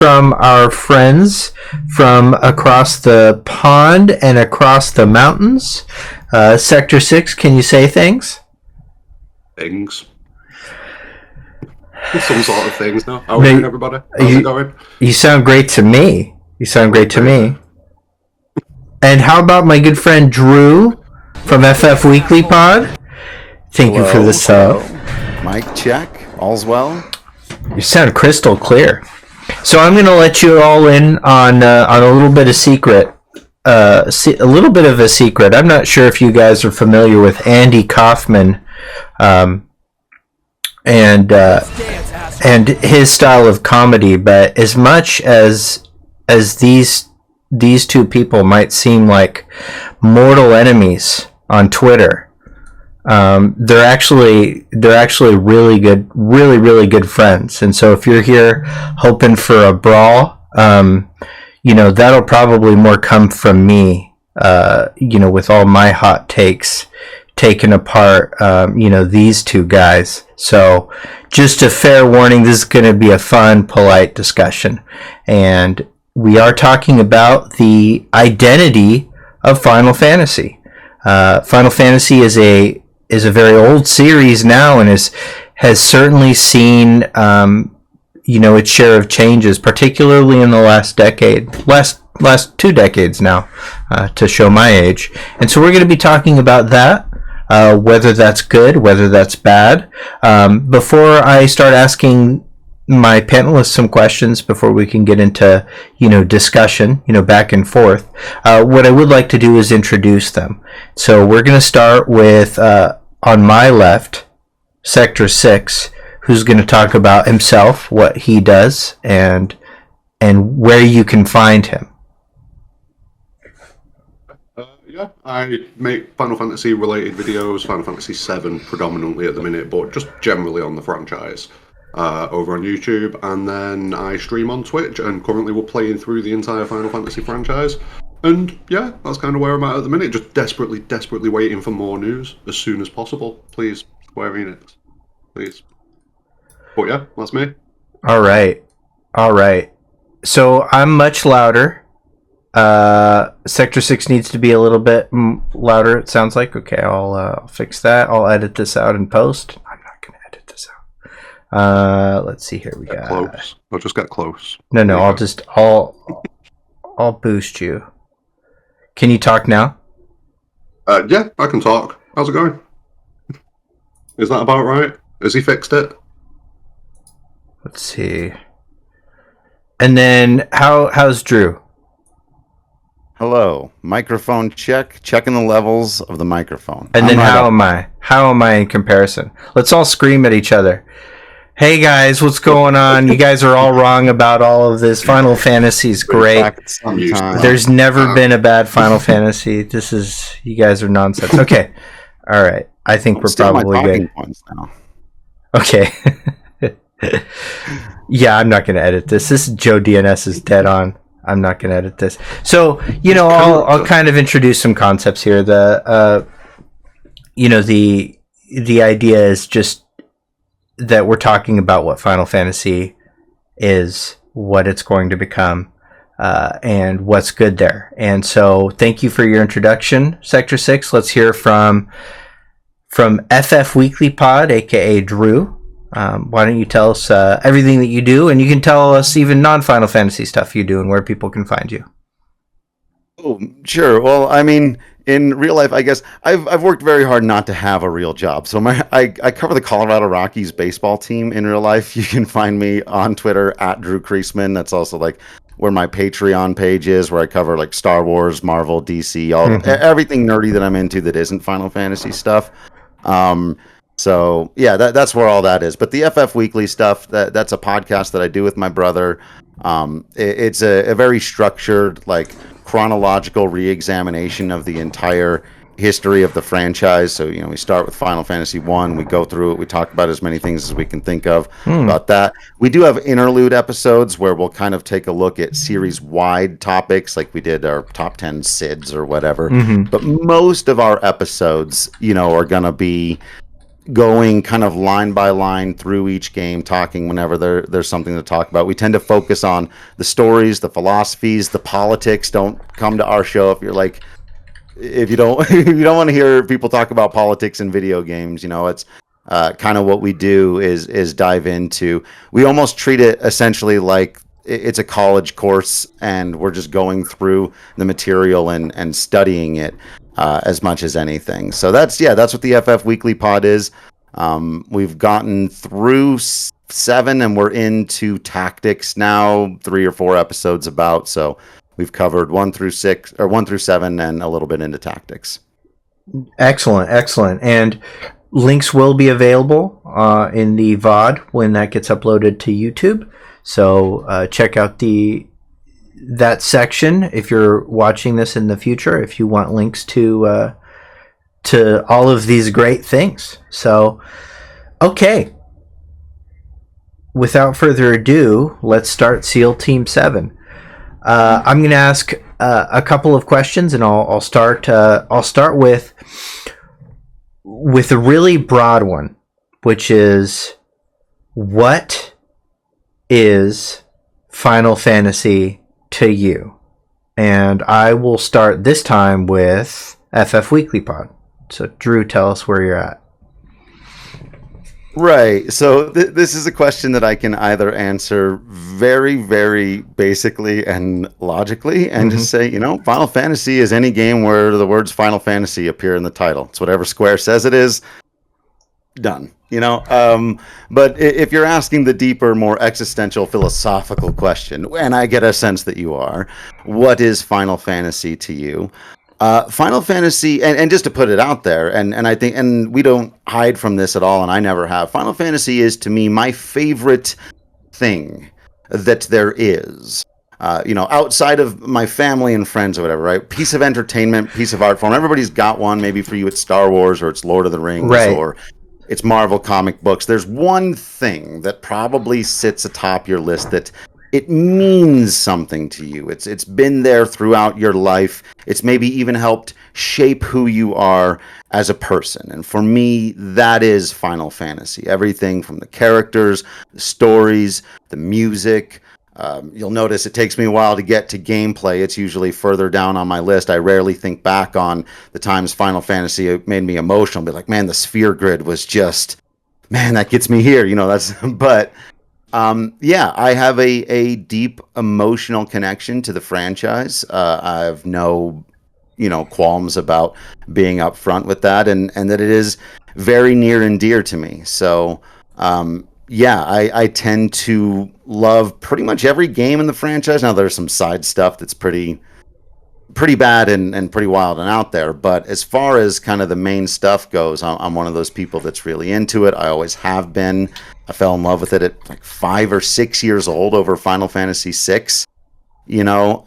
from our friends from across the pond and across the mountains. Sector 6, can you say things? Things. Some sort of things, no? How are you doing, everybody? How's it going? You sound great to me. And how about my good friend Drew from FFWeeklyPod? Thank you for the sub. Mic check. All's well. You sound crystal clear. So I'm going to let you all in on a little bit of secret. A little bit of a secret. I'm not sure if you guys are familiar with Andy Kaufman, and his style of comedy. But as much as these two people might seem like mortal enemies on Twitter, they're actually really good friends. And so if you're here hoping for a brawl, that'll probably more come from me, with all my hot takes taken apart, these two guys. So just a fair warning, this is going to be a fun, polite discussion. And we are talking about the identity of Final Fantasy. Final Fantasy is a very old series now, and has certainly seen its share of changes, particularly in the last two decades now, to show my age. And so we're going to be talking about that, whether that's good, whether that's bad. Before I start asking my panelists some questions, before we can get into discussion, back and forth, what I would like to do is introduce them. So we're going to start with on my left, Sector 6, who's going to talk about himself, what he does, and where you can find him. I make Final Fantasy related videos, Final Fantasy VII predominantly at the minute, but just generally on the franchise, over on YouTube, and then I stream on Twitch, and currently we're playing through the entire Final Fantasy franchise. And yeah, that's kind of where I'm at the minute, just desperately waiting for more news as soon as possible. Please, Square Enix, please. But yeah, that's me. All right. So I'm much louder. Sector 6 needs to be a little bit louder, it sounds like. Okay, I'll fix that. I'll edit this out in post. I'm not going to edit this out. Let's see here. We got close. I'll just get close. No, I'll boost you. Can you talk now? Yeah, I can talk. How's it going? Is that about right? Has he fixed it? Let's see. And then how's Drew? Hello. Microphone check. Checking the levels of the microphone. And then how am I? How am I in comparison? Let's all scream at each other. Hey guys, what's going on? You guys are all wrong about all of this. Final Fantasy's great. There's never been a bad Final Fantasy. You guys are nonsense. Okay. All right. I think we're probably good. Now. Okay. Yeah, I'm not going to edit this. This is Joe DNS is dead on. I'm not going to edit this. So, I'll kind of introduce some concepts here. The idea is just that we're talking about what Final Fantasy is, what it's going to become, and what's good there. And so thank you for your introduction, Sector 6. Let's hear from FFWeeklyPod, aka Drew. Why don't you tell us everything that you do, and you can tell us even non-Final Fantasy stuff you do and where people can find you. Oh, sure. Well, I mean, in real life, I guess I've worked very hard not to have a real job. So I cover the Colorado Rockies baseball team in real life. You can find me on Twitter at Drew Creasman. That's also like where my Patreon page is, where I cover like Star Wars, Marvel, DC, everything nerdy that I'm into that isn't Final Fantasy stuff. So yeah, that's where all that is. But the FF Weekly stuff, that's a podcast that I do with my brother. It's a very structured, like, chronological re-examination of the entire history of the franchise. So, we start with Final Fantasy 1, we go through it, we talk about as many things as we can think of about that. We do have interlude episodes where we'll kind of take a look at series-wide topics, like we did our top 10 SIDS or whatever. But most of our episodes, are going to be going kind of line by line through each game, talking whenever there's something to talk about. We tend to focus on the stories, the philosophies, the politics. Don't come to our show if you're like, if you don't if you don't want to hear people talk about politics in video games. It's kind of what we do is dive into. We almost treat it essentially like it's a college course, and we're just going through the material and studying it as much as anything. So that's what the FF Weekly Pod is. We've gotten through 7, and we're into tactics now. 3 or 4 episodes about. So we've covered 1 through 7, and a little bit into tactics. Excellent. And links will be available in the VOD when that gets uploaded to YouTube. So check out that section if you're watching this in the future, if you want links to all of these great things. So, okay. Without further ado, let's start SEAL Team 7. I'm going to ask a couple of questions, and I'll start with a really broad one, which is, what is Final Fantasy to you? And I will start this time with FF Weekly Pod. So Drew, tell us where you're at. Right. So this is a question that I can either answer very, very basically and logically, and just say, Final Fantasy is any game where the words Final Fantasy appear in the title. It's whatever Square says it is. Done. But if you're asking the deeper, more existential, philosophical question, and I get a sense that you are, what is Final Fantasy to you? Final Fantasy, and just to put it out there, and I think, and we don't hide from this at all, and I never have, Final Fantasy is to me my favorite thing that there is. Outside of my family and friends or whatever, right? Piece of entertainment, piece of art form. Everybody's got one. Maybe for you it's Star Wars, or it's Lord of the Rings, right, or it's Marvel comic books. There's one thing that probably sits atop your list that it means something to you. It's been there throughout your life. It's maybe even helped shape who you are as a person. And for me, that is Final Fantasy. Everything from the characters, the stories, the music. You'll notice it takes me a while to get to gameplay. It's usually further down on my list. I rarely think back on the times Final Fantasy made me emotional. Be like, man, the sphere grid was just, man, that gets me here. But I have a deep emotional connection to the franchise. I have no, qualms about being upfront with that, and that it is very near and dear to me. So, I tend to love pretty much every game in the franchise. Now, there's some side stuff that's pretty bad and pretty wild and out there. But as far as kind of the main stuff goes, I'm one of those people that's really into it. I always have been. I fell in love with it at like 5 or 6 years old over Final Fantasy VI,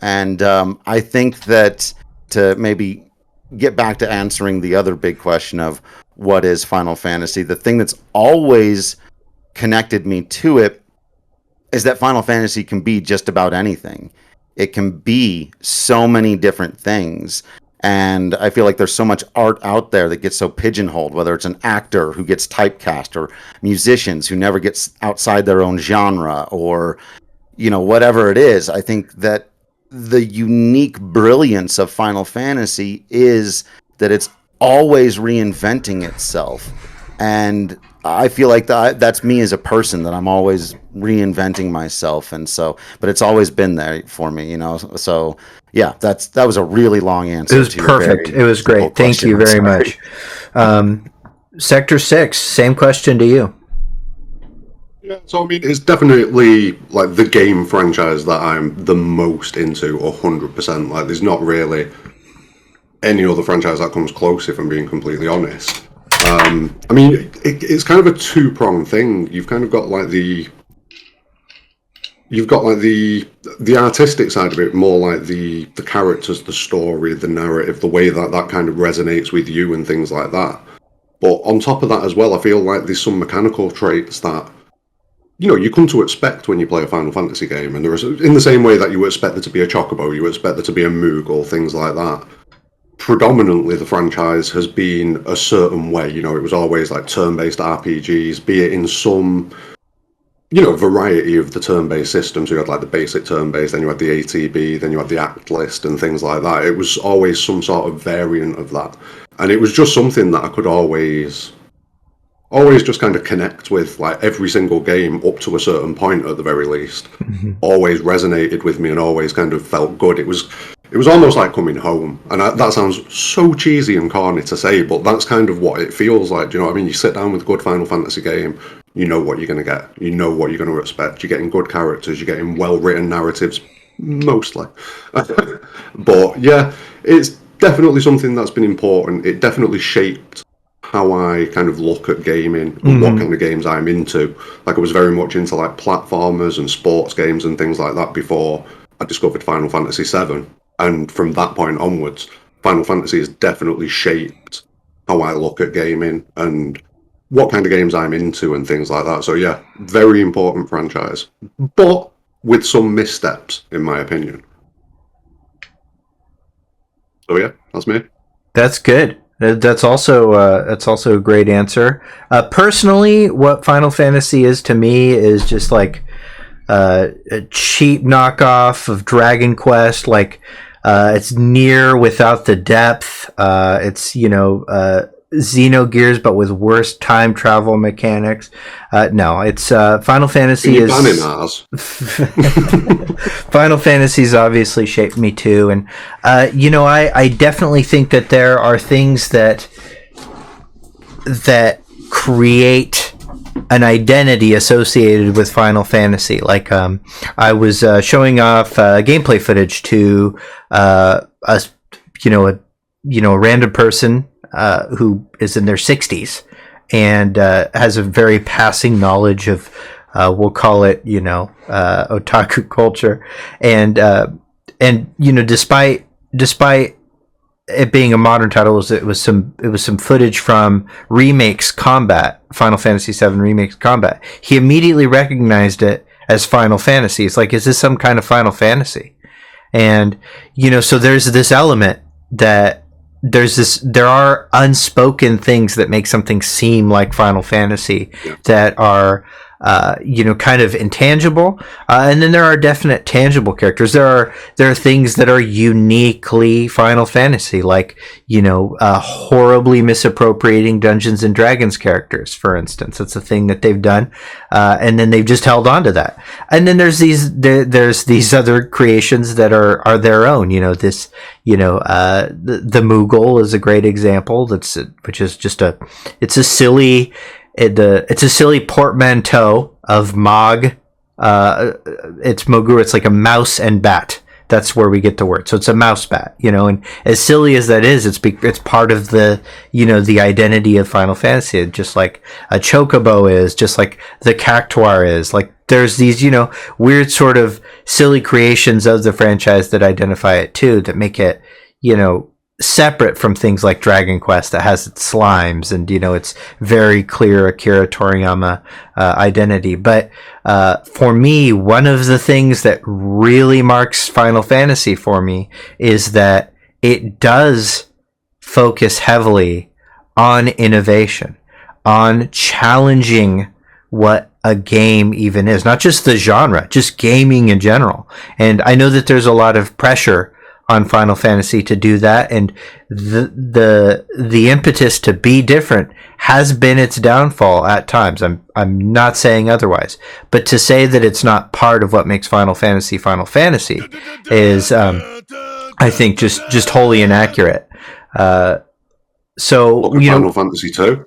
and I think that to maybe get back to answering the other big question of what is Final Fantasy, the thing that's always connected me to it is that Final Fantasy can be just about anything. It can be so many different things. And I feel like there's so much art out there that gets so pigeonholed, whether it's an actor who gets typecast, or musicians who never gets outside their own genre, or, whatever it is. I think that the unique brilliance of Final Fantasy is that it's always reinventing itself. And I feel like that's me as a person, that I'm always reinventing myself. And so, but it's always been there for me, so yeah, that was a really long answer. It was perfect. It was great. Thank you very much. Sector 6, same question to you. Yeah, so I mean, it's definitely like the game franchise that I'm the most into, 100%. Like, there's not really any other franchise that comes close, if I'm being completely honest. I mean, it's kind of a two-pronged thing. You've kind of got like the artistic side of it, more like the characters, the story, the narrative, the way that kind of resonates with you and things like that. But on top of that as well, I feel like there's some mechanical traits that, you come to expect when you play a Final Fantasy game. And there is, in the same way that you would expect there to be a Chocobo, you would expect there to be a Moogle, things like that. predominantly the franchise has been a certain way. You know, it was always like turn-based RPGs, be it in some, you know, variety of the turn-based systems. You had like the basic turn-based, then you had the ATB, then you had the act list and things like that. It was always some sort of variant of that. And it was just something that I could always just kind of connect with. Like every single game up to a certain point at the very least always resonated with me and always kind of felt good. It was almost like coming home, and that sounds so cheesy and corny to say, but that's kind of what it feels like. Do you know what I mean? You sit down with a good Final Fantasy game, you know what you're going to get, you know what you're going to expect. You're getting good characters, you're getting well-written narratives, mostly. But yeah, it's definitely something that's been important. It definitely shaped how I kind of look at gaming and what kind of games I'm into. Like I was very much into like platformers and sports games and things like that before I discovered Final Fantasy VII. And from that point onwards, Final Fantasy has definitely shaped how I look at gaming and what kind of games I'm into and things like that. So yeah, very important franchise, but with some missteps, in my opinion. So yeah, that's me. That's good. That's also a great answer. Personally, what Final Fantasy is to me is just like a cheap knockoff of Dragon Quest. Like it's near without the depth. It's Xenogears, but with worse time travel mechanics. No, it's Final Fantasy is. Final Fantasy's obviously shaped me too, and I definitely think that there are things that create an identity associated with Final Fantasy. Like I was showing off gameplay footage to a random person who is in their 60s and has a very passing knowledge of we'll call it otaku culture, and despite it being a modern title, it was some footage from Remake's Combat, Final Fantasy VII Remake's Combat. He immediately recognized it as Final Fantasy. It's like, is this some kind of Final Fantasy? And so there's this element that there are unspoken things that make something seem like Final Fantasy that are kind of intangible, and then there are definite tangible characters. There are things that are uniquely Final Fantasy, like horribly misappropriating Dungeons and Dragons characters, for instance. That's a thing that they've done, and then they've just held on to that. And then there's these other creations that are their own. The Moogle is a great example. Which is just it's a silly portmanteau of Mog. It's Mogura. It's like a mouse and bat. That's where we get the word. So it's a mouse bat, and as silly as that is, it's part of the, the identity of Final Fantasy, just like a chocobo is, just like the cactuar is. Like there's these, weird sort of silly creations of the franchise that identify it too, that make it, separate from things like Dragon Quest that has its slimes and it's very clear Akira Toriyama identity. But for me, one of the things that really marks Final Fantasy for me is that it does focus heavily on innovation, on challenging what a game even is, not just the genre, just gaming in general. And I know that there's a lot of pressure on Final Fantasy to do that, and the impetus to be different has been its downfall at times. I'm not saying otherwise, but to say that it's not part of what makes Final Fantasy is I think just wholly inaccurate. So Final Fantasy 2.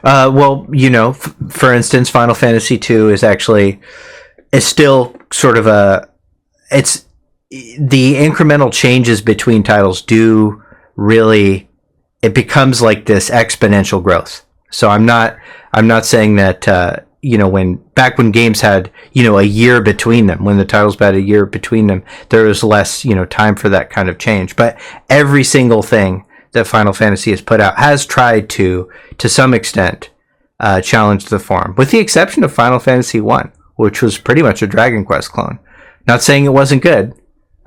Well, for instance, Final Fantasy 2 is still sort of it's the incremental changes between titles do really, it becomes like this exponential growth. So I'm not saying that when games had a year between them, when the titles had a year between them, there was less time for that kind of change. But every single thing that Final Fantasy has put out has tried to some extent challenge the form, with the exception of Final Fantasy 1, which was pretty much a Dragon Quest clone. Not saying it wasn't good.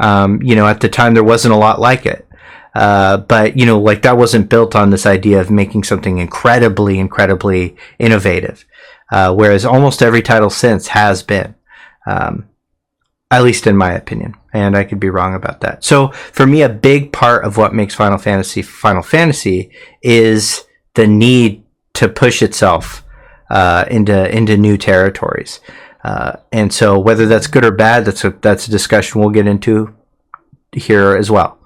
At the time there wasn't a lot like it. But that wasn't built on this idea of making something incredibly, incredibly innovative. Whereas almost every title since has been, at least in my opinion, and I could be wrong about that. So for me, a big part of what makes Final Fantasy is the need to push itself into new territories. And so whether that's good or bad, that's a discussion we'll get into here as well.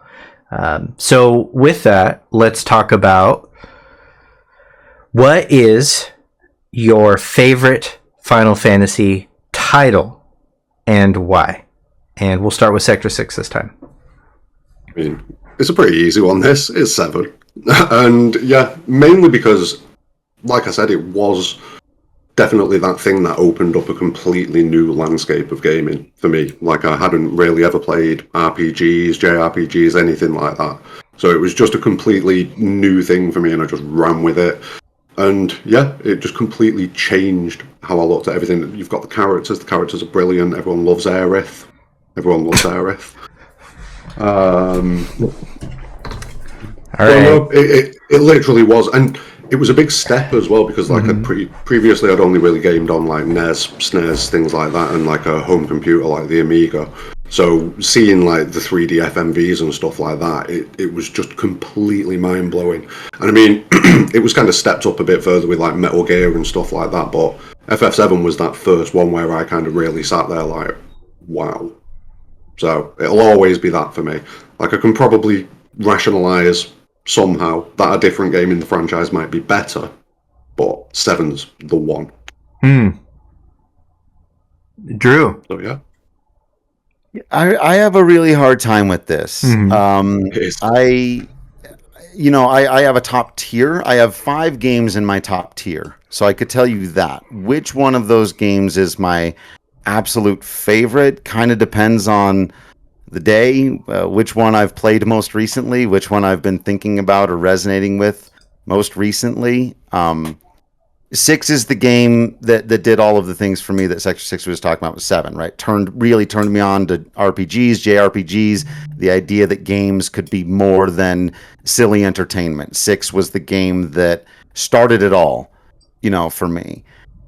So with that, let's talk about what is your favorite Final Fantasy title and why. And we'll start with Sector 6 this time. I mean, it's a pretty easy one, this. It's 7. And yeah, mainly because, like I said, it was definitely that thing that opened up a completely new landscape of gaming for me. Like, I hadn't really ever played RPGs, JRPGs, anything like that. So it was just a completely new thing for me, and I just ran with it. And yeah, it just completely changed how I looked at everything. You've got the characters are brilliant, everyone loves Aerith. All right. No, it literally was, and it was a big step as well, because like previously I'd only really gamed on like NES, SNES, things like that, and like a home computer like the Amiga. So seeing like the 3D FMVs and stuff like that, it was just completely mind blowing. And I mean, it was kind of stepped up a bit further with like Metal Gear and stuff like that, but FF7 was that first one where I kind of really sat there like, wow. So it'll always be that for me. Like, I can probably rationalize somehow that a different game in the franchise might be better, but 7's the one. Drew. So yeah. I have a really hard time with this. I have a top tier. I have 5 games in my top tier, so I could tell you that. Which one of those games is my absolute favorite kind of depends on the day, which one I've played most recently, which one I've been thinking about or resonating with most recently. 6 is the game that did all of the things for me that Sector 6 was talking about with 7, right? Really turned me on to RPGs, JRPGs, the idea that games could be more than silly entertainment. 6 was the game that started it all, for me.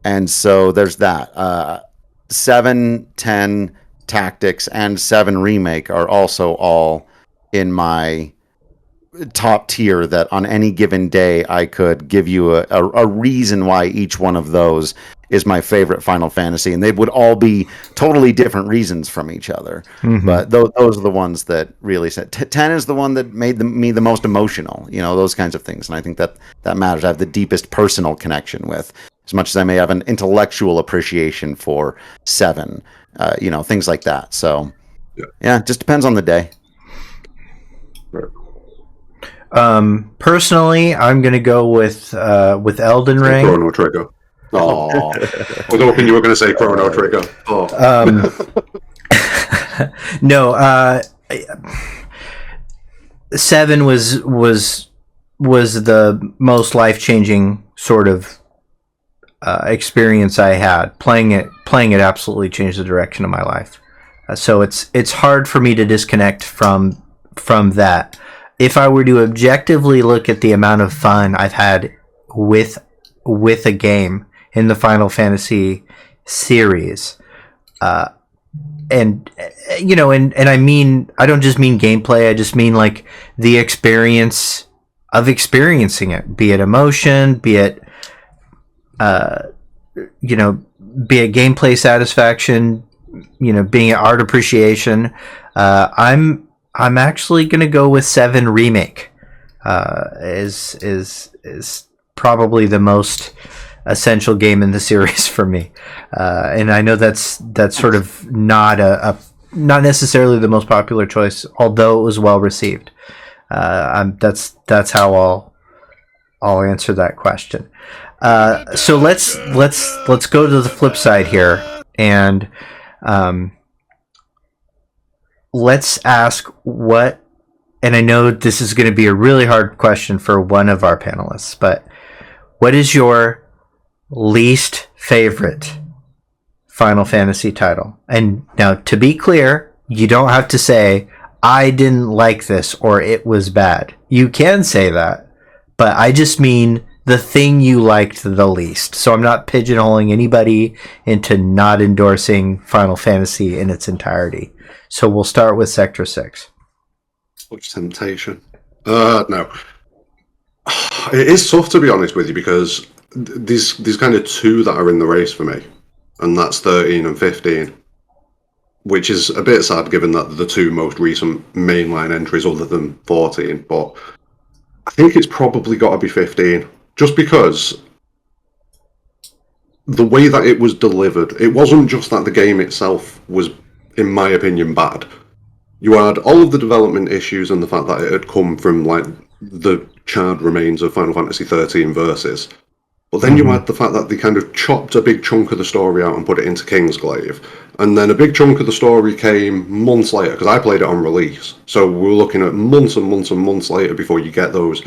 And so there's that. 7, 10, Tactics, and 7 Remake are also all in my top tier, that on any given day I could give you a reason why each one of those is my favorite Final Fantasy, and they would all be totally different reasons from each other. But those are the ones that really said 10 is the one that made me the most emotional, those kinds of things, and I think that matters. I have the deepest personal connection with, as much as I may have an intellectual appreciation for 7, things like that. So yeah, it just depends on the day. Personally, I'm gonna go with Elden Ring. Chrono Trigger. Oh, I was hoping you were going to say Chrono Trigger. No, 7 was the most life-changing sort of experience I had. Playing it absolutely changed the direction of my life. So it's hard for me to disconnect from that. If I were to objectively look at the amount of fun I've had with a game in the Final Fantasy series, and I mean, I don't just mean gameplay, I just mean like the experience of experiencing it, be it emotion, be it gameplay satisfaction, being it art appreciation. I'm actually going to go with 7 Remake. Is probably the most essential game in the series for me, and I know that's sort of not necessarily the most popular choice, although it was well received. That's how I'll answer that question. So let's go to the flip side here, and let's ask what, and I know this is going to be a really hard question for one of our panelists, but what is your least favorite Final Fantasy title? And now, to be clear, You don't have to say, I didn't like this or it was bad. You can say that, but I just mean the thing you liked the least. So I'm not pigeonholing anybody into not endorsing Final Fantasy in its entirety. So we'll start with Sector 6. Which temptation? No. It is tough, to be honest with you, because these kind of two that are in the race for me, and that's 13 and 15, which is a bit sad given that the two most recent mainline entries other than 14, but I think it's probably got to be 15, just because the way that it was delivered, it wasn't just that the game itself was, in my opinion, bad. You had all of the development issues and the fact that it had come from like the charred remains of Final Fantasy 13 Versus. But then you had the fact that they kind of chopped a big chunk of the story out and put it into Kingsglaive. And then a big chunk of the story came months later, because I played it on release. So we're looking at months and months and months later before you get those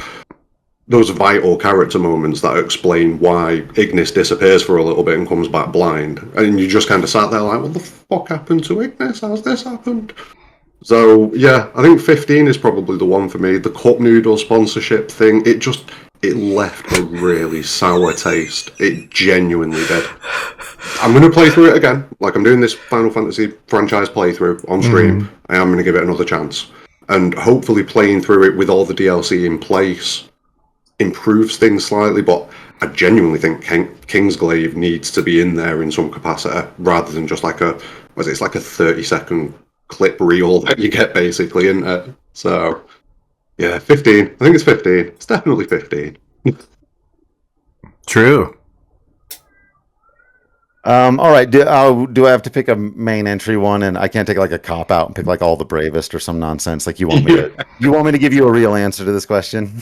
vital character moments that explain why Ignis disappears for a little bit and comes back blind. And you just kind of sat there like, what the fuck happened to Ignis? How's this happened? So, yeah, I think 15 is probably the one for me. The Cup Noodle sponsorship thing, it left a really sour taste. It genuinely did. I'm going to play through it again. Like, I'm doing this Final Fantasy franchise playthrough on stream. I am going to give it another chance. And hopefully playing through it with all the DLC in place improves things slightly, but I genuinely think Kingsglaive needs to be in there in some capacity, rather than just like it's like a 30-second clip reel that you get, basically, isn't it? So, yeah, 15. I think it's 15. It's definitely 15. True. All right. Do I have to pick a main entry one, and I can't take like a cop out and pick like all the bravest or some nonsense? Like you want me to give you a real answer to this question?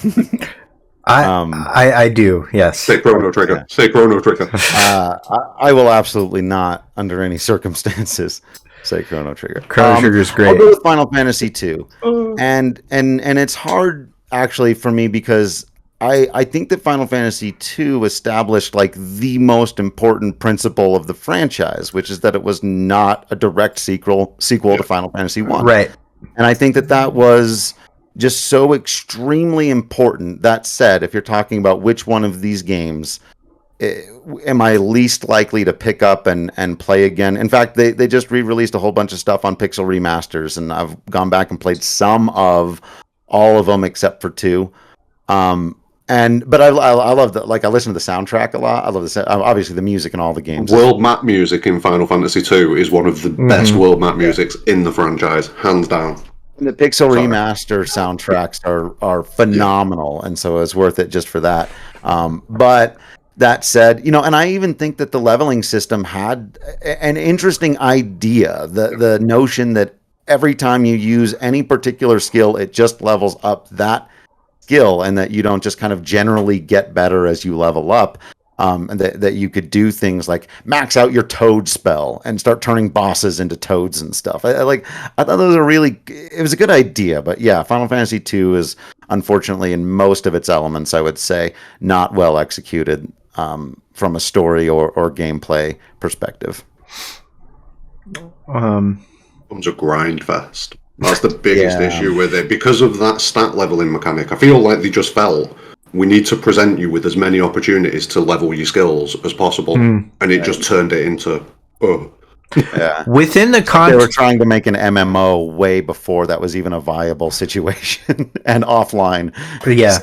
I do. Yes. Say Chrono Trigger. Yeah. Say Chrono Trigger. I will absolutely not, under any circumstances, say Chrono Trigger. Chrono Trigger is great. I'll go with Final Fantasy 2. And it's hard actually for me because I think that Final Fantasy 2 established like the most important principle of the franchise, which is that it was not a direct sequel to Final Fantasy 1. Right. And I think that was just so extremely important. That said, if you're talking about which one of these games am I least likely to pick up and play again? In fact, they just re-released a whole bunch of stuff on Pixel Remasters, and I've gone back and played some of all of them except for 2. But I love the, like, I listen to the soundtrack a lot. I love obviously the music in all the games. World map music in Final Fantasy 2 is one of the best world map musics in the franchise, hands down. And the Pixel Remaster soundtracks are phenomenal, and so it's worth it just for that. But that said, and I even think that the leveling system had an interesting idea. The notion that every time you use any particular skill, it just levels up that skill, and that you don't just kind of generally get better as you level up. And that you could do things like max out your toad spell and start turning bosses into toads and stuff. I thought those were it was a good idea, but yeah, Final Fantasy 2 is unfortunately in most of its elements, I would say, not well executed from a story or gameplay perspective. Becomes a grind fest. That's the biggest issue with it. Because of that stat leveling mechanic, I feel like they just felt we need to present you with as many opportunities to level your skills as possible, and it just turned it into within the they were trying to make an MMO way before that was even a viable situation and offline. Yeah.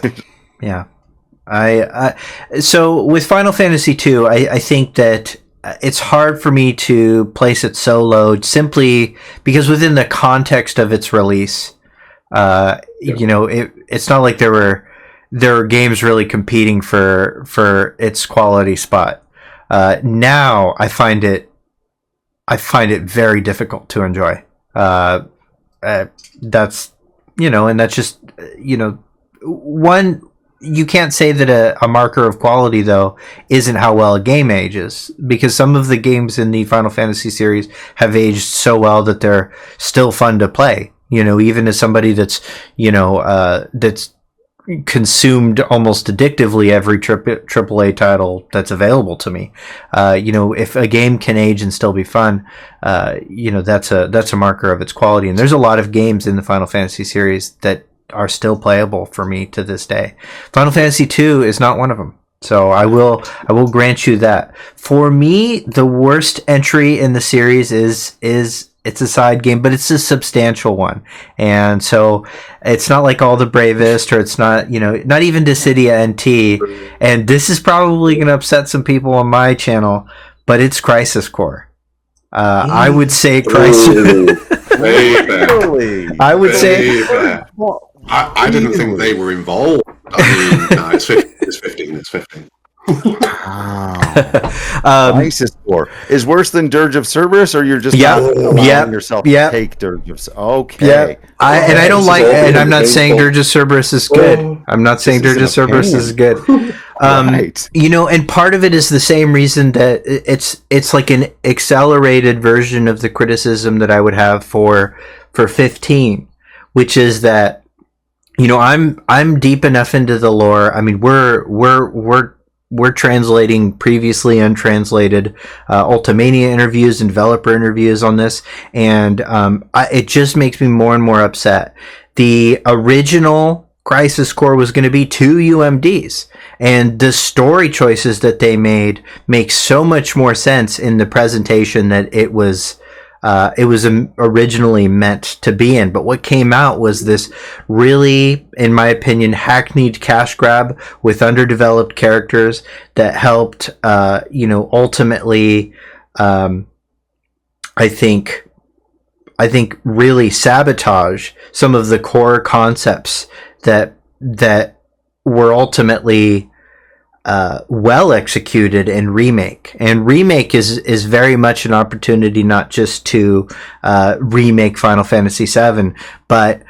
So with Final Fantasy 2, I think that it's hard for me to place it so low simply because within the context of its release, it's not like there were games really competing for its quality spot. Now I find it very difficult to enjoy. That's and that's just one. You can't say that a marker of quality, though, isn't how well a game ages, because some of the games in the Final Fantasy series have aged so well that they're still fun to play. Even as somebody that's consumed almost addictively every AAA title that's available to me. If a game can age and still be fun, that's a marker of its quality. And there's a lot of games in the Final Fantasy series that are still playable for me to this day. Final Fantasy 2 is not one of them. So I will grant you that. For me, the worst entry in the series is it's a side game, but it's a substantial one. And so it's not like All the Bravest, or it's not, not even Dissidia NT. And this is probably going to upset some people on my channel, but it's Crisis Core. I would say Crisis. I would say. I didn't think they were involved. I mean, no, it's 15. It's 15. Wow. Crisis Core is worse than Dirge of Cerberus, or you're just not allowing yourself to take Dirge of Cerberus? Okay. I don't like, and I'm not saying Dirge of Cerberus is good. I'm not saying Dirge of Cerberus is good. Right. And part of it is the same reason that it's like an accelerated version of the criticism that I would have for 15, which is that I'm deep enough into the lore. I mean, we're translating previously untranslated Ultimania interviews and developer interviews on this, and it just makes me more and more upset. The original Crisis Core was going to be 2 UMDs, and the story choices that they made make so much more sense in the presentation that it was originally meant to be in. But what came out was this really, in my opinion, hackneyed cash grab with underdeveloped characters that helped, ultimately, I think really sabotage some of the core concepts that were ultimately well executed in Remake. And Remake is very much an opportunity not just to remake Final Fantasy VII, but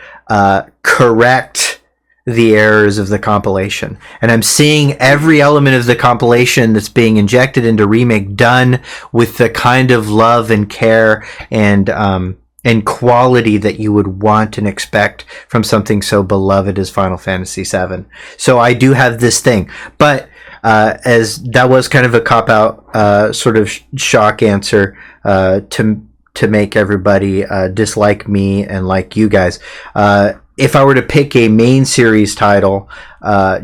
correct the errors of the compilation. And I'm seeing every element of the compilation that's being injected into Remake done with the kind of love and care and quality that you would want and expect from something so beloved as Final Fantasy VII. So I do have this thing, but as that was kind of a cop-out sort of shock answer to make everybody dislike me and like you guys. If I were to pick a main series title,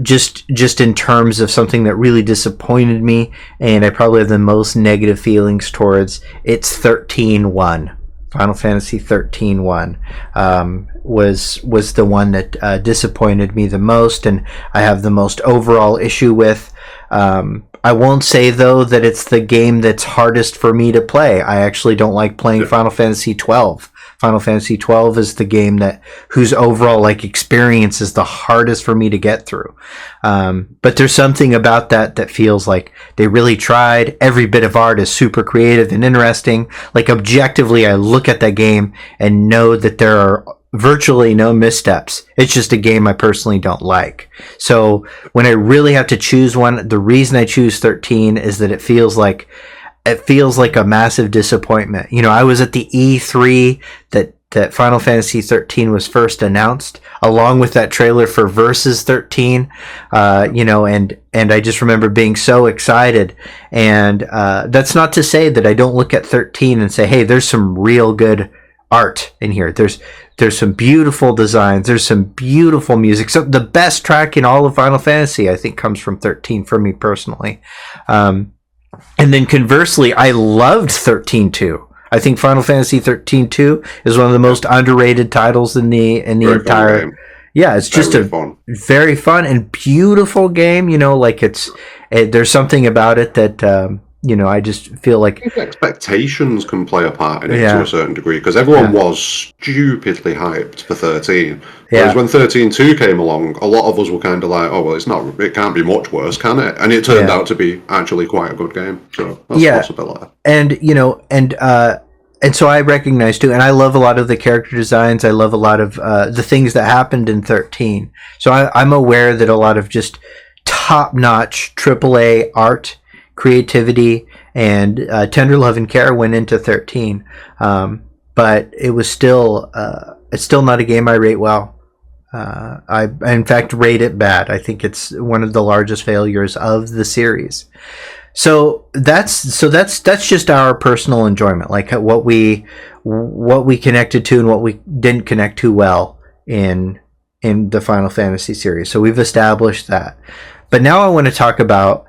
just in terms of something that really disappointed me, and I probably have the most negative feelings towards, it's 13-1. Final Fantasy 13-1 was the one that disappointed me the most, and I have the most overall issue with. I won't say, though, that it's the game that's hardest for me to play. I actually don't like playing Final Fantasy 12. Final Fantasy 12 is the game whose overall experience is the hardest for me to get through. But there's something about that feels like they really tried. Every bit of art is super creative and interesting. Objectively, I look at that game and know that there are virtually no missteps. It's just a game I personally don't like. So when I really have to choose one, the reason I choose 13 is that it feels like a massive disappointment. I was at the E3 that Final Fantasy 13 was first announced, along with that trailer for Versus 13, and I just remember being so excited. And that's not to say that I don't look at 13 and say, hey, there's some real good art in here. There's some beautiful designs. There's some beautiful music. So the best track in all of Final Fantasy, I think, comes from 13 for me personally. And then conversely, I loved 13-2. I think Final Fantasy 13-2 is one of the most underrated titles in the entire game. Yeah, it's just very fun and beautiful game. There's something about it that I just feel like expectations can play a part in it to a certain degree, because everyone was stupidly hyped for 13. Whereas when 13-2 came along, a lot of us were kind of like, oh well, it can't be much worse, can it? And it turned out to be actually quite a good game. So that's a possibility. And so I recognize too, and I love a lot of the character designs. I love a lot of the things that happened in 13. So I'm aware that a lot of just top-notch AAA art, creativity, and tender love and care went into 13, but it was still it's still not a game I rate well. I in fact rate it bad. I think it's one of the largest failures of the series. So that's just our personal enjoyment, like what we connected to and what we didn't connect to well in the Final Fantasy series. So we've established that. But now I want to talk about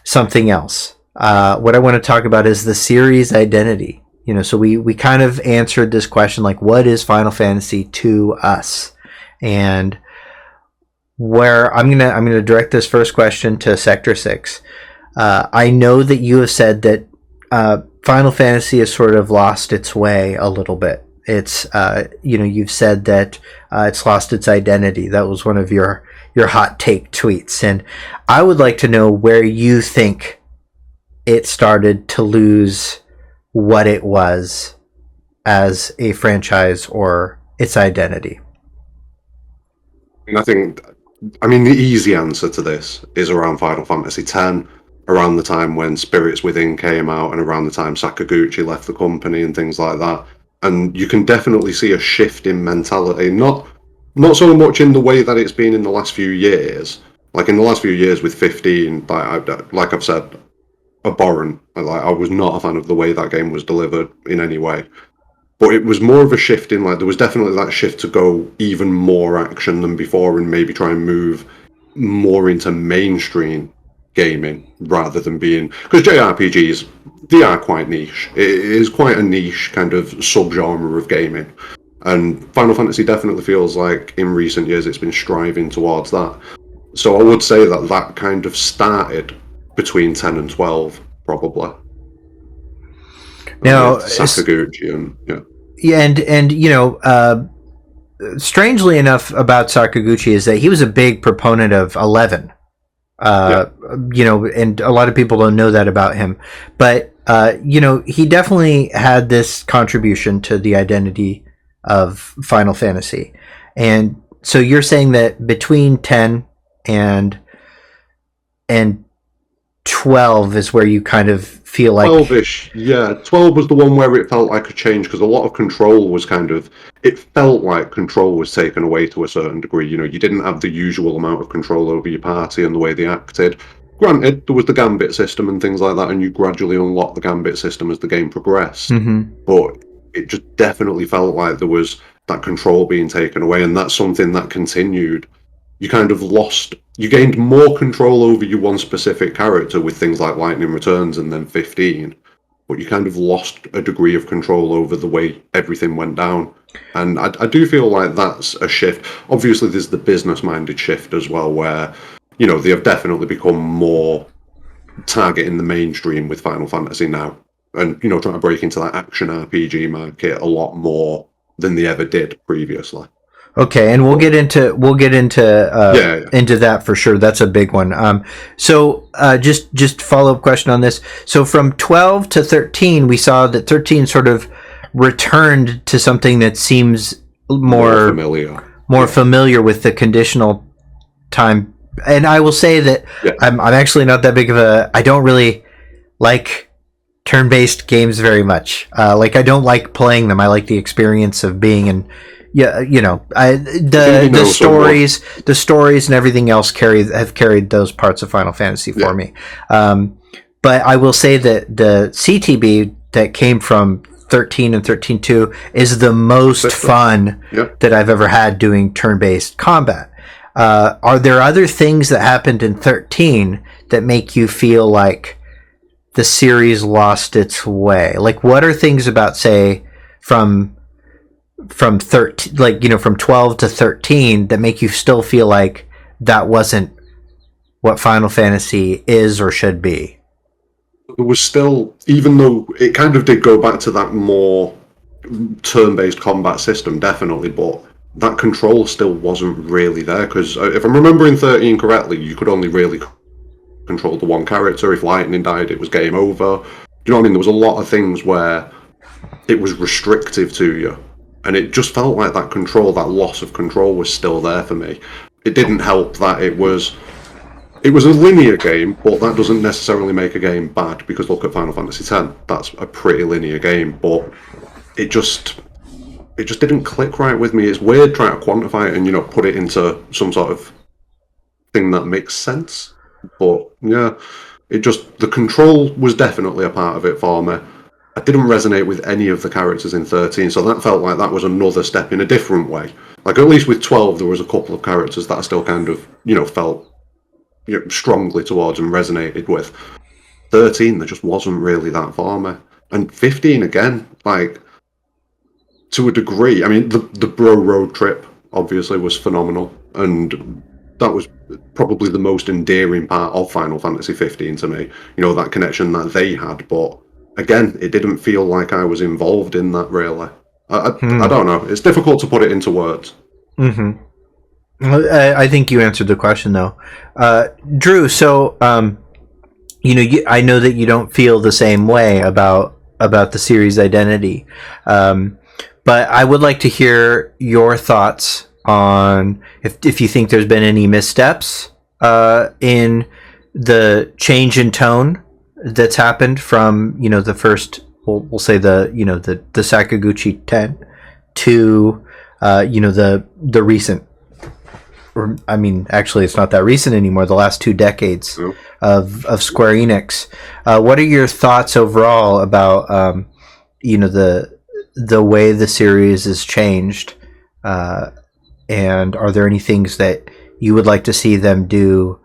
something else. What I want to talk about is the series identity. So we kind of answered this question, like, what is Final Fantasy to us? And where I'm gonna direct this first question to Sector 6. I know that you have said that Final Fantasy has sort of lost its way a little bit. It's you've said that it's lost its identity. That was one of your hot take tweets, and I would like to know where you think it started to lose what it was as a franchise or its identity. And I mean, the easy answer to this is around Final Fantasy X, around the time when Spirits Within came out, and around the time Sakaguchi left the company and things like that. And you can definitely see a shift in mentality, not so much in the way that it's been in the last few years. Like in the last few years with 15, like I've said, abhorrent. I was not a fan of the way that game was delivered in any way. But it was more of a shift in, there was definitely that shift to go even more action than before and maybe try and move more into mainstream gaming rather than being... Because JRPGs, they are quite niche. It is quite a niche kind of subgenre of gaming. And Final Fantasy definitely feels like in recent years it's been striving towards that. So I would say that kind of started between 10 and 12, probably. Now, Sakaguchi and strangely enough about Sakaguchi is that he was a big proponent of 11. And a lot of people don't know that about him, but he definitely had this contribution to the identity of Final Fantasy. And so you're saying that between 10 and 12 is where you kind of feel like 12-ish. Yeah, 12 was the one where it felt like a change because a lot of control was it felt like control was taken away to a certain degree. You didn't have the usual amount of control over your party and the way they acted. Granted, there was the gambit system and things like that, and you gradually unlocked the gambit system as the game progressed. Mm-hmm. But it just definitely felt like there was that control being taken away, and that's something that continued. You gained more control over your one specific character with things like Lightning Returns and then 15, but you kind of lost a degree of control over the way everything went down. And I do feel like that's a shift. Obviously, there's the business-minded shift as well, where, they have definitely become more targeting the mainstream with Final Fantasy now. And, trying to break into that action RPG market a lot more than they ever did previously. Okay, and we'll get into into that for sure. That's a big one. So just follow up question on this. So from 12 to 13, we saw that 13 sort of returned to something that seems more familiar with the conditional time. And I will say that I'm actually not that big of I don't really like turn-based games very much. I don't like playing them. I like the experience of being in. Yeah, the stories and everything else have carried those parts of Final Fantasy for me. But I will say that the CTB that came from 13 and 13.2 is the most fun that I've ever had doing turn-based combat. Are there other things that happened in 13 that make you feel like the series lost its way? Like, what are things about, say, from 13, from 12 to 13 that make you still feel like that wasn't what Final Fantasy is or should be? There was still, even though it kind of did go back to that more turn-based combat system, definitely, but that control still wasn't really there, because if I'm remembering 13 correctly, you could only really control the one character. If lightning died, it was game over. Do you know what I mean? There was a lot of things where it was restrictive to you. And it just felt like that loss of control was still there for me. It didn't help that it was a linear game, but that doesn't necessarily make a game bad, because look at Final Fantasy X. That's a pretty linear game, but it it just didn't click right with me. It's weird trying to quantify it and, you know, put it into some sort of thing that makes sense. But yeah, the control was definitely a part of it for me. I didn't resonate with any of the characters in 13, so that felt like that was another step in a different way. Like, at least with 12, there was a couple of characters that I still kind of, you know, felt, you know, strongly towards and resonated with. 13, there just wasn't really that for me. And 15, again, like, to a degree, I mean, the bro road trip, obviously, was phenomenal, and that was probably the most endearing part of Final Fantasy 15 to me, you know, that connection that they had, but again, it didn't feel like I was involved in that, really. I don't know. It's difficult to put it into words. Mm-hmm. Well, I think you answered the question, though. Drew, so, you know, I know that you don't feel the same way about the series identity, but I would like to hear your thoughts on if you think there's been any missteps in the change in tone that's happened from, you know, the first, we'll say the Sakaguchi 10 to you know, the recent, or I mean, actually it's not that recent anymore, the last 2 decades of Square Enix. What are your thoughts overall about you know, the way the series has changed, and are there any things that you would like to see them do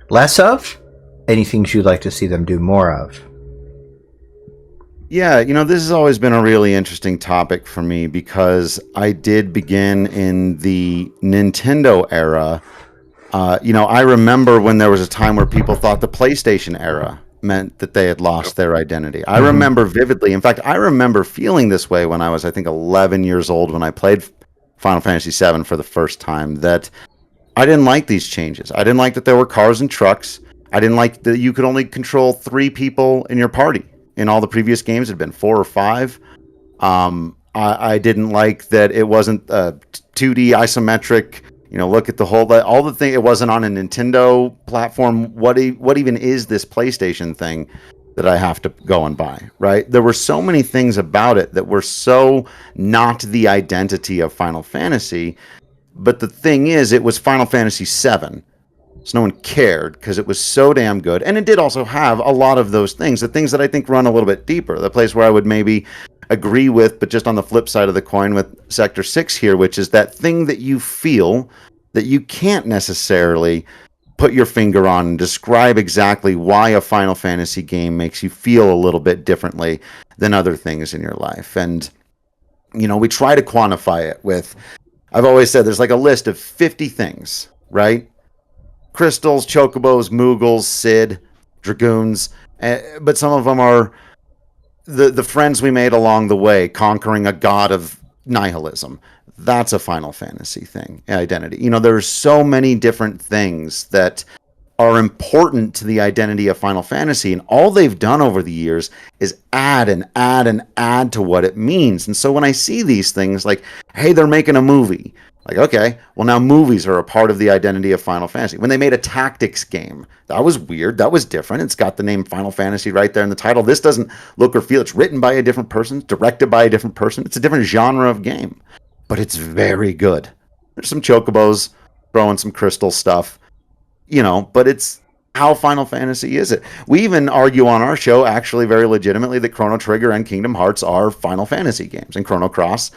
less of? Any things you'd like to see them do more of? Yeah, you know, this has always been a really interesting topic for me because I did begin in the Nintendo era. You know, I remember when there was a time where people thought the PlayStation era meant that they had lost their identity. I remember vividly. In fact, I remember feeling this way when I was, I think, 11 years old when I played Final Fantasy VII for the first time, that I didn't like these changes. I didn't like that there were cars and trucks. I didn't like that you could only control 3 people in your party. In all the previous games, it had been 4 or 5. I didn't like that it wasn't 2D isometric. You know, look at all the thing. It wasn't on a Nintendo platform. What even is this PlayStation thing that I have to go and buy? Right? There were so many things about it that were so not the identity of Final Fantasy. But the thing is, it was Final Fantasy VII. So no one cared because it was so damn good. And it did also have a lot of those things, the things that I think run a little bit deeper. The place where I would maybe agree with, but just on the flip side of the coin with Sector 6 here, which is that thing that you feel that you can't necessarily put your finger on and describe exactly why a Final Fantasy game makes you feel a little bit differently than other things in your life. And, you know, we try to quantify it with, I've always said there's like a list of 50 things, right? Crystals, chocobos, moogles, Sid, dragoons, but some of them are the friends we made along the way, conquering a god of nihilism. That's a Final Fantasy thing, identity. You know, there's so many different things that are important to the identity of Final Fantasy, and all they've done over the years is add and add and add to what it means. And so when I see these things like, hey, they're making a movie, like, okay, well, now movies are a part of the identity of Final Fantasy. When they made a tactics game, that was weird. That was different. It's got the name Final Fantasy right there in the title. This doesn't look or feel. It's written by a different person, directed by a different person. It's a different genre of game, but it's very good. There's some chocobos throwing some crystal stuff, you know, but it's how Final Fantasy is it. We even argue on our show, actually very legitimately, that Chrono Trigger and Kingdom Hearts are Final Fantasy games, and Chrono Cross.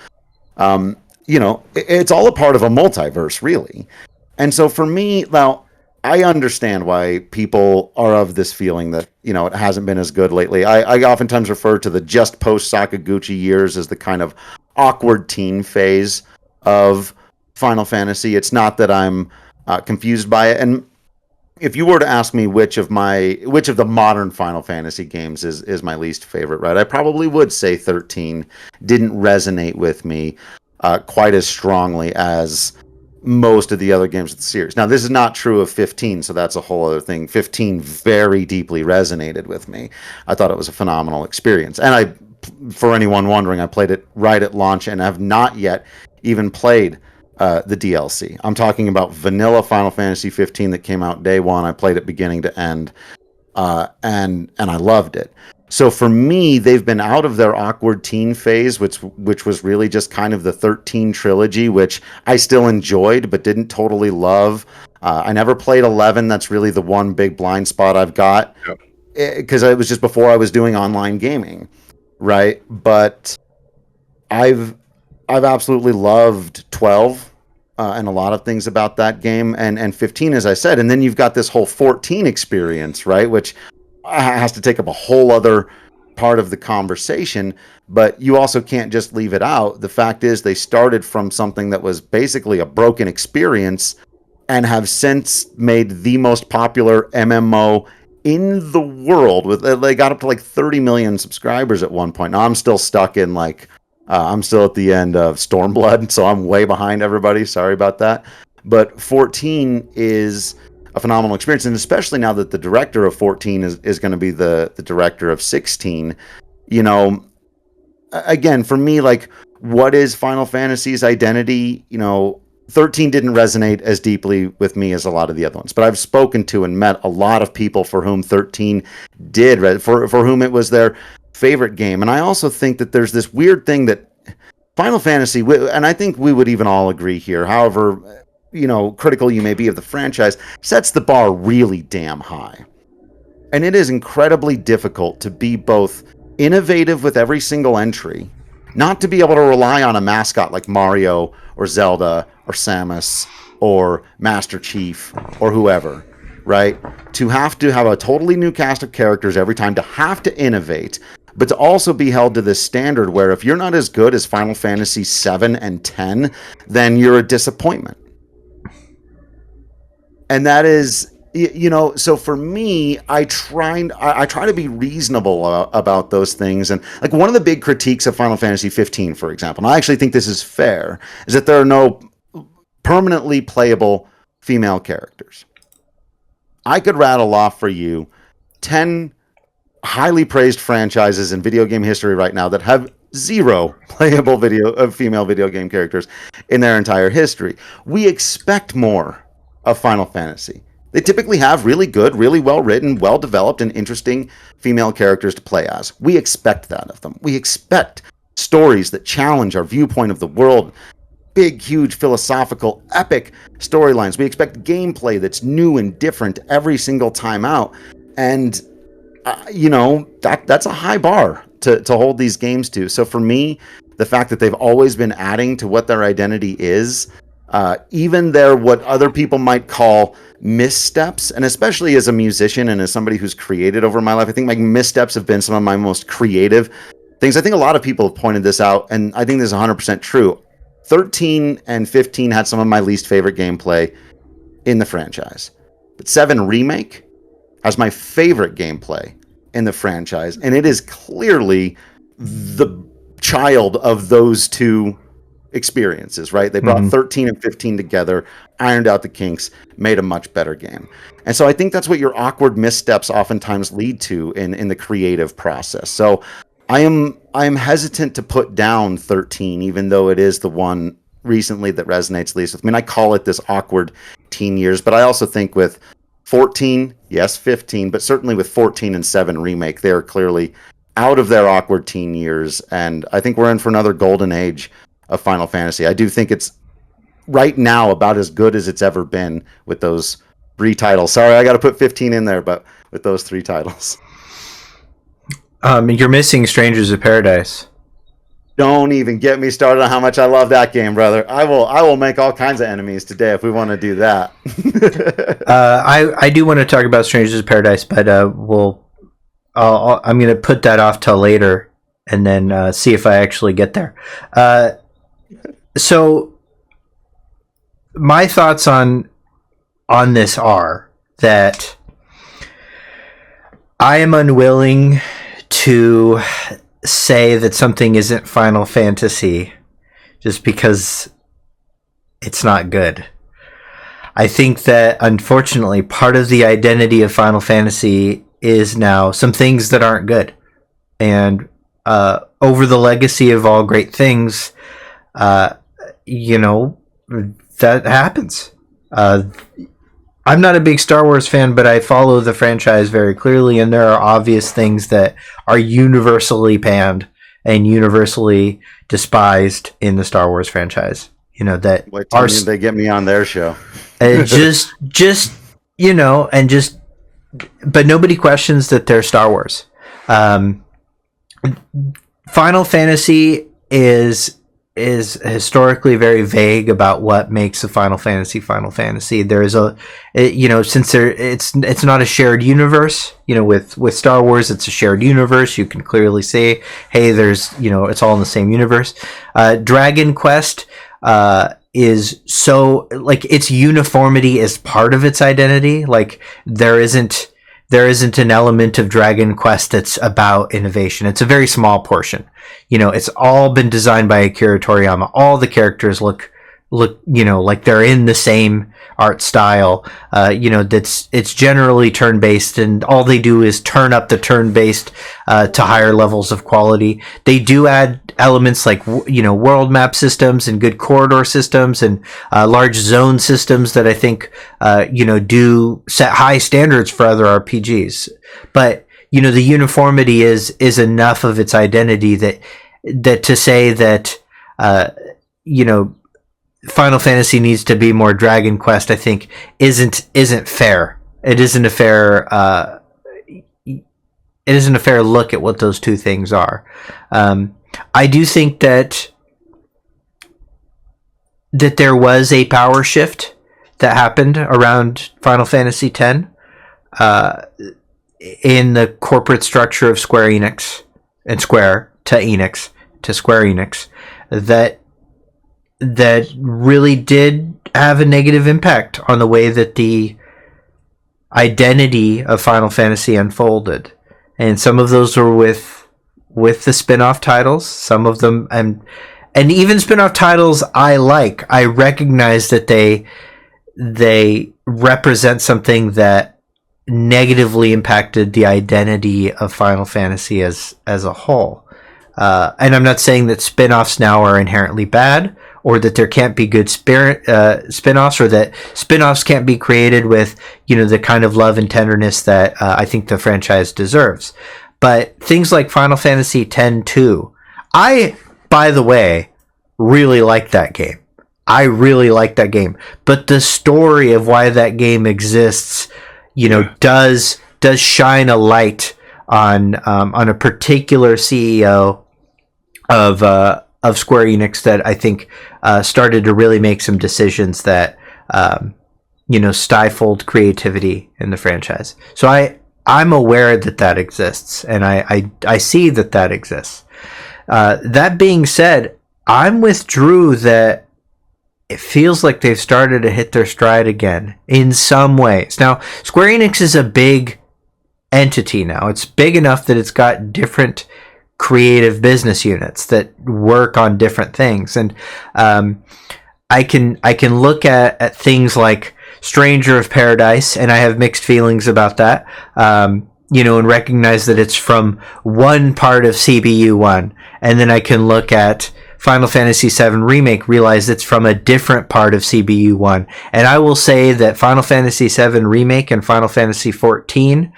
You know, it's all a part of a multiverse, really. And so for me, now, I understand why people are of this feeling that, you know, it hasn't been as good lately. I oftentimes refer to the just post-Sakaguchi years as the kind of awkward teen phase of Final Fantasy. It's not that I'm confused by it. And if you were to ask me which of the modern Final Fantasy games is my least favorite, right, I probably would say 13 didn't resonate with me quite as strongly as most of the other games of the series. Now, this is not true of 15, so that's a whole other thing. 15 very deeply resonated with me. I thought it was a phenomenal experience. And for anyone wondering, I played it right at launch and have not yet even played the DLC. I'm talking about vanilla Final Fantasy 15 that came out day one. I played it beginning to end. and I loved it. So for me, they've been out of their awkward teen phase, which was really just kind of the 13 trilogy, which I still enjoyed but didn't totally love. I never played 11. That's really the one big blind spot I've got, because it was just before I was doing online gaming, right? But I've absolutely loved 12. And a lot of things about that game, and 15, as I said, and then you've got this whole 14 experience, right, which has to take up a whole other part of the conversation, but you also can't just leave it out. The fact is they started from something that was basically a broken experience and have since made the most popular MMO in the world. They got up to like 30 million subscribers at one point. Now I'm still stuck in I'm still at the end of Stormblood, so I'm way behind everybody. Sorry about that. But 14 is a phenomenal experience, and especially now that the director of 14 is going to be the director of 16. You know, again, for me, like, what is Final Fantasy's identity? You know, 13 didn't resonate as deeply with me as a lot of the other ones, but I've spoken to and met a lot of people for whom 13 did, for whom it was their favorite game. And I also think that there's this weird thing that Final Fantasy, and I think we would even all agree here, however, you know, critical you may be of the franchise, sets the bar really damn high. And it is incredibly difficult to be both innovative with every single entry, not to be able to rely on a mascot like Mario or Zelda or Samus or Master Chief or whoever, right? To have a totally new cast of characters every time, to have to innovate, but to also be held to this standard where if you're not as good as Final Fantasy 7 and 10, then you're a disappointment. And that is, you know, so for me, I try to be reasonable about those things. And like one of the big critiques of Final Fantasy 15, for example, and I actually think this is fair, is that there are no permanently playable female characters. I could rattle off for you 10 highly praised franchises in video game history right now that have zero playable female video game characters in their entire history. We expect more of Final Fantasy. They typically have really good, really well-written, well-developed, and interesting female characters to play as. We expect that of them. We expect stories that challenge our viewpoint of the world, big, huge, philosophical, epic storylines. We expect gameplay that's new and different every single time out. And, you know, that's a high bar to hold these games to. So for me, the fact that they've always been adding to what their identity is, even their what other people might call missteps, and especially as a musician and as somebody who's created over my life, I think my missteps have been some of my most creative things. I think a lot of people have pointed this out, and I think this is 100% true. 13 and 15 had some of my least favorite gameplay in the franchise. But 7 Remake has my favorite gameplay in the franchise, and it is clearly the child of those two experiences, right? They brought 13 and 15 together, ironed out the kinks, made a much better game. And so I think that's what your awkward missteps oftentimes lead to in the creative process. So I am hesitant to put down 13, even though it is the one recently that resonates least with me. I mean, I call it this awkward teen years, but I also think with 14, yes, 15, but certainly with 14 and 7 Remake, they are clearly out of their awkward teen years, and I think we're in for another golden age of Final Fantasy. I do think it's right now about as good as it's ever been with those 3 titles. Sorry, I got to put 15 in there, but with those 3 titles. You're missing Strangers of Paradise. Don't even get me started on how much I love that game, brother. I will make all kinds of enemies today if we want to do that. I do want to talk about Strangers of Paradise, but I'm going to put that off till later and then see if I actually get there. So my thoughts on this are that I am unwilling to say that something isn't Final Fantasy just because it's not good. I think that unfortunately part of the identity of Final Fantasy is now some things that aren't good. And over the legacy of all great things, you know, that happens. I'm not a big Star Wars fan, but I follow the franchise very clearly, and there are obvious things that are universally panned and universally despised in the Star Wars franchise. You know, that Wait till they get me on their show. just you know, and just, but nobody questions that they're Star Wars. Final Fantasy is historically very vague about what makes a Final Fantasy. There is since it's not a shared universe. You know, with Star Wars, it's a shared universe. You can clearly see, hey, there's, it's all in the same universe. Dragon Quest is so, like, its uniformity is part of its identity. Like, there isn't an element of Dragon Quest that's about innovation. It's a very small portion. It's all been designed by Akira Toriyama. All the characters look, like they're in the same art style. It's generally turn-based, and all they do is turn up the turn-based to higher levels of quality. They do add elements like, world map systems and good corridor systems and large zone systems that I think, do set high standards for other RPGs. But, the uniformity is enough of its identity that to say that, Final Fantasy needs to be more Dragon Quest, I think, isn't fair. It isn't a fair look at what those two things are. I do think that there was a power shift that happened around Final Fantasy X in the corporate structure of Square Enix and Square to Enix to Square Enix that really did have a negative impact on the way that the identity of Final Fantasy unfolded. And some of those were with the spin-off titles, some of them, and even spin-off titles I like. I recognize that they represent something that negatively impacted the identity of Final Fantasy as a whole. And I'm not saying that spin-offs now are inherently bad, or that there can't be good spin-offs, or that spin-offs can't be created with, the kind of love and tenderness that I think the franchise deserves. But things like Final Fantasy X-2, I, by the way, really like that game. I really like that game. But the story of why that game exists, does shine a light on a particular CEO of Square Enix that I think started to really make some decisions that stifled creativity in the franchise. So I'm aware that exists, and I see that exists. That being said, I'm with Drew that it feels like they've started to hit their stride again in some ways. Now, Square Enix is a big entity now. It's big enough that it's got different creative business units that work on different things. And I can look at things like Stranger of Paradise, and I have mixed feelings about that, and recognize that it's from one part of CBU1. And then I can look at Final Fantasy VII Remake, realize it's from a different part of CBU1. And I will say that Final Fantasy VII Remake and Final Fantasy XIV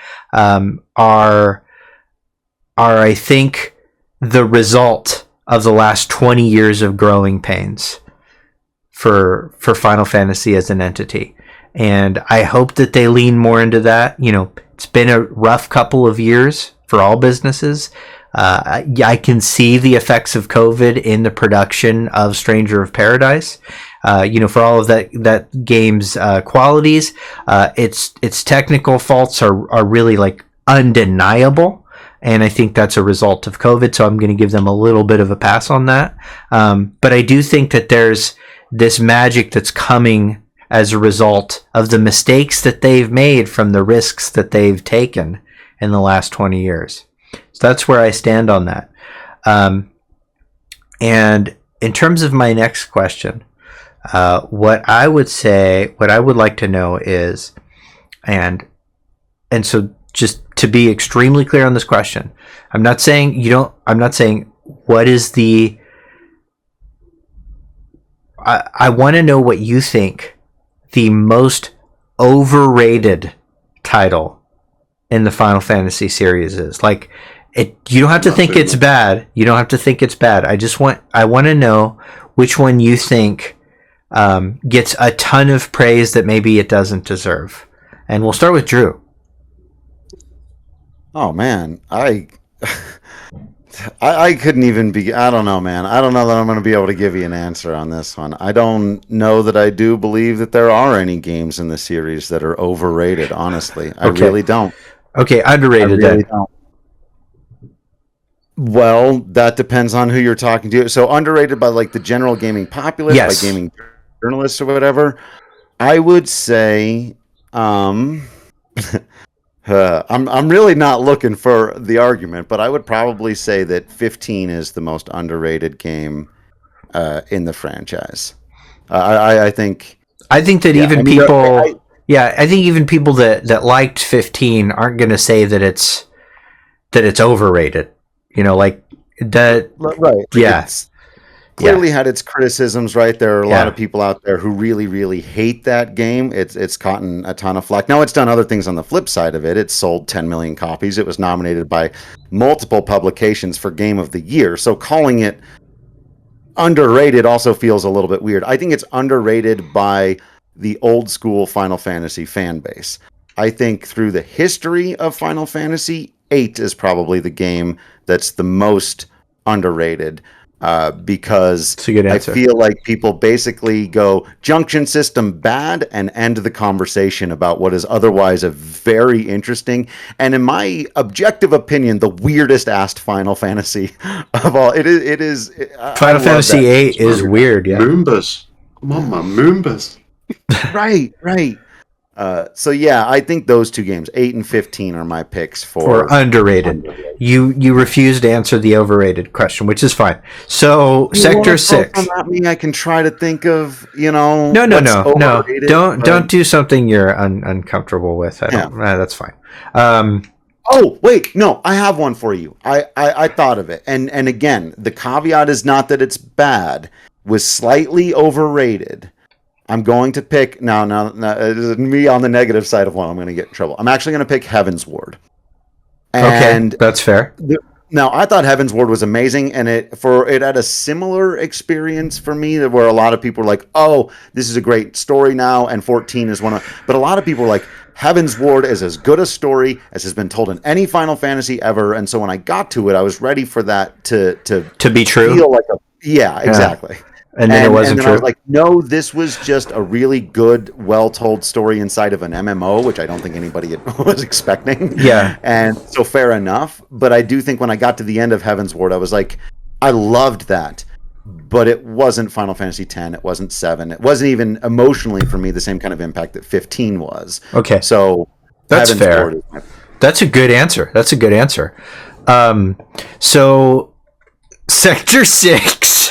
are, I think, the result of the last 20 years of growing pains for Final Fantasy as an entity. And I hope that they lean more into that. It's been a rough couple of years for all businesses. I can see the effects of COVID in the production of Stranger of Paradise. For all of that game's qualities, its technical faults are really like undeniable, and I think that's a result of COVID. So I'm going to give them a little bit of a pass on that. But I do think that there's this magic that's coming as a result of the mistakes that they've made from the risks that they've taken in the last 20 years. So that's where I stand on that. And in terms of my next question, what I would like to know is, and so just to be extremely clear on this question, I'm not saying what is the, I want to know what you think the most overrated title in the Final Fantasy series is. Like, you don't have to think it's bad. You don't have to think it's bad. I want to know which one you think gets a ton of praise that maybe it doesn't deserve. And we'll start with Drew. Oh man, I couldn't even be. I don't know, man. I don't know that I'm going to be able to give you an answer on this one. I don't know that I do believe that there are any games in the series that are overrated. Honestly, I really don't. Okay, underrated I really then. don't. Well, that depends on who you're talking to. So underrated by like the general gaming populace, Yes. by gaming journalists or whatever. I would say, I'm really not looking for the argument, but I would probably say that 15 is the most underrated game in the franchise. I think. I think that even people. I think even people that liked 15 aren't going to say that it's overrated. You know, like that. Right. Yeah. It's clearly had its criticisms, right? There are a lot of people out there who really, really hate that game. It's gotten a ton of flack. Now, it's done other things on the flip side of it. It's sold 10 million copies. It was nominated by multiple publications for Game of the Year. So calling it underrated also feels a little bit weird. I think it's underrated by the old school Final Fantasy fan base. I think through the history of Final Fantasy, 8 is probably the game that's the most underrated because I feel like people basically go junction system bad and end the conversation about what is otherwise a very interesting and, in my objective opinion, the weirdest asked Final Fantasy of all. It is Final Fantasy VIII is weird. Yeah, Moombas. Come on, man, Moombas. Right. So yeah, I think those two games, 8 and 15, are my picks for underrated. You refuse to answer the overrated question, which is fine. So Sector 6. I can try to think of, No. Don't do something you're uncomfortable with. That's fine. Oh wait, no, I have one for you. I thought of it, and again, the caveat is not that it's bad. Was slightly overrated. I'm going to pick now. It is me on the negative side of one. I'm going to get in trouble. I'm actually going to pick Heaven's Ward. And okay, that's fair. Now, I thought Heaven's Ward was amazing, and it had a similar experience for me, where a lot of people were like, "Oh, this is a great story now," and 14 is one of. But a lot of people were like, "Heaven's Ward is as good a story as has been told in any Final Fantasy ever." And so when I got to it, I was ready for that to be true. Feel like exactly. And then it wasn't true. I was like, no, this was just a really good, well-told story inside of an MMO, which I don't think anybody was expecting. Yeah. And so fair enough. But I do think when I got to the end of Heaven's Ward, I was like, I loved that. But it wasn't Final Fantasy X. It wasn't 7. It wasn't even emotionally for me the same kind of impact that 15 was. Okay. So that's fair. That's a good answer. So Sector 6.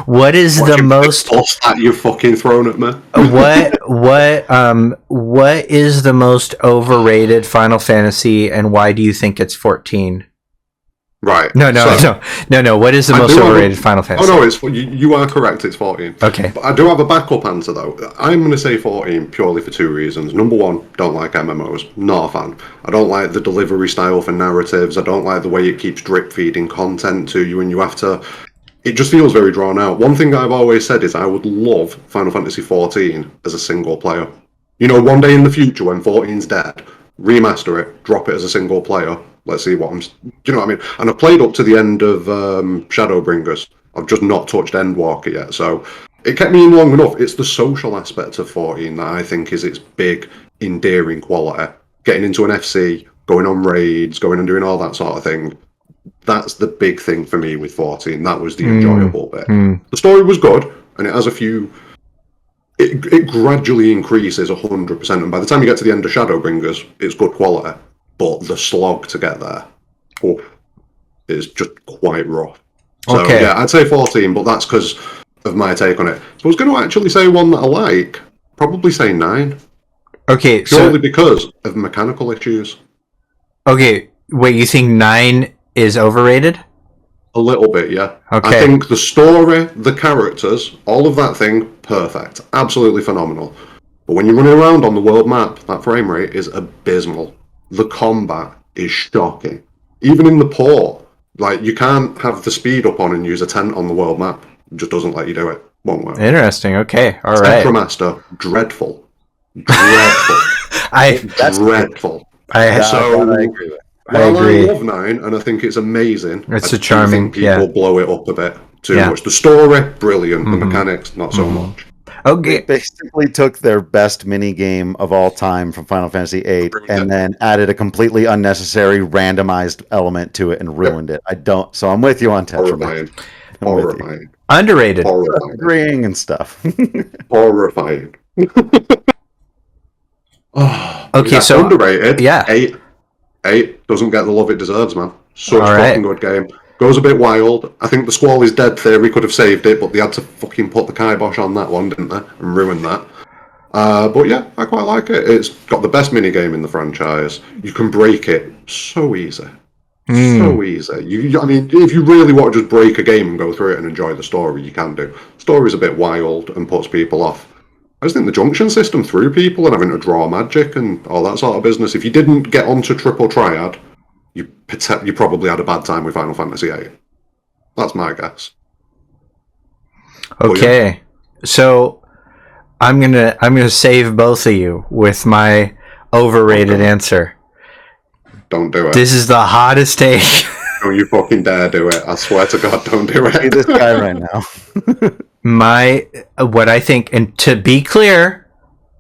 What is the most that you've fucking thrown at me? What is the most overrated Final Fantasy, and why do you think it's 14? Right. No. What is the most overrated Final Fantasy? Oh no, you are correct. It's 14. Okay. But I do have a backup answer though. I'm going to say 14 purely for two reasons. Number one, don't like MMOs. Not a fan. I don't like the delivery style for narratives. I don't like the way it keeps drip feeding content to you, and you have to. It just feels very drawn out. One thing I've always said is I would love Final Fantasy 14 as a single player. One day in the future when 14's dead, remaster it, drop it as a single player. Let's see what you know what I mean? And I've played up to the end of Shadowbringers. I've just not touched Endwalker yet. So it kept me in long enough. It's the social aspect of 14 that I think is its big, endearing quality. Getting into an FC, going on raids, going and doing all that sort of thing. That's the big thing for me with 14. That was the enjoyable bit. The story was good, and it has a few. It gradually increases 100%, and by the time you get to the end of Shadowbringers, it's good quality. But the slog to get there is just quite rough. So yeah, I'd say 14, but that's because of my take on it. So I was going to actually say one that I like. Probably say 9. Okay, purely because of mechanical issues. Okay, wait, you think 9 is overrated? A little bit, yeah. Okay. I think the story, the characters, all of that thing, perfect. Absolutely phenomenal. But when you're running around on the world map, that frame rate is abysmal. The combat is shocking. Even in the port, like, you can't have the speed up on and use a tent on the world map. It just doesn't let you do it. Won't work. Interesting. Okay. All right. Tetramaster, dreadful. Dreadful. Dreadful. I agree with. I agree. I love 9, and I think it's amazing. It's I a charming. think people blow it up a bit too Yeah. much. The story, brilliant. The mechanics, not so much. Okay. They basically took their best mini game of all time from Final Fantasy VIII and then added a completely unnecessary randomized element to it and ruined it. So I'm with you on Tetraman. Horrifying. Underrated. Horrifying. Agreeing and stuff. Horrifying. Okay, so underrated. yeah. 8 doesn't get the love it deserves, man. Such All fucking right. good game. Goes a bit wild. I think the Squall is Dead theory could have saved it, but they had to fucking put the kibosh on that one, didn't they? And ruin that. But yeah, I quite like it. It's got the best minigame in the franchise. You can break it so easy. So easy. I mean, if you really want to just break a game and go through it and enjoy the story, you can do. The story's a bit wild and puts people off. I just think the junction system threw people and having to draw magic and all that sort of business. If you didn't get onto Triple Triad, you probably had a bad time with Final Fantasy VIII. That's my guess. Okay, so I'm gonna save both of you with my overrated answer. Don't do it. This is the hottest take. Don't you fucking dare do it. I swear to God, don't do Hey, it. this guy right now. What I think, and to be clear,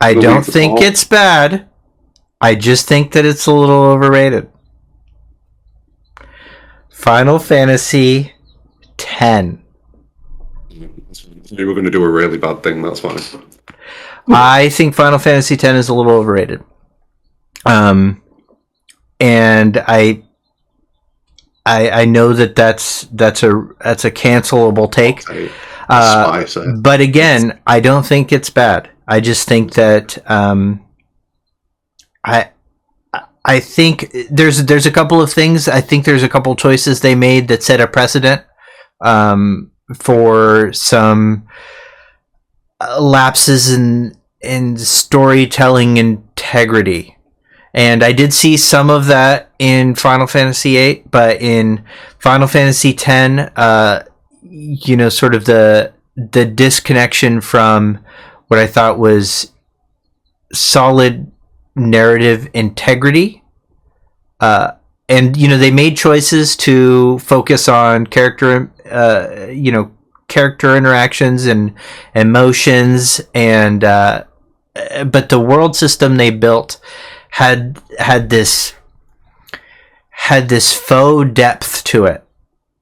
I don't think it's bad. I just think that it's a little overrated. Final Fantasy X. You were going to do a really bad thing, that's fine. I think Final Fantasy X is a little overrated. And I know that's a cancelable take. But again, I don't think it's bad. I just think that I think there's a couple of things. I think there's a couple choices they made that set a precedent for some lapses in storytelling integrity. And I did see some of that in Final Fantasy VIII, but in Final Fantasy X, sort of the disconnection from what I thought was solid narrative integrity. And they made choices to focus on character interactions and emotions, and but the world system they built had this faux depth to it.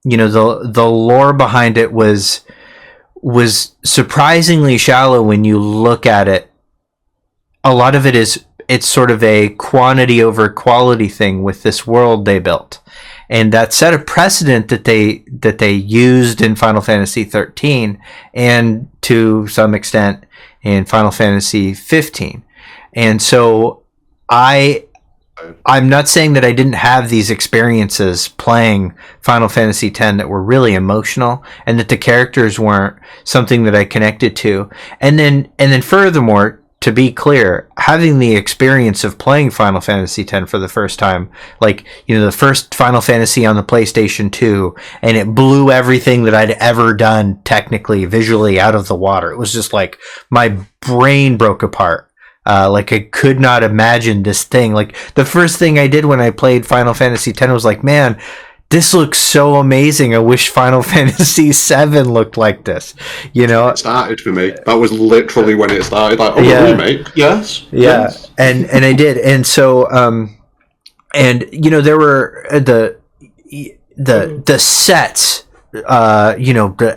The lore behind it was surprisingly shallow when you look at it. A lot of it's sort of a quantity over quality thing with this world they built, and that set a precedent that they used in Final Fantasy 13 and to some extent in Final Fantasy 15. And so I'm not saying that I didn't have these experiences playing Final Fantasy X that were really emotional and that the characters weren't something that I connected to. And then furthermore, to be clear, having the experience of playing Final Fantasy X for the first time, the first Final Fantasy on the PlayStation 2, and it blew everything that I'd ever done technically, visually out of the water. It was just like my brain broke apart. I could not imagine this thing. The first thing I did when I played Final Fantasy X was like, man, this looks so amazing. I wish Final Fantasy VII looked like this. It started for me. That was literally when it started. Remake. Yes. Yeah. Yes. And I did. And so, there were the sets.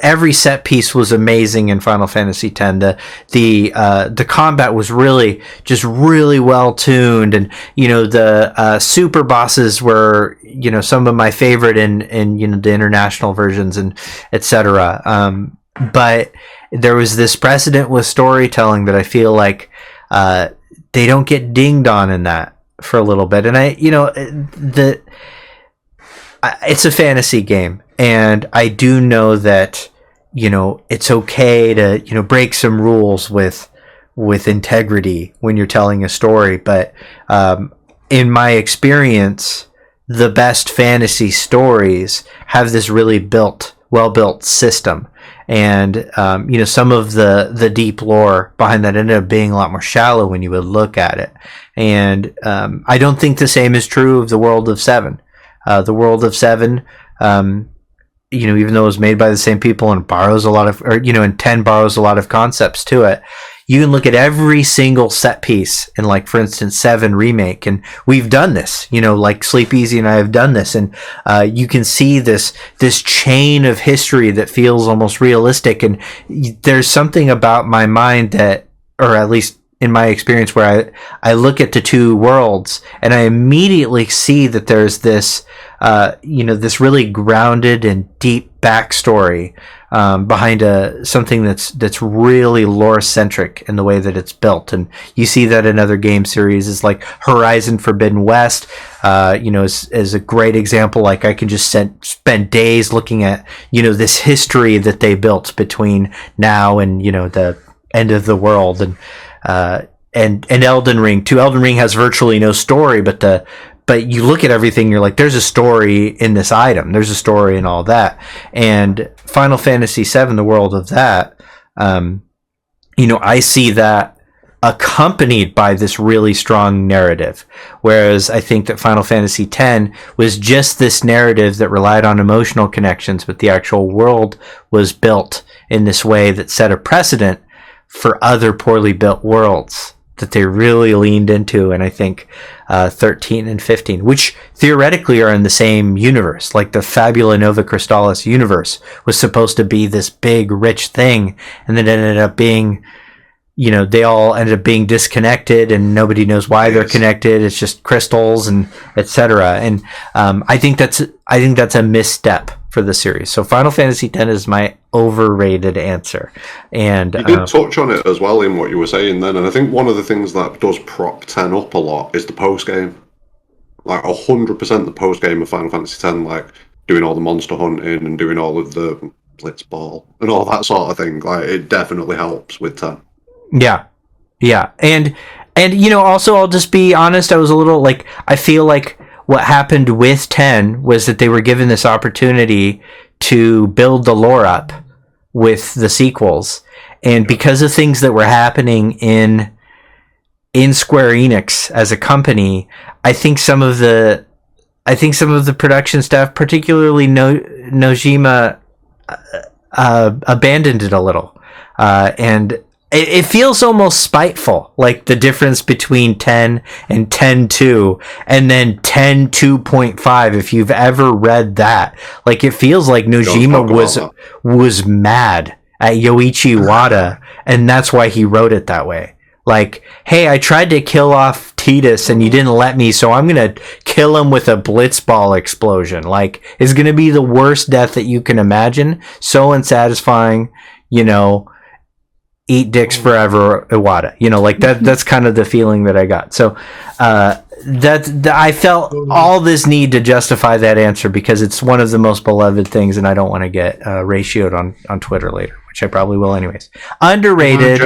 Every set piece was amazing in Final Fantasy X. The combat was really well tuned, and the super bosses were some of my favorite in the international versions and etc. But there was this precedent with storytelling that I feel like they don't get dinged on in that for a little bit, and it's a fantasy game. And I do know that, it's okay to, break some rules with with integrity when you're telling a story. But in my experience, the best fantasy stories have this really well-built system. And, some of the deep lore behind that ended up being a lot more shallow when you would look at it. And I don't think the same is true of the World of Seven. The World of Seven, even though it was made by the same people and borrows a lot of, and 10 borrows a lot of concepts to it, you can look at every single set piece in, like, for instance, 7 Remake, and we've done this, like Sleep Easy and I have done this, and you can see this chain of history that feels almost realistic, and there's something about my mind that, or at least in my experience, where I look at the two worlds and I immediately see that there's this, this really grounded and deep backstory behind something that's really lore centric in the way that it's built. And you see that in other game series, like Horizon Forbidden West, is a great example. Like, I can just spend days looking at, this history that they built between now and, the end of the world. And Elden Ring too. Elden Ring has virtually no story, but you look at everything, you're like, there's a story in this item. There's a story in all that. And Final Fantasy VII, the world of that, I see that accompanied by this really strong narrative. Whereas I think that Final Fantasy X was just this narrative that relied on emotional connections, but the actual world was built in this way that set a precedent for other poorly built worlds that they really leaned into. And I think 13 and 15, which theoretically are in the same universe, like the Fabula Nova Crystallis universe was supposed to be this big, rich thing, and then it ended up being, they all ended up being disconnected, and nobody knows why they're connected. It's just crystals and etc. And I think that's a misstep for the series. So Final Fantasy X is my overrated answer. And you did touch on it as well in what you were saying then, and I think one of the things that does prop 10 up a lot is the post game. Like 100% the post game of Final Fantasy X, like doing all the monster hunting and doing all of the blitzball and all that sort of thing. Like, it definitely helps with 10. Yeah. And also, I'll just be honest, I was a little, like, I feel like what happened with 10 was that they were given this opportunity to build the lore up with the sequels, and because of things that were happening in Square Enix as a company, I think some of the production staff, particularly Nojima, abandoned it a little, and it feels almost spiteful, like the difference between 10 and 10.2, and then 10.2.5. If you've ever read that, like, it feels like Nojima was mad at Yoichi Wada, and that's why he wrote it that way. Like, hey, I tried to kill off Tidus and you didn't let me, so I'm gonna kill him with a blitzball explosion. Like, it's gonna be the worst death that you can imagine. So unsatisfying, eat dicks forever, Iwata. Like that's kind of the feeling that I got. So I felt all this need to justify that answer because it's one of the most beloved things, and I don't want to get ratioed on Twitter later, which I probably will anyways. Underrated.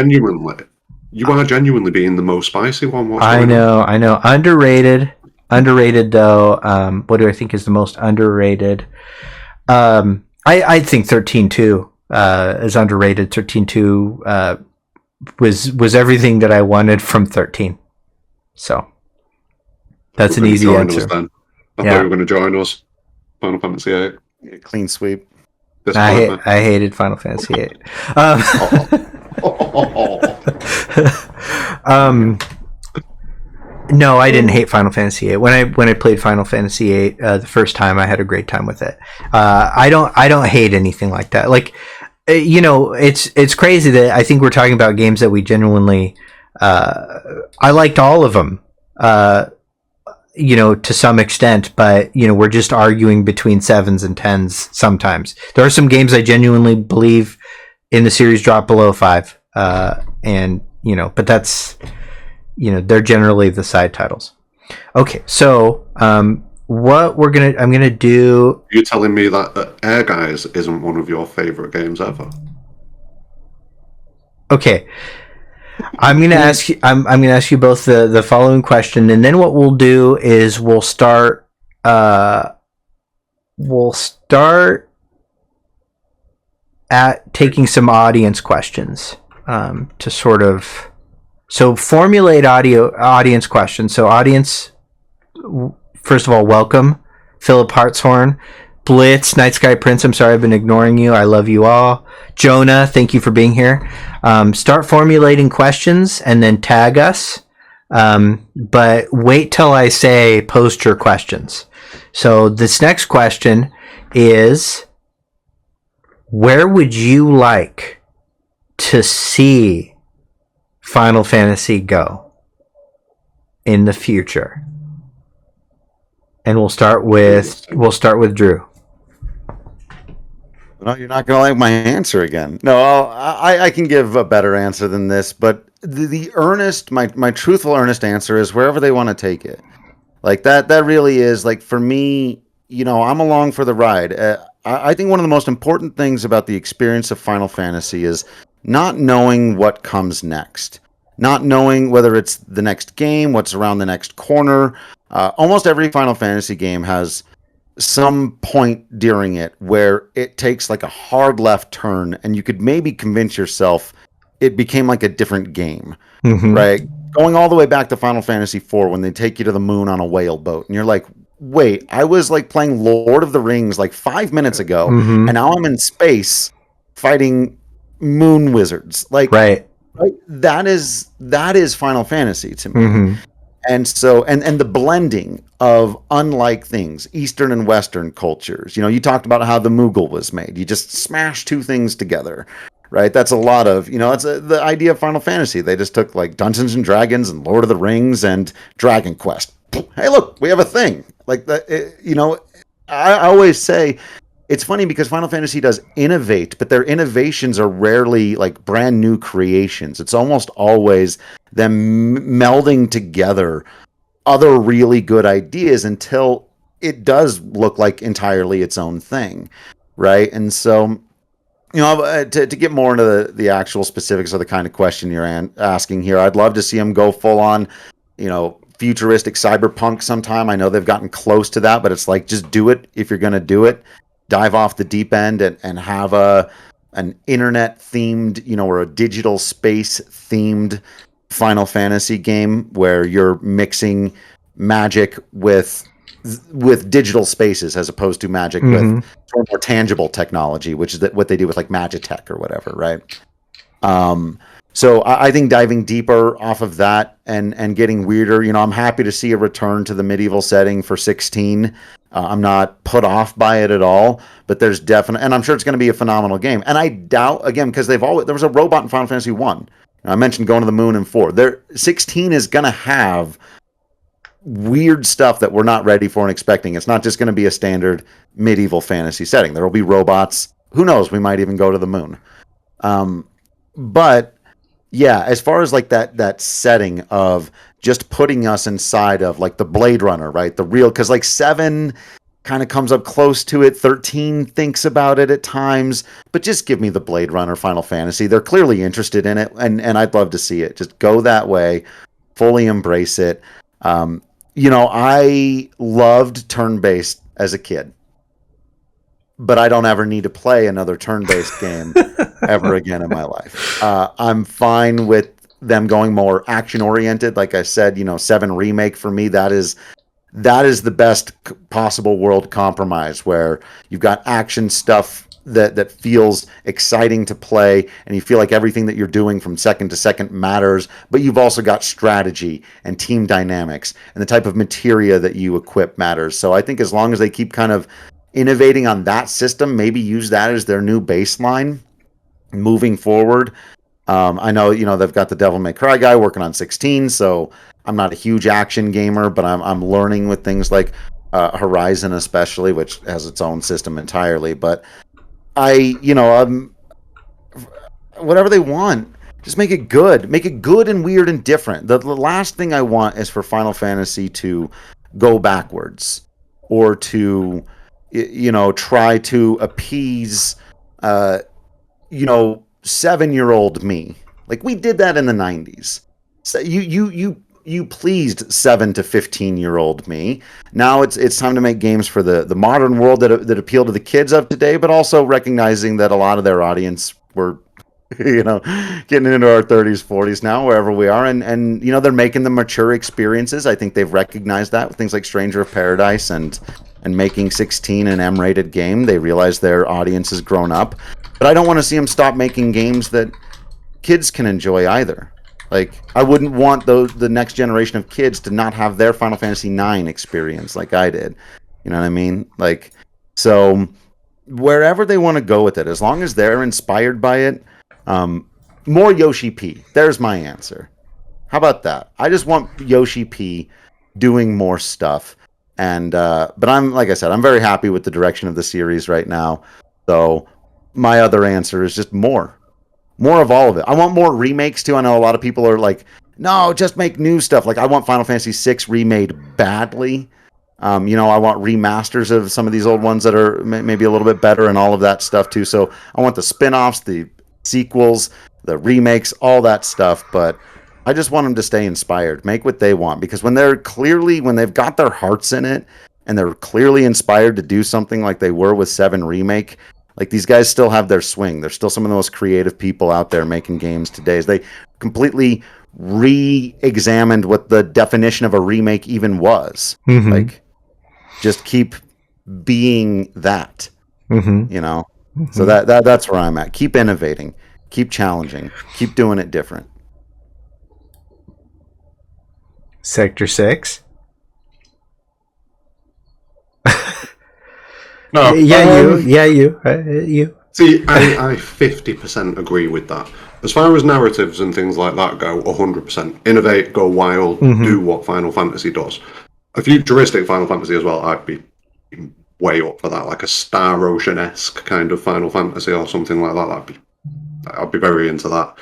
You are genuinely being the most spicy one. I know. Underrated though. What do I think is the most underrated? I think 13.2 is underrated. 13.2 was everything that I wanted from 13. So that's an easy answer. I thought you were going to join us. Final Fantasy VIII. Yeah, clean sweep. I hated Final Fantasy VIII. No, I didn't hate Final Fantasy VIII. When I played Final Fantasy VIII the first time, I had a great time with it. I don't hate anything like that. Like, it's crazy that I think we're talking about games that we genuinely. I liked all of them, to some extent, but we're just arguing between 7s and 10s sometimes. There are some games I genuinely believe in the series drop below 5, but that's. They're generally the side titles. Okay, so what I'm gonna do. You're telling me that Air Guys isn't one of your favorite games ever? Okay, I'm gonna ask you. I'm gonna ask you both the following question, and then what we'll do is we'll start. We'll start at taking some audience questions to sort of formulate audience questions. So audience, first of all, welcome Philip Hartshorn, Blitz, Night Sky Prince. I'm sorry I've been ignoring you. I love you all. Jonah, thank you for being here. Start formulating questions and then tag us. But wait till I say post your questions. So this next question is, where would you like to see Final Fantasy go in the future? And we'll start with Drew. No, you're not going to like my answer again. No, I can give a better answer than this, but the earnest, my truthful, earnest answer is wherever they want to take it. Like that really is, like, for me, I'm along for the ride. I think one of the most important things about the experience of Final Fantasy is not knowing what comes next. Not knowing whether it's the next game, what's around the next corner. Almost every Final Fantasy game has some point during it where it takes like a hard left turn and you could maybe convince yourself it became like a different game, right? Going all the way back to Final Fantasy IV when they take you to the moon on a whale boat and you're like, wait, I was like playing Lord of the Rings like 5 minutes ago and now I'm in space fighting moon wizards. Like, right. That is Final Fantasy to me. And so, and the blending of unlike things, Eastern and Western cultures. You talked about how the Moogle was made. You just smash two things together, right? That's a lot of, that's the idea of Final Fantasy. They just took like Dungeons and Dragons and Lord of the Rings and Dragon Quest. Hey, look, we have a thing. Like that, I always say, it's funny because Final Fantasy does innovate, but their innovations are rarely like brand new creations. It's almost always them melding together other really good ideas until it does look like entirely its own thing, right? And so, to get more into the actual specifics of the kind of question you're asking here, I'd love to see them go full on, futuristic cyberpunk sometime. I know they've gotten close to that, but it's like, just do it if you're going to do it. Dive off the deep end and have an internet themed, or a digital space themed Final Fantasy game where you're mixing magic with digital spaces as opposed to magic with more tangible technology, which is what they do with like Magitech or whatever, right? So I think diving deeper off of that and getting weirder, I'm happy to see a return to the medieval setting for 16. I'm not put off by it at all, but there's and I'm sure it's going to be a phenomenal game. And I doubt, again, because there was a robot in Final Fantasy 1. I mentioned going to the moon in 4. 16 is going to have weird stuff that we're not ready for and expecting. It's not just going to be a standard medieval fantasy setting. There will be robots. Who knows? We might even go to the moon. But yeah, as far as like that setting of just putting us inside of like the Blade Runner, right? The real, because like 7 kind of comes up close to it. 13 thinks about it at times, but just give me the Blade Runner Final Fantasy. They're clearly interested in it, and I'd love to see it. Just go that way, fully embrace it. I loved turn-based as a kid, but I don't ever need to play another turn-based game ever again in my life. I'm fine with them going more action-oriented. Like I said, 7 Remake for me, that is the best possible world compromise, where you've got action stuff that feels exciting to play, and you feel like everything that you're doing from second to second matters, but you've also got strategy and team dynamics, and the type of materia that you equip matters. So I think as long as they keep kind of innovating on that system, maybe use that as their new baseline moving forward. I know, they've got the Devil May Cry guy working on 16, so I'm not a huge action gamer, but I'm learning with things like Horizon especially, which has its own system entirely. But whatever they want, just make it good. Make it good and weird and different. The last thing I want is for Final Fantasy to go backwards or to, try to appease, 7-year-old me, Like, we did that in the 90s. So you pleased 7 to 15-year-old me. Now it's time to make games for the modern world that appeal to the kids of today, but also recognizing that a lot of their audience were getting into our 30s, 40s now, wherever we are, and they're making the mature experiences. I think they've recognized that with things like Stranger of Paradise and making 16 an M-rated game. They realize their audience has grown up, but I don't want to see them stop making games that kids can enjoy either. Like, I wouldn't want the next generation of kids to not have their Final Fantasy IX experience like I did. You know what I mean? Like, so wherever they want to go with it, as long as they're inspired by it, more Yoshi P. There's my answer. How about that? I just want Yoshi P doing more stuff. And but I'm, like I said, I'm very happy with the direction of the series right now. So my other answer is just more of all of it. I want more remakes too. I know a lot of people are like, no, just make new stuff. Like, I want Final Fantasy VI remade badly. I want remasters of some of these old ones that are maybe a little bit better and all of that stuff too. So I want the spin-offs, the sequels, the remakes, all that stuff. But I just want them to stay inspired, make what they want, because when they've got their hearts in it and they're clearly inspired to do something like they were with 7 Remake, like, these guys still have their swing. They're still some of the most creative people out there making games today. They completely re-examined what the definition of a remake even was. Mm-hmm. Like, just keep being that, Mm-hmm. Mm-hmm. So that's where I'm at. Keep innovating, keep challenging, keep doing it different. Sector 6? No. You. See, I 50% agree with that. As far as narratives and things like that go, 100%. Innovate, go wild, do what Final Fantasy does. A futuristic Final Fantasy as well, I'd be way up for that, like a Star Ocean-esque kind of Final Fantasy or something like that. I'd be very into that.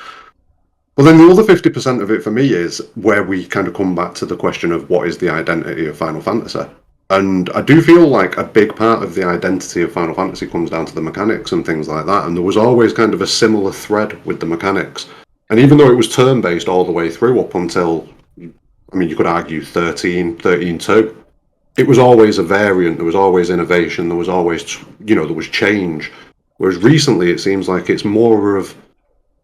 But then the other 50% of it for me is where we kind of come back to the question of what is the identity of Final Fantasy. And I do feel like a big part of the identity of Final Fantasy comes down to the mechanics and things like that. And there was always kind of a similar thread with the mechanics. And even though it was turn-based all the way through up until, I mean, you could argue 13.2, it was always a variant. There was always innovation. There was always, there was change. Whereas recently it seems like it's more of,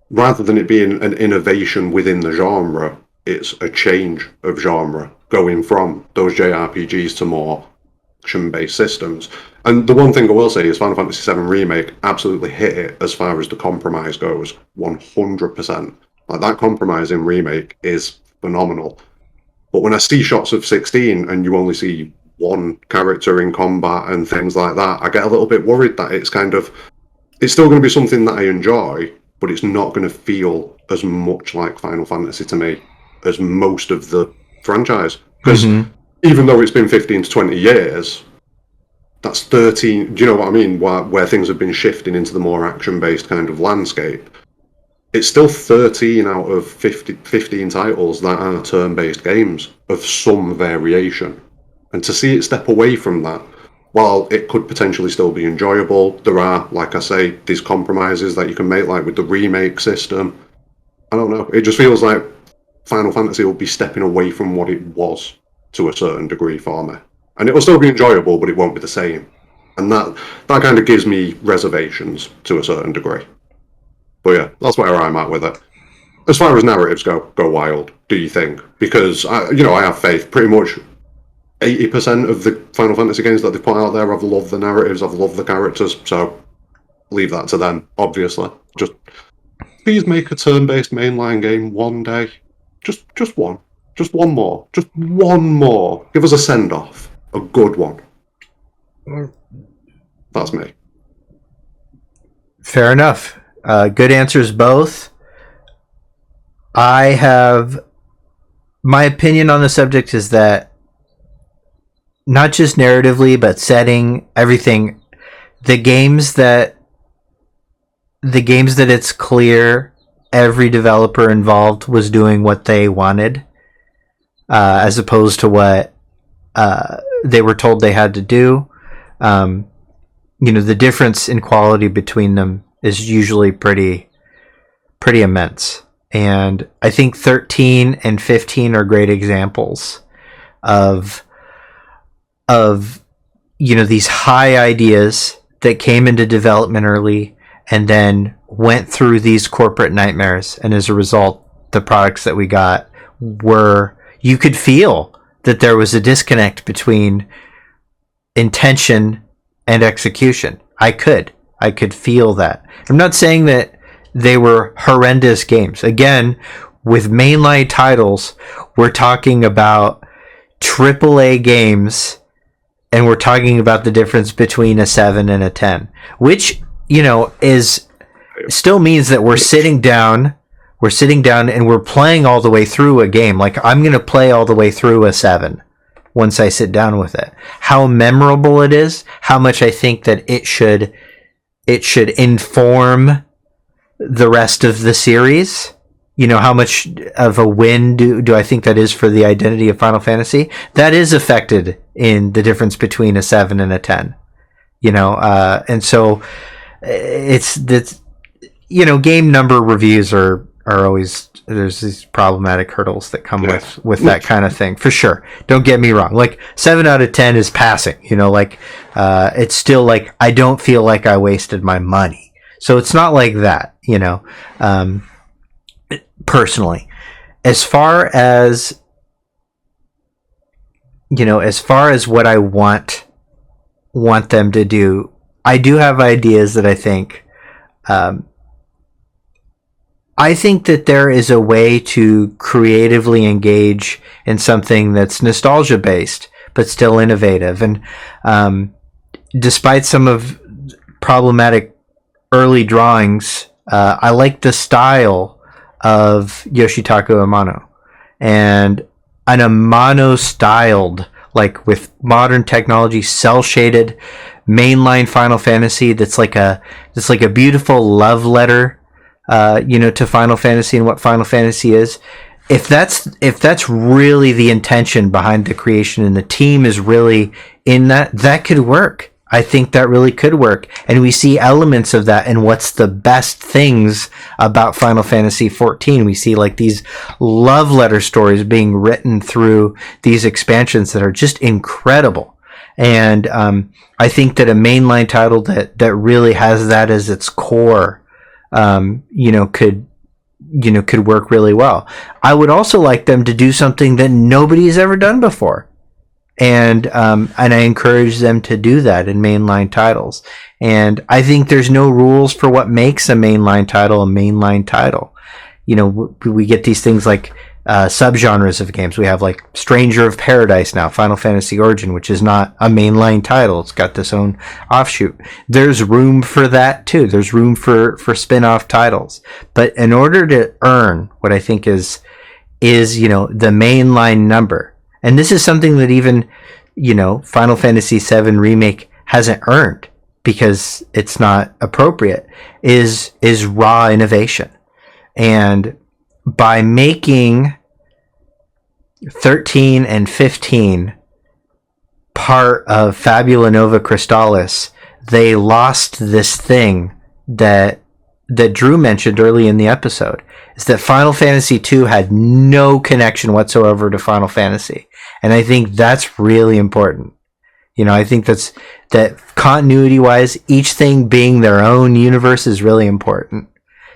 rather than it being an innovation within the genre, it's a change of genre, going from those JRPGs to more action-based systems. And the one thing I will say is Final Fantasy VII Remake absolutely hit it as far as the compromise goes, 100%. Like, that compromise in Remake is phenomenal. But when I see shots of 16 and you only see one character in combat and things like that, I get a little bit worried that it's still going to be something that I enjoy, but it's not going to feel as much like Final Fantasy to me as most of the franchise. Because even though it's been 15 to 20 years, that's 13, do you know what I mean, where things have been shifting into the more action-based kind of landscape. It's still 13 out of 15 titles that are turn-based games of some variation. And to see it step away from that, while it could potentially still be enjoyable, there are, like I say, these compromises that you can make, like with the remake system. I don't know. It just feels like Final Fantasy will be stepping away from what it was to a certain degree for me. And it will still be enjoyable, but it won't be the same. And that kind of gives me reservations to a certain degree. But yeah, that's where I'm at with it. As far as narratives go wild, do you think? Because, I have faith. Pretty much 80% of the Final Fantasy games that they've put out there, I've loved the narratives, I've loved the characters, so leave that to them, obviously. Just please make a turn-based mainline game one day. Just one. Just one more. Just one more. Give us a send-off. A good one. That's me. Fair enough. Good answers both. My opinion on the subject is that not just narratively, but setting, everything, the games that it's clear every developer involved was doing what they wanted, as opposed to what they were told they had to do. The difference in quality between them is usually pretty immense. And I think 13 and 15 are great examples of these high ideas that came into development early and then went through these corporate nightmares. And as a result, the products that we got were, you could feel that there was a disconnect between intention and execution. I could feel that. I'm not saying that they were horrendous games. Again, with mainline titles, we're talking about AAA games, and we're talking about the difference between a 7 and a 10, which, is still means that we're sitting down and we're playing all the way through a game. Like, I'm going to play all the way through a 7 once I sit down with it. How memorable it is, how much I think that it should inform the rest of the series. How much of a win do I think that is for the identity of Final Fantasy? That is affected in the difference between a 7 and a 10. And so it's that, game number reviews are always, there's these problematic hurdles that come with that kind of thing, for sure. Don't get me wrong. Like, 7 out of 10 is passing, it's still like, I don't feel like I wasted my money. So it's not like that, personally. As far as what I want them to do, I do have ideas that I think that there is a way to creatively engage in something that's nostalgia based but still innovative. And despite some of problematic early drawings, I like the style of Yoshitaka Amano, and an Amano styled, like with modern technology, cell shaded mainline Final Fantasy that's like a beautiful love letter to Final Fantasy and what Final Fantasy is. If that's really the intention behind the creation and the team is really in that could work. I think that really could work. And we see elements of that in what's the best things about Final Fantasy XIV. We see like these love letter stories being written through these expansions that are just incredible. And I think that a mainline title that really has that as its core, could work really well. I would also like them to do something that nobody's ever done before. And I encourage them to do that in mainline titles. And I think there's no rules for what makes a mainline title a mainline title. We get these things like subgenres of games. We have like Stranger of Paradise now, Final Fantasy Origin, which is not a mainline title. It's got this own offshoot. There's room for that too. There's room for spin-off titles. But in order to earn what I think is the mainline number, and this is something that even, Final Fantasy VII Remake hasn't earned because it's not appropriate, is raw innovation. And by making 13 and 15 part of Fabula Nova Crystallis, they lost this thing that Drew mentioned early in the episode, is that Final Fantasy II had no connection whatsoever to Final Fantasy. And I think that's really important. I think that continuity wise, each thing being their own universe is really important.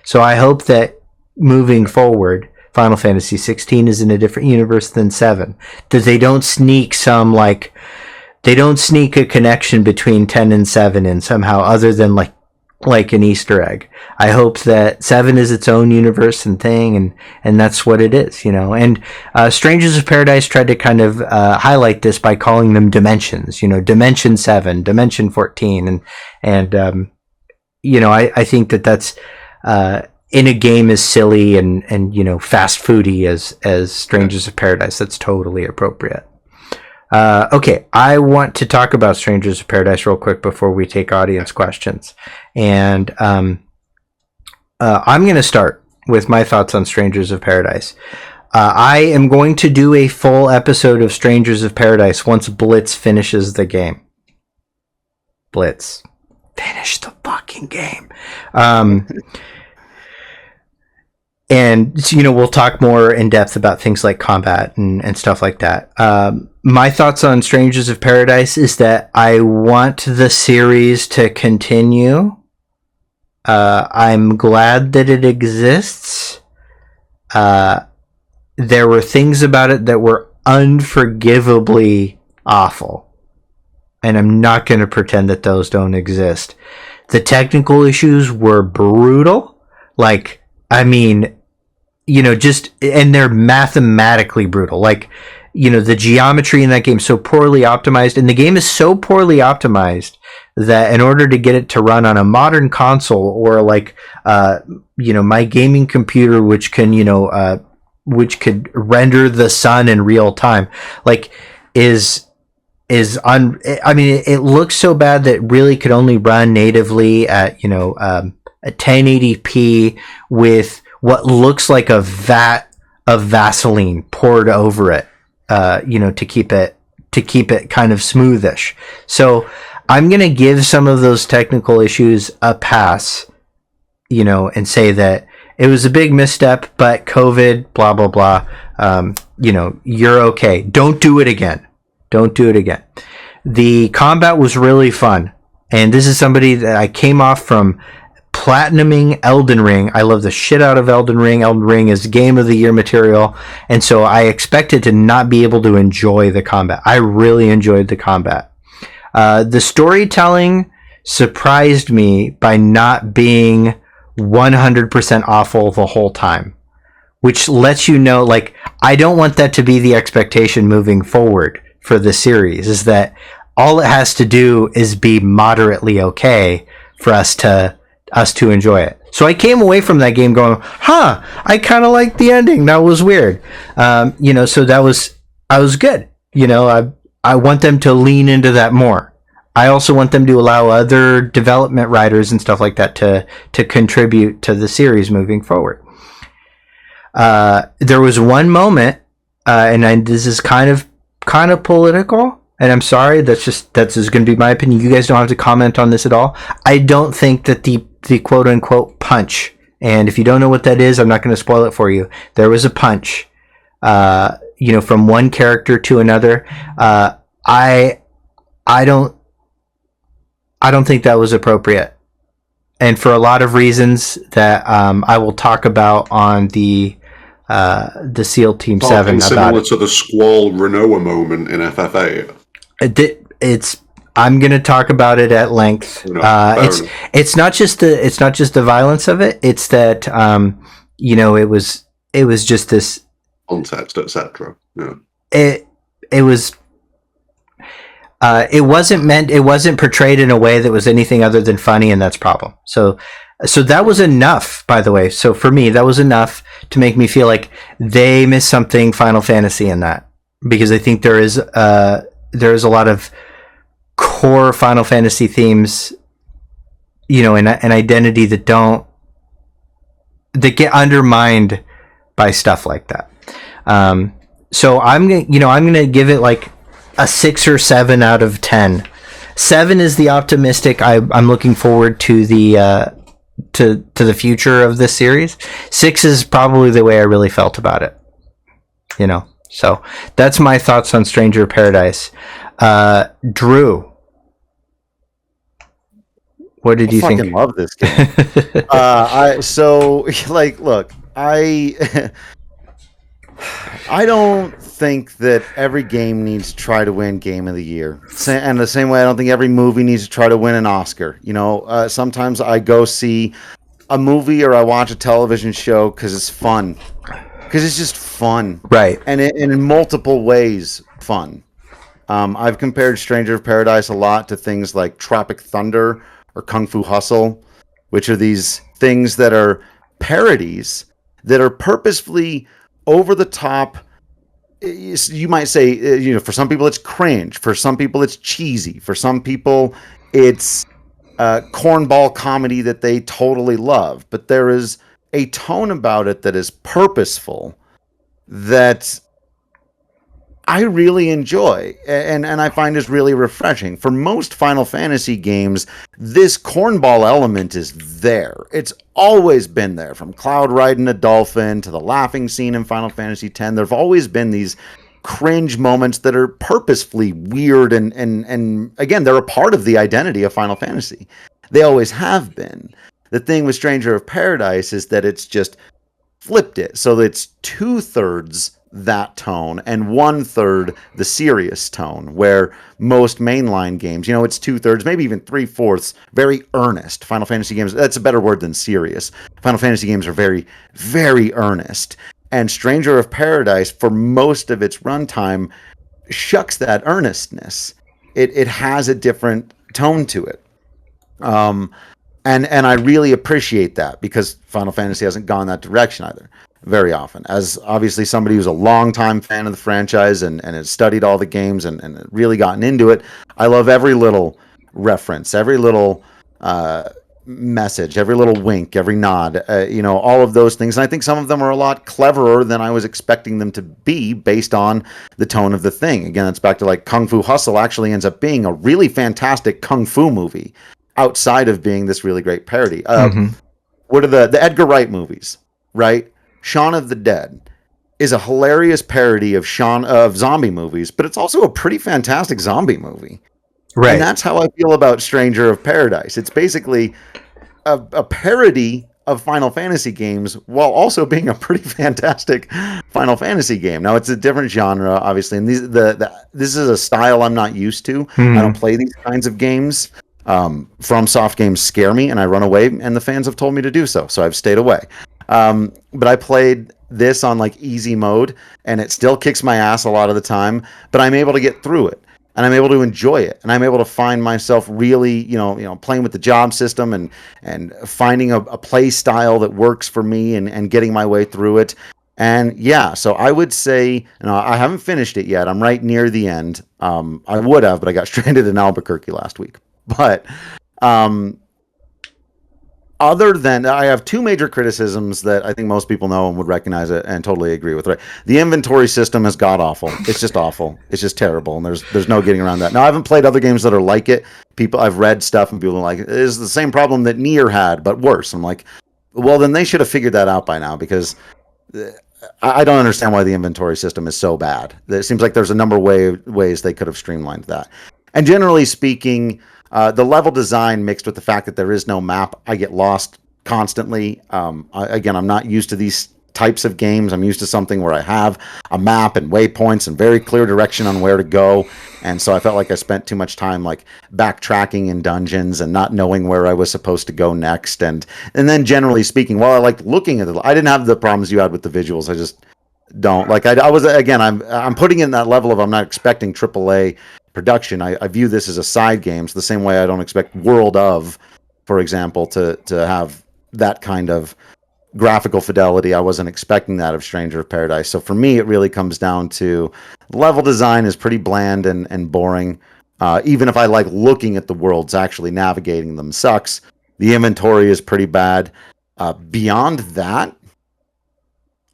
So I hope that moving forward, Final Fantasy 16 is in a different universe than 7. That they don't sneak a connection between 10 and 7 in somehow, other than like an Easter egg. I hope that 7 is its own universe and thing, and that's what it is, And Strangers of Paradise tried to kind of highlight this by calling them dimensions, Dimension 7, Dimension 14, and I think that's in a game as silly and fast foody as Strangers of Paradise. That's totally appropriate. Okay, I want to talk about Strangers of Paradise real quick before we take audience questions. And I'm going to start with my thoughts on Strangers of Paradise. I am going to do a full episode of Strangers of Paradise once Blitz finishes the game. Blitz, finish the fucking game. and we'll talk more in depth about things like combat and stuff like that. My thoughts on Strangers of Paradise is that I want the series to continue. I'm glad that it exists. There were things about it that were unforgivably awful, and I'm not going to pretend that those don't exist. The technical issues were brutal. Like, I mean, and they're mathematically brutal. Like, the geometry in that game is so poorly optimized, and the game is so poorly optimized that in order to get it to run on a modern console or like, my gaming computer, which can, which could render the sun in real time, like, it looks so bad that really could only run natively at, a 1080p with what looks like a vat of Vaseline poured over it, to keep it kind of smoothish. So I'm going to give some of those technical issues a pass, and say that it was a big misstep, but COVID, blah, blah, blah. You're okay. Don't do it again. The combat was really fun. And this is somebody that I came off from platinuming Elden Ring. I love the shit out of Elden Ring. Elden Ring is game of the year material. And so I expected to not be able to enjoy the combat. I really enjoyed the combat. The storytelling surprised me by not being 100% awful the whole time, which lets you know, like, I don't want that to be the expectation moving forward for the series, is that all it has to do is be moderately okay for us to enjoy it. So I came away from that game going, I kind of liked the ending. That was weird. So I was good. I want them to lean into that more. I also want them to allow other development writers and stuff like that to contribute to the series moving forward. There was one moment, this is kind of political, and I'm sorry, that's just going to be my opinion. You guys don't have to comment on this at all. I don't think that the quote unquote punch, and if you don't know what that is, I'm not going to spoil it for you. There was a punch, from one character to another. I don't think that was appropriate, and for a lot of reasons that I will talk about on the SEAL Team 7 about similar to the Squall Renoa moment in FF8. I'm going to talk about it at length. It's not just the violence of it. It's that it was just this context, etc. Yeah. It wasn't portrayed in a way that was anything other than funny, and that's a problem. So that was enough, by the way. So for me, that was enough to make me feel like they missed something Final Fantasy in that, because I think there is a lot of core Final Fantasy themes, and identity that get undermined by stuff like that. So I'm gonna give it like a 6 or 7 out of 10. 7 is the optimistic. I'm looking forward to the to the future of this series. 6 is probably the way I really felt about it. So that's my thoughts on Stranger of Paradise. Drew, what did you think? I fucking love this game. I don't think that every game needs to try to win Game of the Year. And the same way, I don't think every movie needs to try to win an Oscar. Sometimes I go see a movie or I watch a television show because it's fun. Because it's just fun. Right. And in multiple ways, fun. I've compared Stranger of Paradise a lot to things like Tropic Thunder or Kung Fu Hustle, which are these things that are parodies that are purposefully over the top. You might say, for some people it's cringe, for some people it's cheesy, for some people it's cornball comedy that they totally love. But there is a tone about it that is purposeful, that I really enjoy and I find is really refreshing. For most Final Fantasy games, this cornball element is there. It's always been there, from Cloud riding a dolphin to the laughing scene in Final Fantasy X. There've always been these cringe moments that are purposefully weird and again, they're a part of the identity of Final Fantasy. They always have been. The thing with Stranger of Paradise is that it's just flipped it. So it's 2/3 that tone and 1/3 the serious tone, where most mainline games, it's 2/3, maybe even 3/4 very earnest. Final Fantasy games, that's a better word than serious. Final Fantasy games are very, very earnest. And Stranger of Paradise, for most of its runtime, shucks that earnestness. It has a different tone to it. And I really appreciate that, because Final Fantasy hasn't gone that direction either very often. As obviously somebody who's a longtime fan of the franchise and has studied all the games and really gotten into it, I love every little reference, every little message, every little wink, every nod, all of those things. And I think some of them are a lot cleverer than I was expecting them to be based on the tone of the thing. Again, it's back to like Kung Fu Hustle actually ends up being a really fantastic Kung Fu movie outside of being this really great parody. What are the Edgar Wright movies, right? Shaun of the Dead is a hilarious parody of zombie movies, but it's also a pretty fantastic zombie movie. Right. And that's how I feel about Stranger of Paradise. It's basically a parody of Final Fantasy games while also being a pretty fantastic Final Fantasy game. Now, it's a different genre, obviously, and this is a style I'm not used to. I don't play these kinds of games. FromSoft games scare me, and I run away, and the fans have told me to do so I've stayed away. But I played this on like easy mode, and it still kicks my ass a lot of the time, but I'm able to get through it, and I'm able to enjoy it, and I'm able to find myself really, playing with the job system and finding a play style that works for me and getting my way through it. And yeah, so I would say, I haven't finished it yet. I'm right near the end. I would have, but I got stranded in Albuquerque last week. But other than, I have two major criticisms that I think most people know and would recognize it and totally agree with. Right, the inventory system is god awful. It's just awful. It's just terrible, and there's no getting around that. Now, I haven't played other games that are like it. I've read stuff and people are like, it is the same problem that Nier had, but worse. I'm like, well, then they should have figured that out by now, because I don't understand why the inventory system is so bad. It seems like there's a number of ways they could have streamlined that. And generally speaking, the level design mixed with the fact that there is no map, I get lost constantly. I'm not used to these types of games. I'm used to something where I have a map and waypoints and very clear direction on where to go. And so I felt like I spent too much time like backtracking in dungeons and not knowing where I was supposed to go next. And then generally speaking, while I liked looking at it, I didn't have the problems you had with the visuals. I just don't like. I was, again, I'm putting in that level of, I'm not expecting AAA production. I view this as a side game, so the same way I don't expect World of, for example, to have that kind of graphical fidelity. I wasn't expecting that of Stranger of Paradise. So for me, it really comes down to level design is pretty bland and boring. Even if I like looking at the worlds, actually navigating them sucks. The inventory is pretty bad. Beyond that,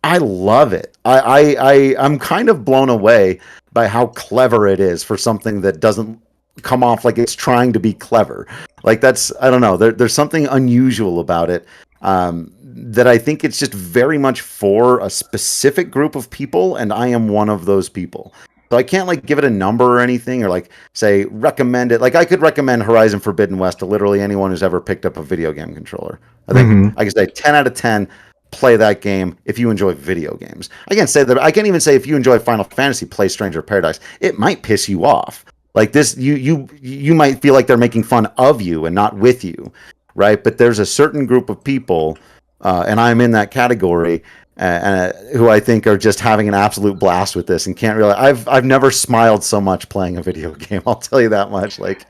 I love it. I'm kind of blown away by how clever it is for something that doesn't come off like it's trying to be clever. Like I don't know. There's something unusual about it that I think it's just very much for a specific group of people, and I am one of those people. So I can't like give it a number or anything, or like say recommend it. Like I could recommend Horizon Forbidden West to literally anyone who's ever picked up a video game controller. I think I could say 10 out of 10. Play that game if you enjoy video games. I can't say that. I can't even say if you enjoy Final Fantasy, play Stranger of Paradise. It might piss you off. Like this, you might feel like they're making fun of you and not with you, right? But there's a certain group of people, and I'm in that category, who I think are just having an absolute blast with this and can't really. I've never smiled so much playing a video game. I'll tell you that much. Like,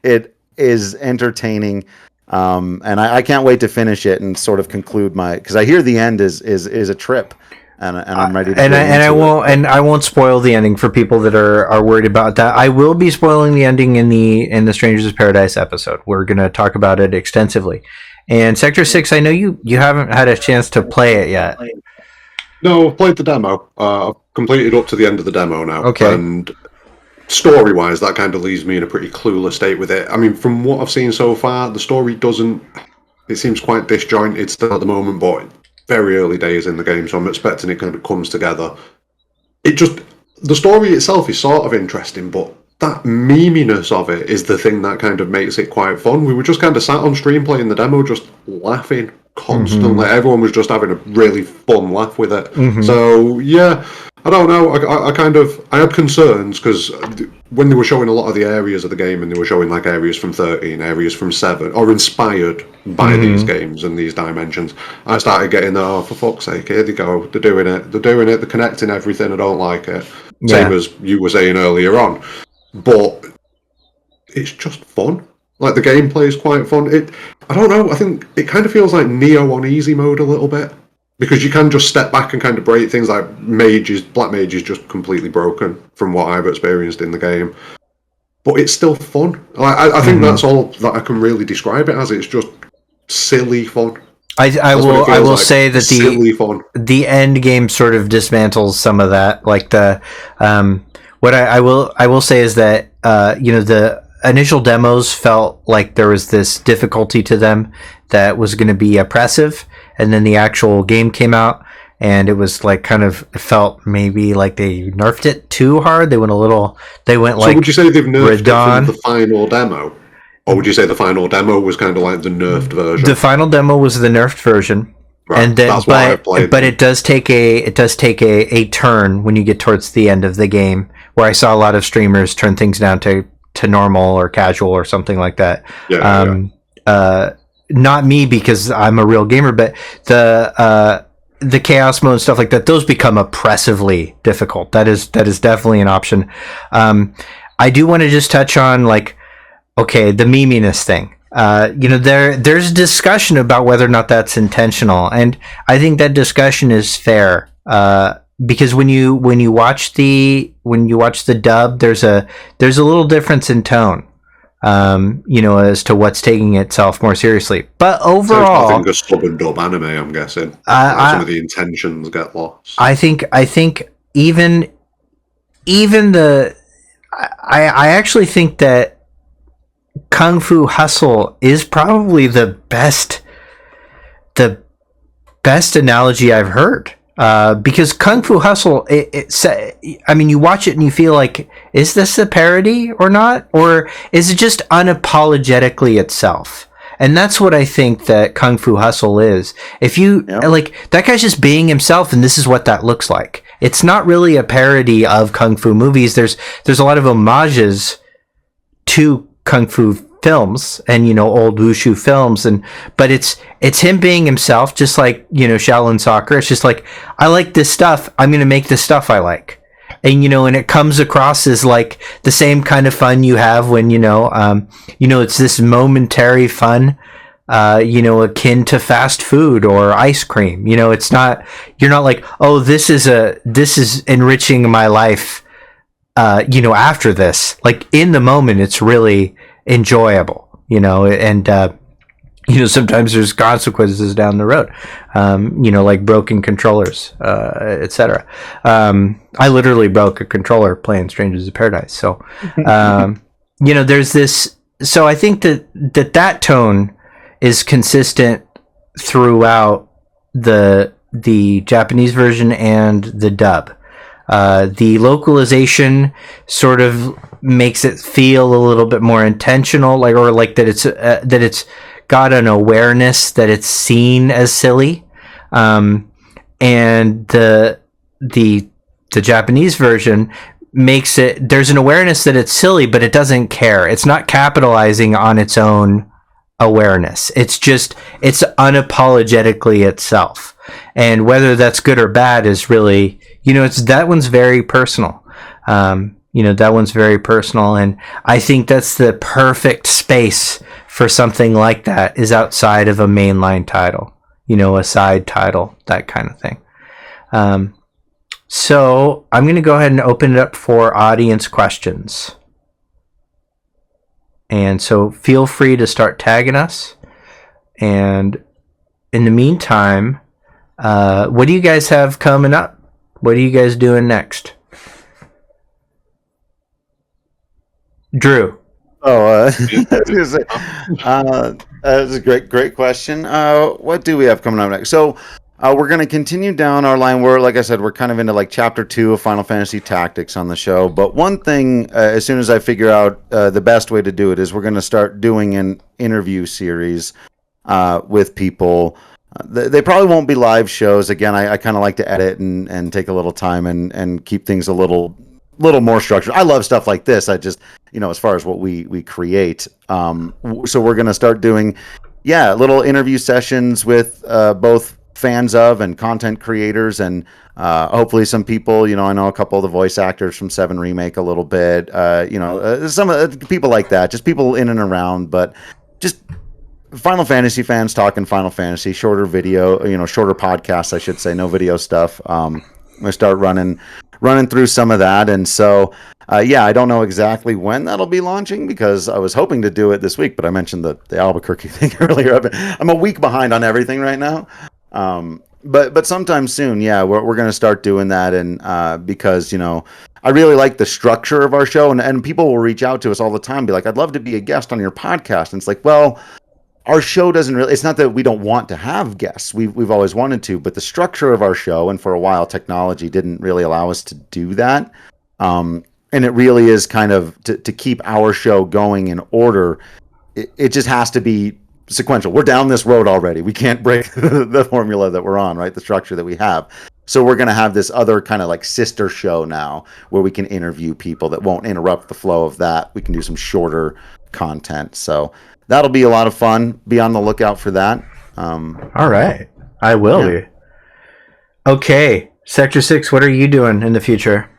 it is entertaining. And I can't wait to finish it and sort of conclude because I hear the end is a trip, and I'm ready to. I won't spoil the ending for people that are worried about that. I will be spoiling the ending in the Strangers of Paradise episode. We're going to talk about it extensively. And Sector 6, I know you haven't had a chance to play it yet. No, I've played the demo. I've completed up to the end of the demo now. Okay. And story-wise, that kind of leaves me in a pretty clueless state with it. I mean, from what I've seen so far, the story doesn't... It seems quite disjointed still at the moment, but very early days in the game, so I'm expecting it kind of comes together. It just... The story itself is sort of interesting, but that meminess of it is the thing that kind of makes it quite fun. We were just kind of sat on stream playing the demo, just laughing constantly. Everyone was just having a really fun laugh with it. So, yeah... I don't know. I had concerns because when they were showing a lot of the areas of the game, and they were showing like areas from 13, areas from 7, or inspired by these games and these dimensions, I started getting, oh, for fuck's sake, here they go. They're doing it. They're connecting everything. I don't like it. Yeah. Same as you were saying earlier on. But it's just fun. Like, the gameplay is quite fun. I don't know. I think it kind of feels like Neo on easy mode a little bit. Because you can just step back and kind of break things like Black Mage is just completely broken from what I've experienced in the game. But it's still fun. I think that's all that I can really describe it as. It's just silly fun. I will say that silly fun. The end game sort of dismantles some of that. Like what I will say is that the initial demos felt like there was this difficulty to them that was going to be oppressive, and then the actual game came out and it was like it felt maybe like they nerfed it too hard. They went So would you say they've nerfed it from the final demo? Or would you say the final demo was kind of like the nerfed version? The final demo was the nerfed version. Right, and then, but it does take a turn when you get towards the end of the game, where I saw a lot of streamers turn things down to normal or casual or something like that. Not me, because I'm a real gamer, but the chaos mode and stuff like that, those become oppressively difficult. That is definitely an option. I do want to just touch on the meminess thing. There's discussion about whether or not that's intentional, and I think that discussion is fair. Because when you watch the dub, there's a little difference in tone, as to what's taking itself more seriously. But overall, I think a sub and dub anime, I'm guessing. Some of the intentions get lost. I think even I actually think that Kung Fu Hustle is probably the best analogy I've heard. Because Kung Fu Hustle, you watch it and you feel like, is this a parody or not? Or is it just unapologetically itself? And that's what I think that Kung Fu Hustle is. If you, that guy's just being himself, and this is what that looks like. It's not really a parody of Kung Fu movies. There's a lot of homages to Kung Fu films and old wushu films, but it's him being himself, just like Shaolin Soccer. It's just like, I like this stuff, I'm gonna make the stuff I like, and and it comes across as like the same kind of fun you have when it's this momentary fun, akin to fast food or ice cream. It's not, you're not like, oh, this is enriching my life, after this. Like, in the moment, it's really enjoyable, and sometimes there's consequences down the road, like broken controllers, etc. I literally broke a controller playing Strangers of Paradise. So, there's this. So I think that tone is consistent throughout the Japanese version and the dub. The localization sort of makes it feel a little bit more intentional, that it's got an awareness that it's seen as silly, and the Japanese version makes it, there's an awareness that it's silly, but it doesn't care. It's not capitalizing on its own awareness. It's unapologetically itself, and whether that's good or bad is really, that one's very personal. That one's very personal, and I think that's the perfect space for something like that, is outside of a mainline title, a side title, that kind of thing. So I'm going to go ahead and open it up for audience questions. And so feel free to start tagging us. And in the meantime, What do you guys have coming up? What are you guys doing next? Drew. That's a great question. What do we have coming up next? So we're going to continue down our line where, like I said, we're kind of into like chapter 2 of Final Fantasy Tactics on the show. But one thing, as soon as I figure out the best way to do it, is we're going to start doing an interview series with people. They probably won't be live shows. Again, I kind of like to edit and take a little time and keep things a little more structured. I love stuff like this. I just, as far as what we create. So we're going to start doing, little interview sessions with both fans of and content creators, and hopefully some people, I know a couple of the voice actors from 7 Remake a little bit, some people like that, just people in and around, but just Final Fantasy fans talking Final Fantasy, shorter video, shorter podcasts, I should say, no video stuff. I'm going to start running through some of that. And so, I don't know exactly when that'll be launching, because I was hoping to do it this week, but I mentioned the Albuquerque thing earlier. I'm a week behind on everything right now. But sometime soon, we're going to start doing that. And because, I really like the structure of our show, and people will reach out to us all the time, be like, I'd love to be a guest on your podcast. And it's like, well, our show doesn't really, it's not that we don't want to have guests. We've always wanted to, but the structure of our show, and for a while technology didn't really allow us to do that. And it really is kind of to keep our show going in order. It just has to be sequential. We're down this road already. We can't break the formula that we're on, right? The structure that we have. So we're going to have this other kind of like sister show now where we can interview people that won't interrupt the flow of that. We can do some shorter content. So that'll be a lot of fun. Be on the lookout for that. All right. I will be. Okay. Sector 6, what are you doing in the future?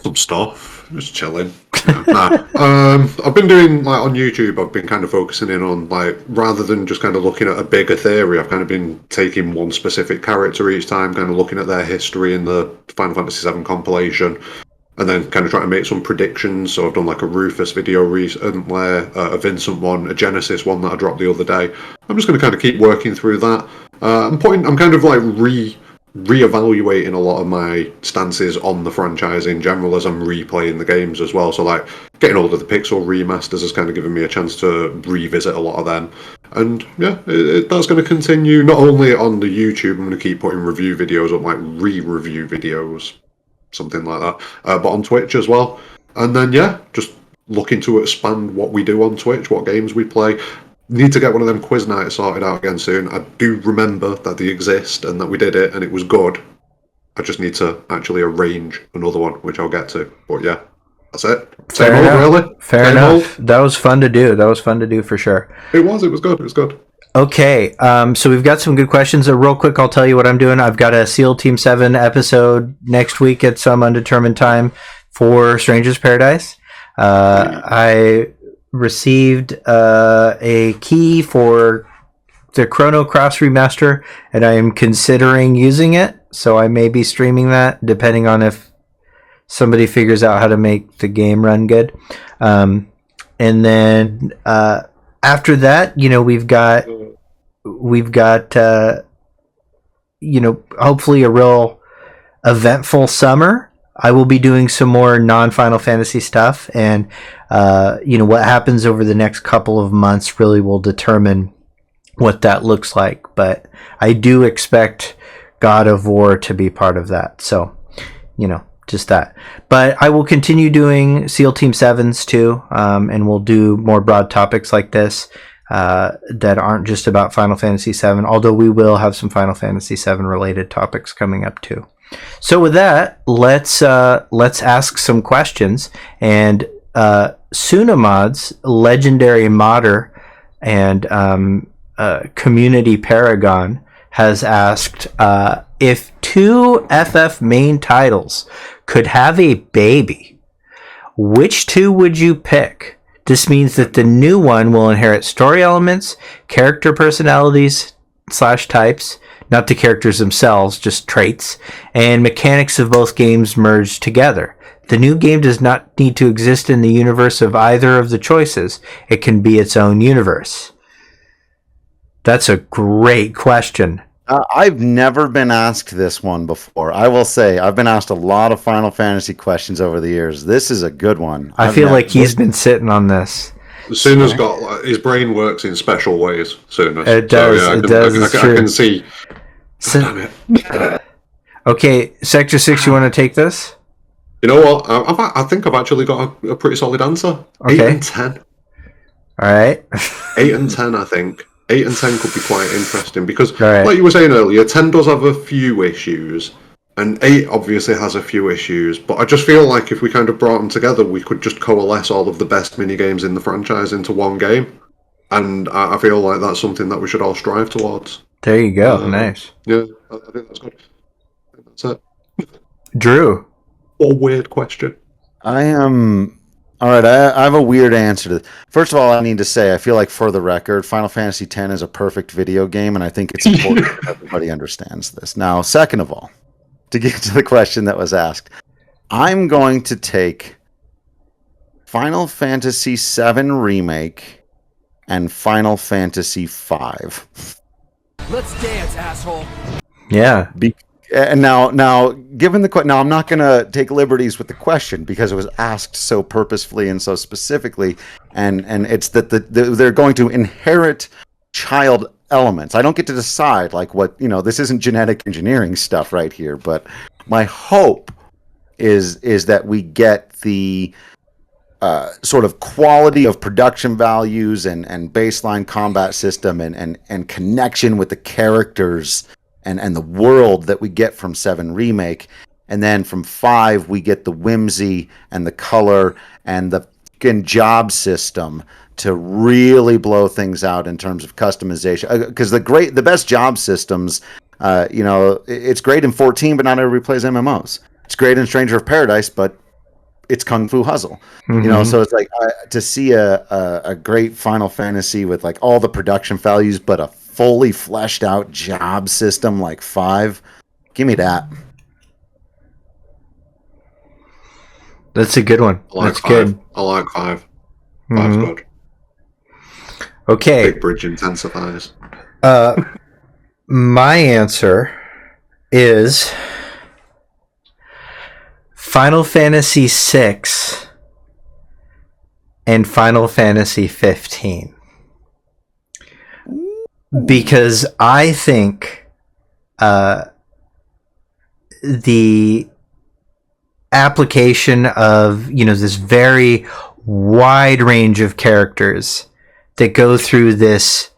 Some stuff. Just chilling. I've been doing, like, on YouTube, I've been kind of focusing in on, like, rather than just kind of looking at a bigger theory, I've kind of been taking one specific character each time, kind of looking at their history in the Final Fantasy VII compilation, and then kind of trying to make some predictions. So I've done like a Rufus video recently, a Vincent one, a Genesis one that I dropped the other day. I'm just going to kind of keep working through that. I'm kind of like re-evaluating a lot of my stances on the franchise in general as I'm replaying the games as well. So like getting all of the Pixel remasters has kind of given me a chance to revisit a lot of them. And that's going to continue not only on the YouTube. I'm going to keep putting review videos up, like re-review videos, something like that, but on Twitch as well. And then just looking to expand what we do on Twitch, what games we play. Need to get one of them quiz nights sorted out again soon. I do remember that they exist and that we did it and it was good. I just need to actually arrange another one, which I'll get to. But that's it. Fair enough. That was fun to do. That was fun to do for sure. It was good. Okay, so we've got some good questions. Real quick, I'll tell you what I'm doing. I've got a SEAL Team 7 episode next week at some undetermined time for Stranger's Paradise. I received a key for the Chrono Cross remaster, and I am considering using it, so I may be streaming that, depending on if somebody figures out how to make the game run good. And then after that, we've got hopefully a real eventful summer. I will be doing some more non-Final Fantasy stuff, and what happens over the next couple of months really will determine what that looks like. But I do expect God of War to be part of that. So, just that. But I will continue doing SEAL Team 7s too, and we'll do more broad topics like this that aren't just about Final Fantasy VII, although we will have some Final Fantasy VII related topics coming up too. So with that, let's ask some questions. And Sunamod's legendary modder and community paragon has asked if 2 FF main titles could have a baby, which 2 would you pick? This means that the new one will inherit story elements, character personalities / types, not the characters themselves, just traits, and mechanics of both games merged together. The new game does not need to exist in the universe of either of the choices. It can be its own universe. That's a great question. I've never been asked this one before. I will say I've been asked a lot of Final Fantasy questions over the years. This is a good one. I feel like he's been sitting on this. Suna's got his brain works in special ways. Suna. It does. So, yeah, it does. It's I true. can see. Damn it. Okay, Sector 6, you want to take this? You know what? I think I've actually got a pretty solid answer. Okay. 8 and 10. All right. 8 and 10, I think. 8 and 10 could be quite interesting because, right. like you were saying earlier, 10 does have a few issues, and 8 obviously has a few issues. But I just feel like if we kind of brought them together, we could just coalesce all of the best mini games in the franchise into one game, and I feel like that's something that we should all strive towards. There you go. Nice. Yeah, I think that's good. I think that's it. Drew. What a weird question. I am. All right, I have a weird answer to this. First of all, I need to say, I feel like for the record, Final Fantasy X is a perfect video game, and I think it's important that everybody understands this. Now, second of all, to get to the question that was asked, I'm going to take Final Fantasy VII Remake and Final Fantasy V. Let's dance, asshole. Yeah. And now, given the now, I'm not going to take liberties with the question because it was asked so purposefully and so specifically, and it's that they're going to inherit child elements. I don't get to decide like what this isn't genetic engineering stuff right here, but my hope is that we get the sort of quality of production values and baseline combat system and connection with the characters. And the world that we get from 7 Remake, and then from 5 we get the whimsy and the color and the fucking job system to really blow things out in terms of customization. Because the best job systems, it's great in 14, but not everybody plays MMOs. It's great in Stranger of Paradise, but it's Kung Fu Hustle. Mm-hmm. So it's like to see a great Final Fantasy with like all the production values, but a fully fleshed out job system like 5. Give me that. That's a good one. That's 5. good. I like 5. Mm-hmm. 5's good. Okay. Big bridge intensifies. My answer is Final Fantasy VI and Final Fantasy 15. Because I think the application of this very wide range of characters that go through this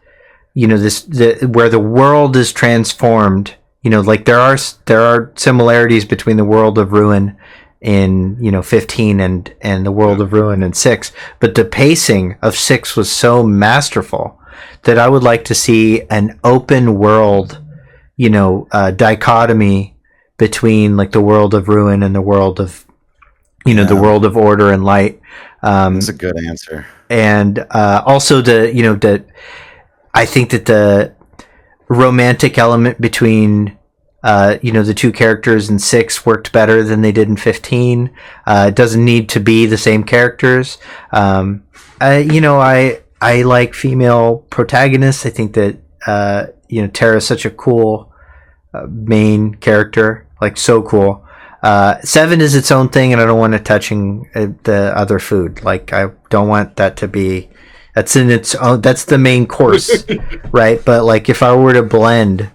where the world is transformed, like there are similarities between the world of Ruin in 15 and the world of Ruin in 6, but the pacing of 6 was so masterful that I would like to see an open world, dichotomy between like the world of Ruin and the world of, the world of Order and Light. That's a good answer. And also I think that the romantic element between, the two characters in 6 worked better than they did in 15. It doesn't need to be the same characters. I like female protagonists. I think that Terra's such a cool main character, like so cool. 7 is its own thing, and I don't want it touching the other food. Like I don't want that to be. That's in its own. That's the main course, right? But like if I were to blend,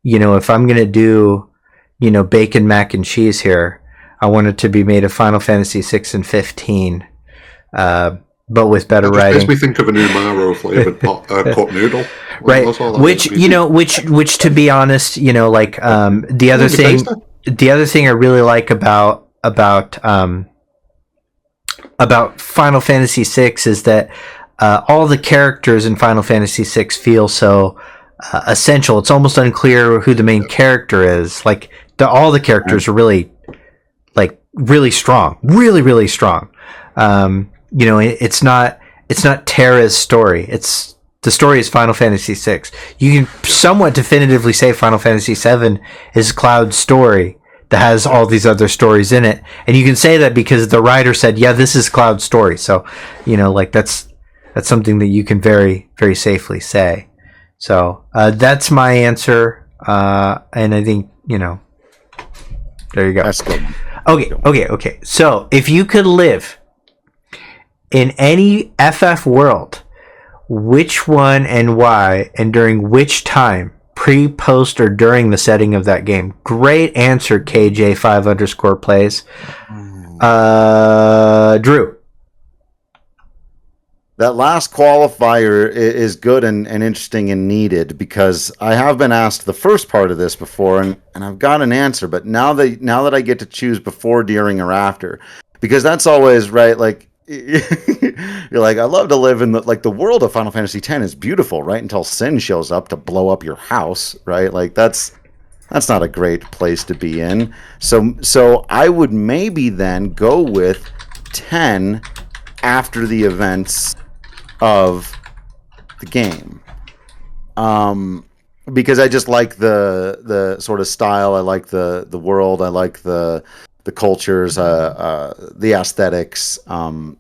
if I'm gonna do, bacon mac and cheese here, I want it to be made of Final Fantasy 6 and 15. But with better writing. Makes me think of an umaro flavored cup noodle. Right. Which to be honest, the other thing I really like about Final Fantasy VI is that all the characters in Final Fantasy VI feel so essential. It's almost unclear who the main character is. Like all the characters are really strong, really strong. It's not Terra's story. The story is Final Fantasy VI. You can somewhat definitively say Final Fantasy VII is Cloud's story that has all these other stories in it, and you can say that because the writer said, "Yeah, this is Cloud's story." So, that's something that you can very, very safely say. So that's my answer. And I think, there you go. That's good. Okay. So, if you could live in any FF world, which one and why, and during which time, pre, post, or during the setting of that game? Great answer, KJ5_plays. Drew. That last qualifier is good and interesting and needed, because I have been asked the first part of this before, and I've got an answer. But now that I get to choose before, during, or after, because that's always right. Like you're like, I love to live in the world of Final Fantasy X is beautiful, right? Until Sin shows up to blow up your house, right? Like that's not a great place to be in. So I would maybe then go with 10 after the events of the game, because I just like the sort of style. I like the world. I like the cultures, the aesthetics. I've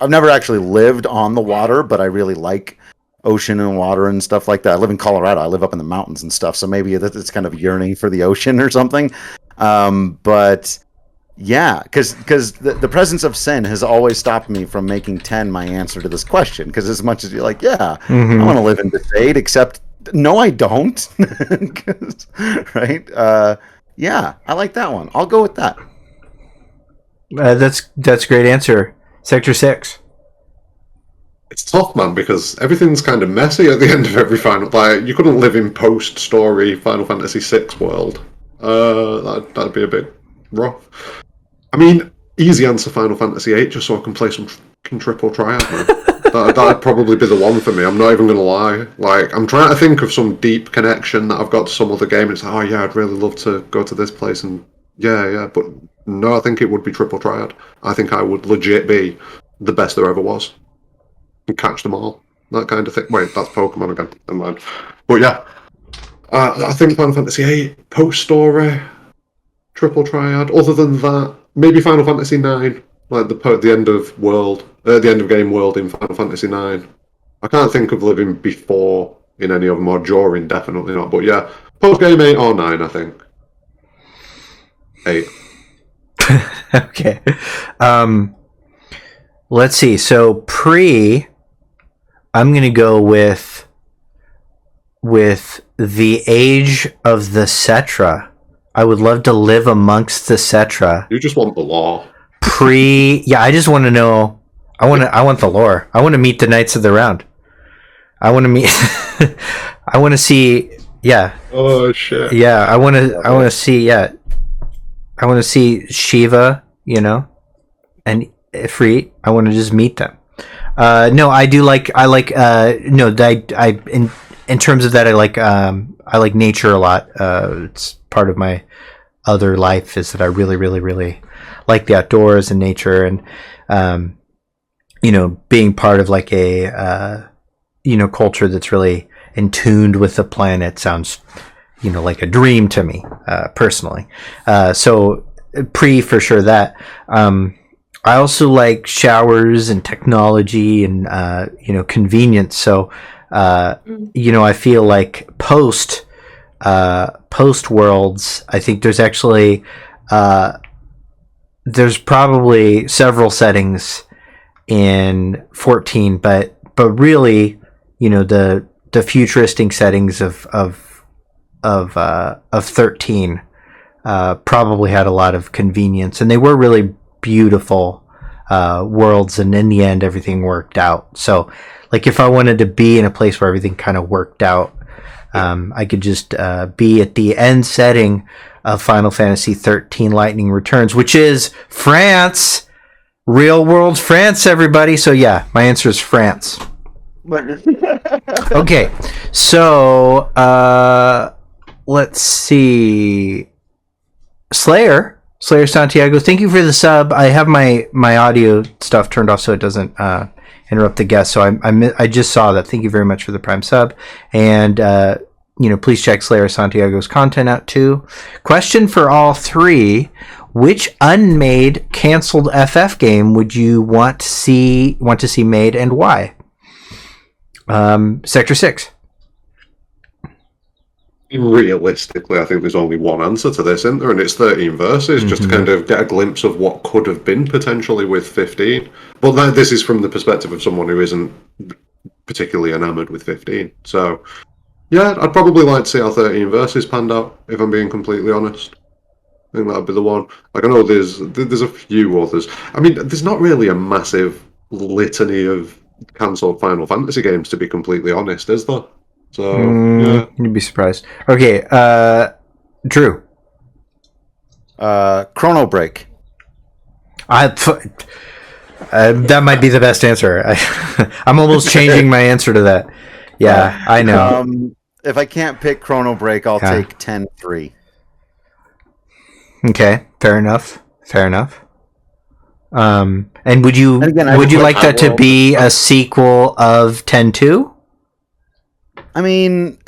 never actually lived on the water, but I really like ocean and water and stuff like that. I live in Colorado. I live up in the mountains and stuff, so maybe it's kind of yearning for the ocean or something. But yeah, because the presence of Sin has always stopped me from making 10 my answer to this question. Because as much as you're like, I want to live in Betrayed, except no, I don't. Right? Yeah, I like that one. I'll go with that. That's a great answer. Sector 6. It's tough, man, because everything's kind of messy at the end of every final. Like, you couldn't live in post-story Final Fantasy VI world. That'd be a bit rough. I mean, easy answer, Final Fantasy VIII, just so I can play some triple triad, man. That'd probably be the one for me. I'm not even going to lie. Like, I'm trying to think of some deep connection that I've got to some other game. It's like, oh yeah, I'd really love to go to this place, and yeah. But no, I think it would be triple triad. I think I would legit be the best there ever was. And catch them all. That kind of thing. Wait, that's Pokemon again. Never mind. But yeah, I think Final Fantasy VIII, post-story, triple triad. Other than that, maybe Final Fantasy IX, like the end of world, the end of game world in Final Fantasy IX. I can't think of living before in any of them, or during, definitely not. But yeah, post game 8 or 9, I think. 8. Okay. Let's see. So pre, I'm gonna go with the age of the Cetra. I would love to live amongst the Cetra. You just want the law. I just want to know. I want the lore. I want to meet the Knights of the Round. I want to meet. I want to see. Yeah. Oh shit. Yeah. I want to see. Yeah. I want to see Shiva. And Ifrit. I want to just meet them. No, I do like. I like. No, in terms of that, I like nature a lot. It's part of my other life is that I really, really, really like the outdoors and nature, and being part of like a culture that's really in tuned with the planet sounds like a dream to me personally. So pre for sure that. I also like showers and technology and convenience. So I feel like post worlds, I think there's actually there's probably several settings in 14, but really the futuristic settings of 13 probably had a lot of convenience, and they were really beautiful worlds, and in the end everything worked out. So like if I wanted to be in a place where everything kind of worked out, I could just be at the end setting of Final Fantasy 13 Lightning Returns, which is France, real world France, everybody. So yeah, my answer is France. Okay, so let's see. Slayer Santiago, thank you for the sub. I have my audio stuff turned off so it doesn't interrupt the guest. So I just saw that. Thank you very much for the Prime sub. And please check Slayer Santiago's content out too. Question for all three: which unmade canceled FF game would you want to see made, and why? Sector 6. realistically, I think there's only one answer to this, isn't there? And it's 13 verses, just to kind of get a glimpse of what could have been potentially with 15. But this is from the perspective of someone who isn't particularly enamoured with 15. So, yeah, I'd probably like to see how 13 verses panned out, if I'm being completely honest. I think that'd be the one. Like, I know there's a few others. I mean, there's not really a massive litany of cancelled Final Fantasy games, to be completely honest, is there? So, yeah. You'd be surprised. Okay, Drew. Chrono Break. That might be the best answer. I'm almost changing my answer to that. Yeah, I know. If I can't pick Chrono Break, I'll take 10-3. Okay, fair enough. And would you like that to be a sequel of 10-2? I mean,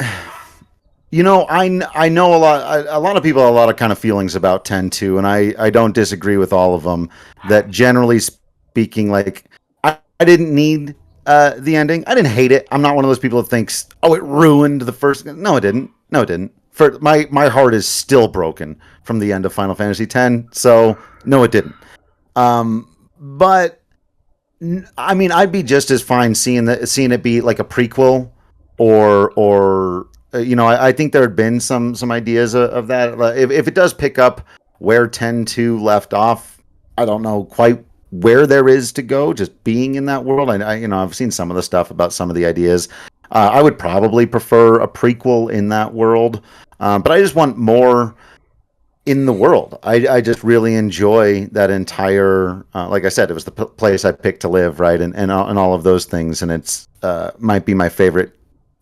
you know, I know a lot of people have a lot of kind of feelings about 10-2, and I don't disagree with all of them. That generally speaking, like, I didn't need the ending. I didn't hate it. I'm not one of those people that thinks, oh, it ruined the first. No, it didn't. For my heart is still broken from the end of Final Fantasy X. So no, it didn't. But I mean, I'd be just as fine seeing it be like a prequel, or you know, I think there had been some ideas of that. If it does pick up where 10-2 left off, I don't know quite where there is to go. Just being in that world, I've seen some of the stuff about some of the ideas. I would probably prefer a prequel in that world, but I just want more in the world. I just really enjoy that entire, like I said, it was the place I picked to live, right, and all of those things, and it's might be my favorite,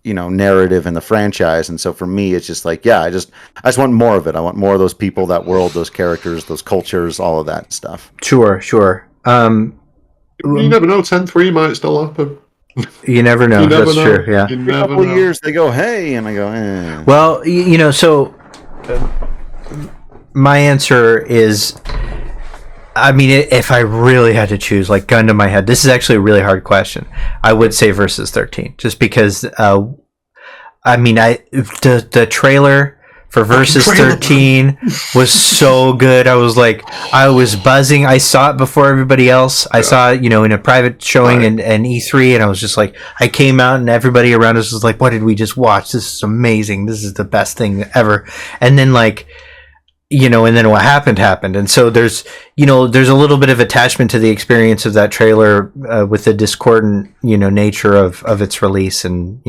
narrative in the franchise. And so for me, it's just like, yeah, I just want more of it. I want more of those people, that world, those characters, those cultures, all of that stuff. Sure. You never know. 10-3 might still happen. You never know. That's true. Yeah. In a couple of years, they go, hey, and I go, eh. Well, so my answer is, I mean, if I really had to choose, like, gun to my head, this is actually a really hard question. I would say Versus 13, just because, I mean, the trailer for Versus 13 was so good. I was buzzing. I saw it before everybody else. I saw it, in a private showing and E3, and I was just like, I came out and everybody around us was like, what did we just watch? This is amazing. This is the best thing ever. And then, like, and then what happened. And so there's a little bit of attachment to the experience of that trailer with the discordant, nature of its release, and,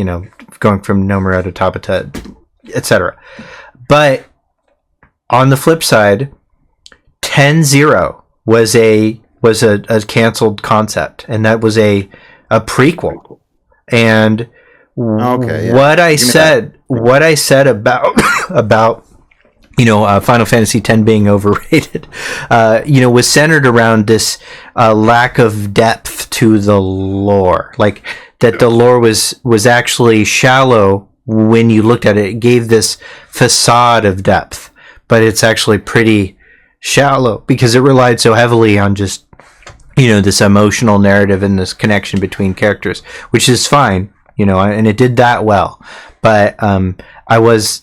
going from Nomura to Tabata, etc. But on the flip side, 10-0 was a canceled concept, and that was a prequel. And what I said about Final Fantasy X being overrated, was centered around this lack of depth to the lore. Like, that the lore was actually shallow when you looked at it. It gave this facade of depth, but it's actually pretty shallow because it relied so heavily on just, this emotional narrative and this connection between characters, which is fine, and it did that well. But I was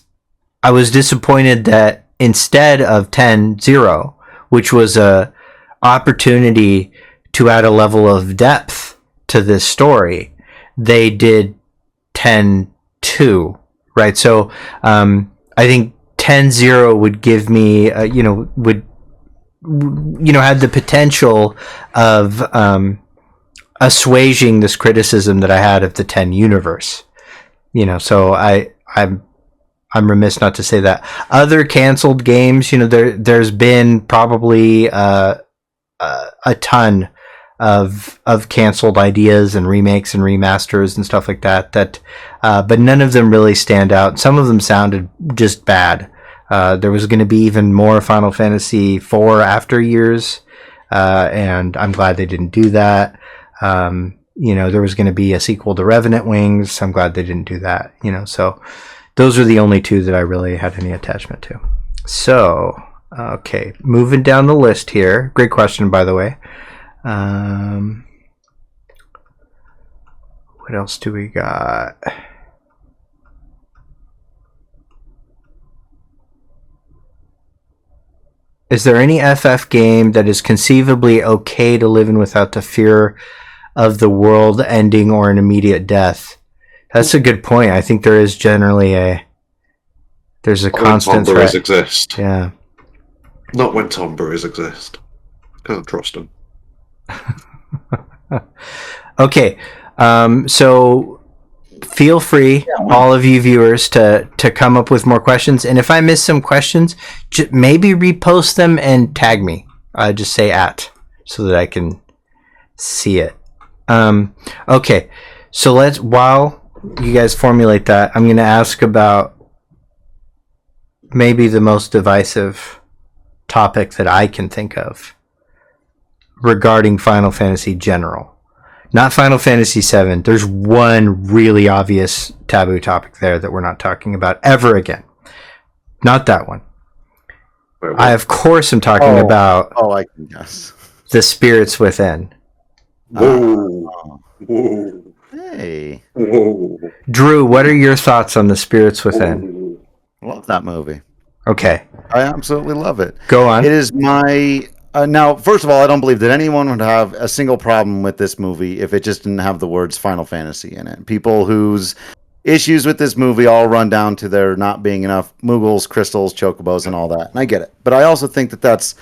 disappointed that instead of 10-0, which was a opportunity to add a level of depth to this story, they did 10-2, right? So I think 10-0 would give me, had the potential of assuaging this criticism that I had of the 10 universe. So I'm remiss not to say that. Other canceled games, there's been probably a ton of canceled ideas and remakes and remasters and stuff like that. But none of them really stand out. Some of them sounded just bad. There was going to be even more Final Fantasy IV after years, and I'm glad they didn't do that. There was going to be a sequel to Revenant Wings. I'm glad they didn't do that. So those are the only two that I really had any attachment to. So, okay, moving down the list here. Great question, by the way. What else do we got? Is there any FF game that is conceivably okay to live in without the fear of the world ending or an immediate death? That's a good point. I think there is generally there's a constant threat. Exist. Yeah. Not when Tomburries exist. Can't trust them. Okay. So feel free, all of you viewers, to come up with more questions. And if I miss some questions, maybe repost them and tag me. Just say @ so that I can see it. Okay. So while you guys formulate that, I'm going to ask about maybe the most divisive topic that I can think of regarding Final Fantasy General. Not Final Fantasy VII. There's one really obvious taboo topic there that we're not talking about ever again. Not that one. I, of course, am talking about I can guess. the spirits within. Whoa. Whoa. Hey. Whoa. Drew, what are your thoughts on the spirits within? Love that movie. Okay. I absolutely love it. Go on. It is my... now, first of all, I don't believe that anyone would have a single problem with this movie if it just didn't have the words Final Fantasy in it. People whose issues with this movie all run down to there not being enough Moogles, crystals, chocobos, and all that. And I get it. But I also think that that's,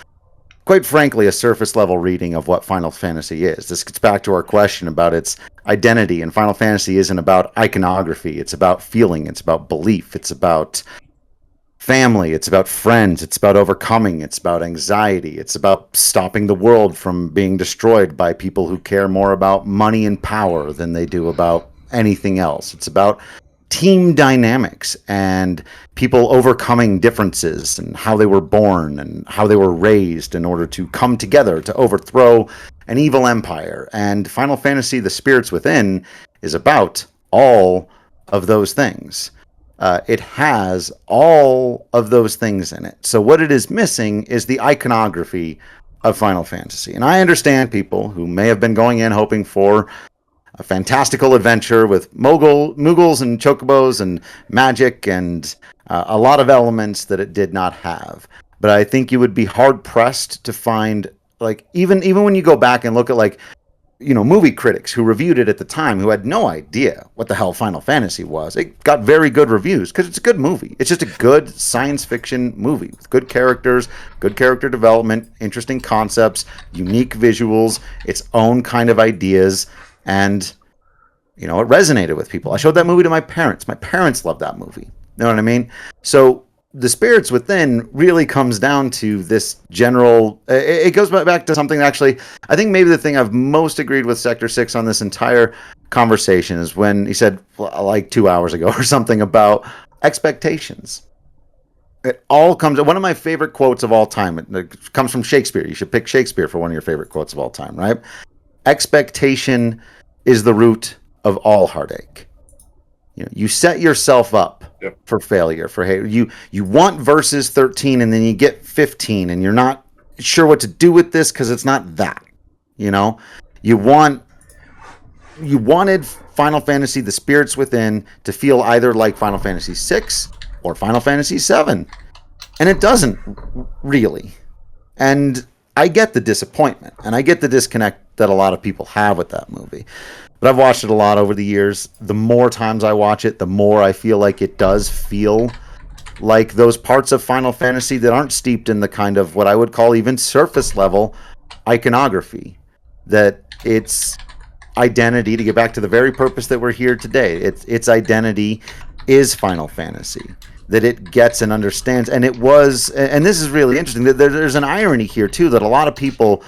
quite frankly, a surface-level reading of what Final Fantasy is. This gets back to our question about its identity. And Final Fantasy isn't about iconography. It's about feeling. It's about belief. It's about family, it's about friends, it's about overcoming, it's about anxiety, it's about stopping the world from being destroyed by people who care more about money and power than they do about anything else. It's about team dynamics and people overcoming differences and how they were born and how they were raised in order to come together to overthrow an evil empire. And Final Fantasy, The Spirits Within, is about all of those things. It has all of those things in it. So what it is missing is the iconography of Final Fantasy. And I understand people who may have been going in hoping for a fantastical adventure with Moogles and chocobos and magic and a lot of elements that it did not have. But I think you would be hard-pressed to find, like, even when you go back and look at, like, movie critics who reviewed it at the time who had no idea what the hell Final Fantasy was. It got very good reviews because it's a good movie. It's just a good science fiction movie with good characters, good character development, interesting concepts, unique visuals, its own kind of ideas, and, it resonated with people. I showed that movie to my parents. My parents loved that movie. You know what I mean? So The Spirits Within really comes down to this general... It goes back to something actually... I think maybe the thing I've most agreed with Sector 6 on this entire conversation is when he said, like 2 hours ago or something, about expectations. It all comes... One of my favorite quotes of all time, it comes from Shakespeare. You should pick Shakespeare for one of your favorite quotes of all time, right? Expectation is the root of all heartache. You set yourself up for failure, for hate. You want verses 13 and then you get 15 and you're not sure what to do with this because it's not that. You wanted Final Fantasy, The Spirits Within, to feel either like Final Fantasy VI or Final Fantasy VII. And it doesn't really. And I get the disappointment and I get the disconnect that a lot of people have with that movie. But I've watched it a lot over the years. The more times I watch it, the more I feel like it does feel like those parts of Final Fantasy that aren't steeped in the kind of what I would call even surface level iconography. That its identity, to get back to the very purpose that we're here today, its identity is Final Fantasy. That it gets and understands. And it was, and this is really interesting, that there's an irony here too, that a lot of people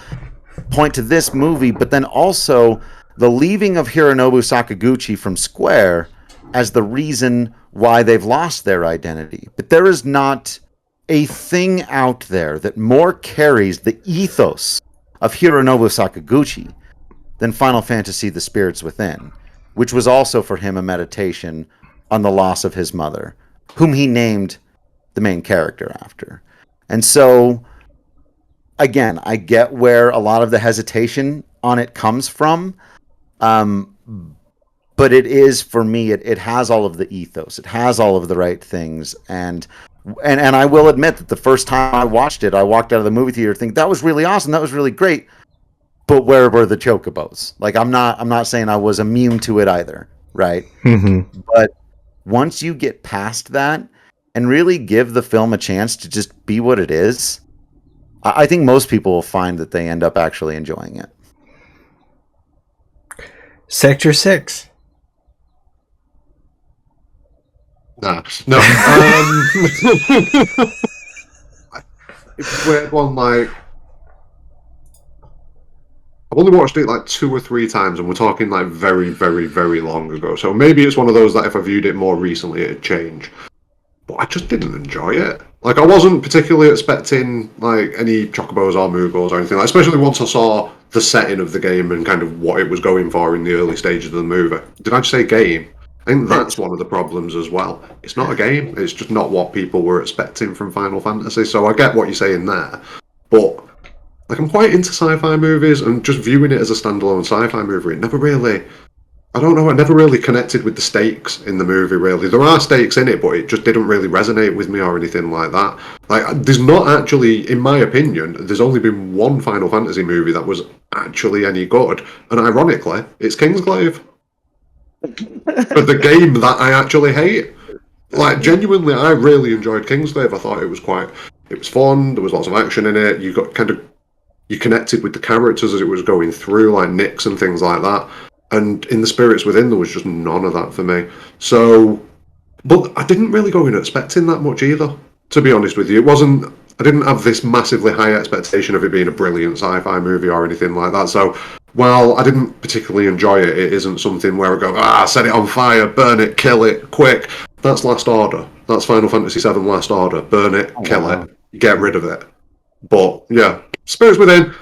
point to this movie, but then also the leaving of Hironobu Sakaguchi from Square as the reason why they've lost their identity. But there is not a thing out there that more carries the ethos of Hironobu Sakaguchi than Final Fantasy The Spirits Within, which was also for him a meditation on the loss of his mother, whom he named the main character after. And so, again, I get where a lot of the hesitation on it comes from. But it is, for me, it has all of the ethos. It has all of the right things. And And I will admit that the first time I watched it, I walked out of the movie theater thinking that was really awesome, that was really great. But where were the chocobos? Like I'm not saying I was immune to it either, right? Mm-hmm. But once you get past that and really give the film a chance to just be what it is, I think most people will find that they end up actually enjoying it. Sector 6. Nah, no. It's a weird one. Like, I've only watched it like 2 or 3 times, and we're talking like very, very, very long ago. So maybe it's one of those that if I viewed it more recently, it'd change. But I just didn't enjoy it. Like, I wasn't particularly expecting like any chocobos or moogles or anything. Like, especially once I saw the setting of the game and kind of what it was going for in the early stages of the movie. Did I just say game? I think that's one of the problems as well. It's not a game. It's just not what people were expecting from Final Fantasy. So I get what you're saying there, but like I'm quite into sci-fi movies, and just viewing it as a standalone sci-fi movie, it never really. I don't know. I never really connected with the stakes in the movie. Really, there are stakes in it, but it just didn't really resonate with me or anything like that. Like, there's not actually, in my opinion, there's only been one Final Fantasy movie that was actually any good, and ironically, it's Kingsglaive. But the game that I actually hate. Like, genuinely, I really enjoyed Kingsglaive. I thought it was fun, there was lots of action in it, you connected with the characters as it was going through, like Nyx and things like that. And in the Spirits Within, there was just none of that for me. So, but I didn't really go in expecting that much either, to be honest with you. I didn't have this massively high expectation of it being a brilliant sci-fi movie or anything like that. So, while I didn't particularly enjoy it, it isn't something where I go, set it on fire, burn it, kill it, quick. That's Last Order. That's Final Fantasy VII Last Order. Burn it, kill it, get rid of it. But, yeah, Spirits Within,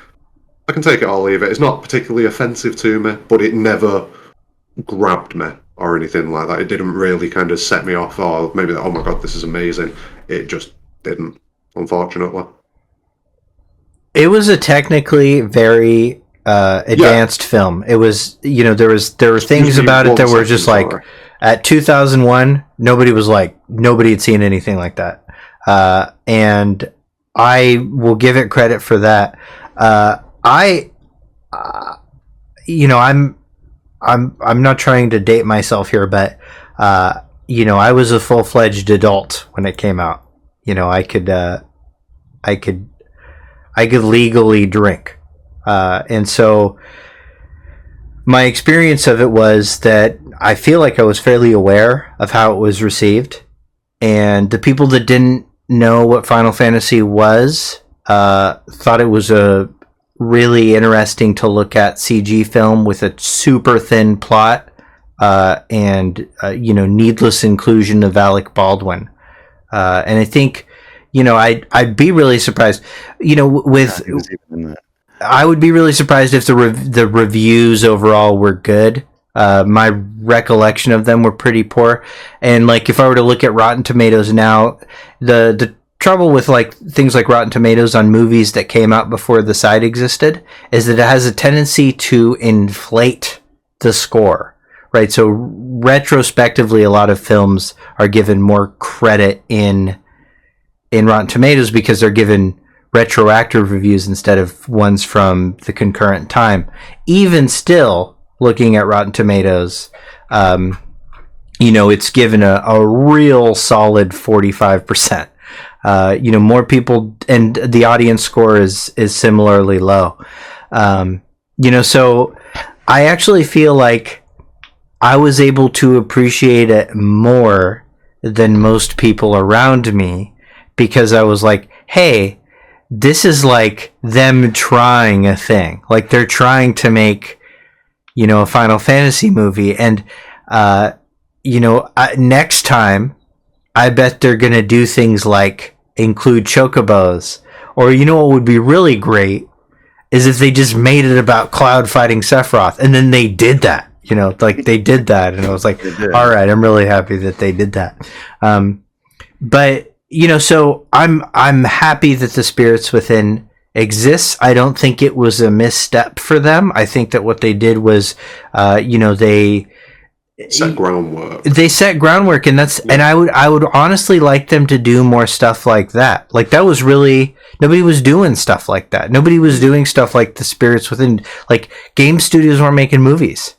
I can take it or leave it. It's not particularly offensive to me, but it never grabbed me or anything like that. It didn't really kind of set me off, or maybe, oh my god, this is amazing. It just didn't, unfortunately. It was a technically very advanced film. It was, there were things about it that were just like, at 2001, nobody had seen anything like that. And I will give it credit for that. I'm not trying to date myself here, but I was a full-fledged adult when it came out. I could legally drink, and so my experience of it was that I feel like I was fairly aware of how it was received, and the people that didn't know what Final Fantasy was thought it was a really interesting to look at CG film with a super thin plot and needless inclusion of Alec Baldwin, and I think I'd be really surprised I would be really surprised if the reviews overall were good. My recollection of them were pretty poor, and like if I were to look at Rotten Tomatoes now, the trouble with like things like Rotten Tomatoes on movies that came out before the site existed is that it has a tendency to inflate the score, right? So retrospectively, a lot of films are given more credit in Rotten Tomatoes because they're given retroactive reviews instead of ones from the concurrent time. Even still, looking at Rotten Tomatoes, it's given a real solid 45%. More people, and the audience score is similarly low. So I actually feel like I was able to appreciate it more than most people around me because I was like, hey, this is like them trying a thing. Like they're trying to make, a Final Fantasy movie. And, next time, I bet they're going to do things like include chocobos. Or, what would be really great is if they just made it about Cloud fighting Sephiroth. And then they did that. They did that. And I was like, all right, I'm really happy that they did that. But, so I'm happy that the Spirits Within exists. I don't think it was a misstep for them. I think that what they did was, set groundwork. They set groundwork, and I would honestly like them to do more stuff like that. Like, that was really, nobody was doing stuff like that. Nobody was doing stuff like the Spirits Within. Like, game studios weren't making movies,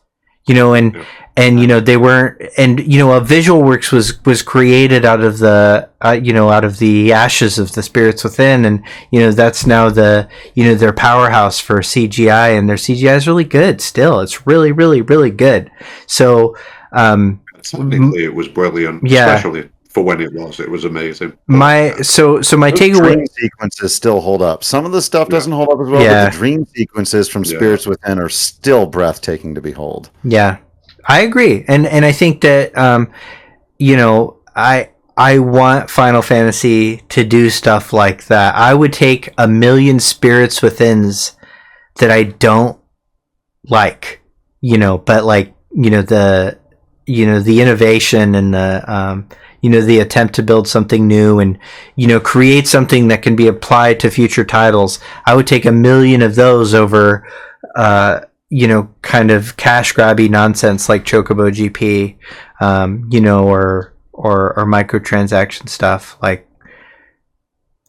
and they weren't, and a VisualWorks was created out of the out of the ashes of the Spirits Within, and that's now their powerhouse for CGI, and their CGI is really good still. It's really, really, really good. So technically it was brilliant, especially for when it was amazing. My takeaway, dream sequences still hold up. Some of the stuff doesn't hold up as well, but the dream sequences from Spirits Within are still breathtaking to behold. Yeah, I agree, and I think that I want Final Fantasy to do stuff like that. I would take a million Spirits Withins that I don't like, but like the innovation and the attempt to build something new and create something that can be applied to future titles. I would take a million of those over kind of cash grabby nonsense like Chocobo GP, or microtransaction stuff. Like,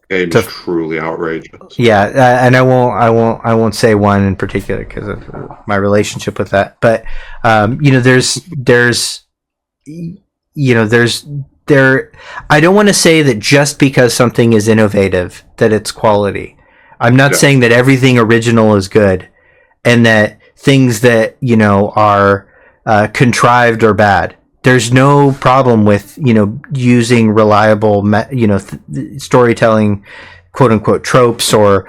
game is truly outrageous. Yeah, and I won't say one in particular because of my relationship with that. But I don't want to say that just because something is innovative that it's quality. I'm not saying that everything original is good, and that things that are contrived or bad. There's no problem with using reliable storytelling, quote unquote, tropes, or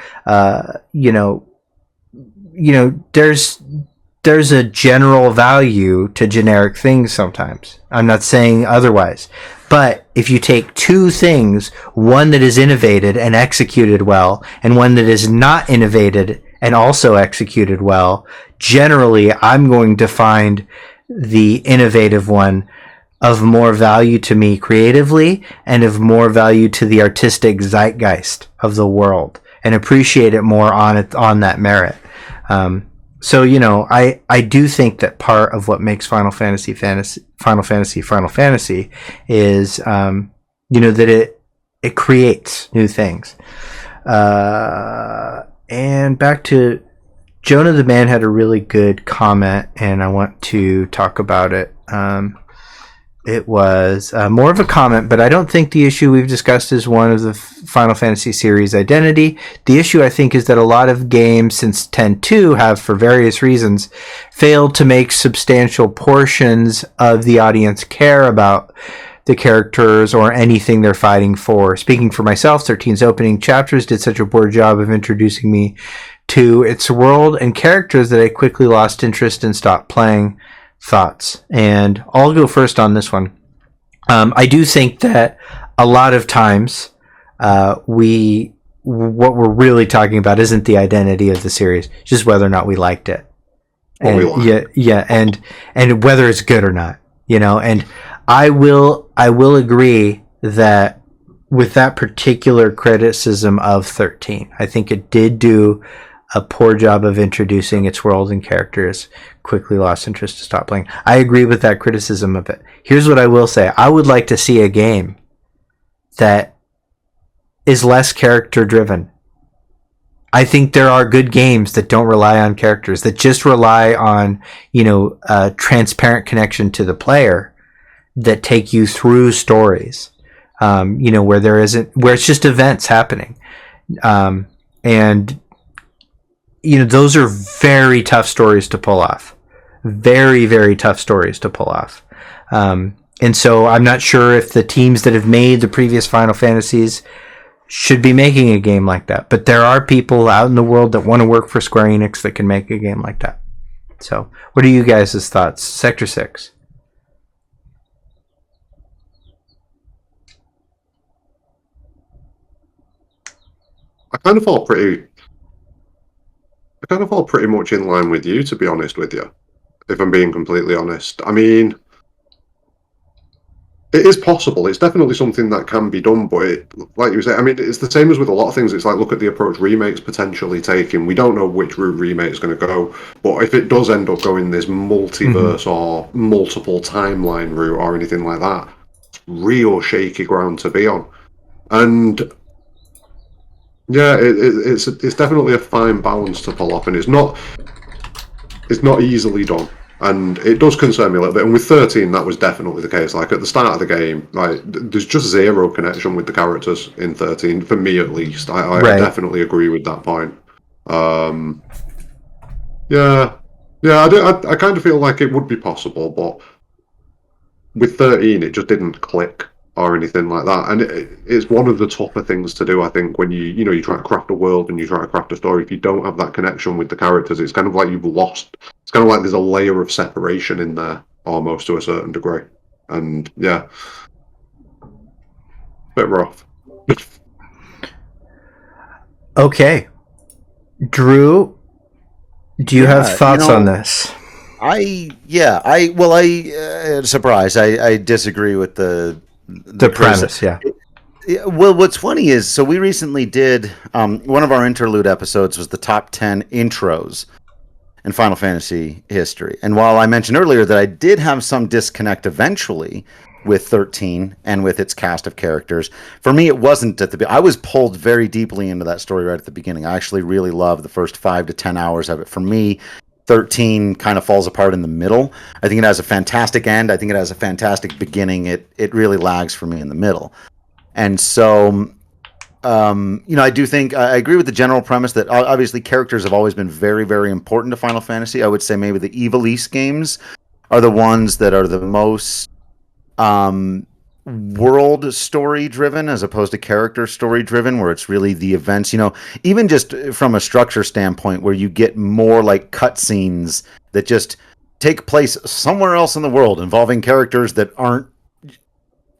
there's a general value to generic things sometimes. I'm not saying otherwise. But if you take two things, one that is innovated and executed well, and one that is not innovated and also executed well, generally I'm going to find the innovative one of more value to me creatively and of more value to the artistic zeitgeist of the world, and appreciate it more on that merit. So I do think that part of what makes Final Fantasy is that it creates new things. And back to Jonah the Man had a really good comment, and I want to talk about it. It was more of a comment, but I don't think the issue we've discussed is one of the Final Fantasy series identity. The issue, I think, is that a lot of games since 10.2 have, for various reasons, failed to make substantial portions of the audience care about the characters or anything they're fighting for. Speaking for myself, 13's opening chapters did such a poor job of introducing me to its world and characters that I quickly lost interest and stopped playing. Thoughts, and I'll go first on this one. I do think that a lot of times what we're really talking about isn't the identity of the series, just whether or not we liked it, and and whether it's good or not, And I will agree that with that particular criticism of 13, I think it did do a poor job of introducing its world and characters, quickly lost interest to stop playing. I agree with that criticism of it. Here's what I will say. I would like to see a game that is less character driven. I think there are good games that don't rely on characters, that just rely on, a transparent connection to the player, that take you through stories, where where it's just events happening. And those are very tough stories to pull off. Very, very tough stories to pull off. And so I'm not sure if the teams that have made the previous Final Fantasies should be making a game like that. But there are people out in the world that want to work for Square Enix that can make a game like that. So what are you guys' thoughts? Sector 6. I kind of fall pretty much in line with you, to be honest with you, if I'm being completely honest. I mean, it is possible. It's definitely something that can be done, but like you say, I mean, it's the same as with a lot of things. It's like, look at the approach remakes potentially taking. We don't know which route remake is going to go, but if it does end up going this multiverse or multiple timeline route or anything like that, it's real shaky ground to be on. And yeah, it's definitely a fine balance to pull off, and it's not easily done. And it does concern me a little bit. And with 13, that was definitely the case. Like, at the start of the game, like, there's just zero connection with the characters in 13, for me at least. I definitely agree with that point. Yeah, I kind of feel like it would be possible, but with 13, it just didn't click or anything like that. And it's one of the tougher things to do, I think, when you try to craft a world and you try to craft a story. If you don't have that connection with the characters, it's kind of like you've lost. It's kind of like there's a layer of separation in there, almost, to a certain degree. And yeah, bit rough. Okay, Drew, do you have thoughts on this? Surprise. I disagree with the premise. Yeah. Well, what's funny is, so we recently did one of our interlude episodes was the top 10 intros in Final Fantasy history. And while I mentioned earlier that I did have some disconnect eventually with 13 and with its cast of characters, for me it wasn't at the I was pulled very deeply into that story right at the beginning. I actually really loved the first 5 to 10 hours of it. For me, 13 kind of falls apart in the middle. I think it has a fantastic end. I think it has a fantastic beginning. It really lags for me in the middle. And so, I do think I agree with the general premise that obviously characters have always been very, very important to Final Fantasy. I would say maybe the Ivalice games are the ones that are the most world story driven as opposed to character story driven, where it's really the events, even just from a structure standpoint, where you get more like cutscenes that just take place somewhere else in the world involving characters that aren't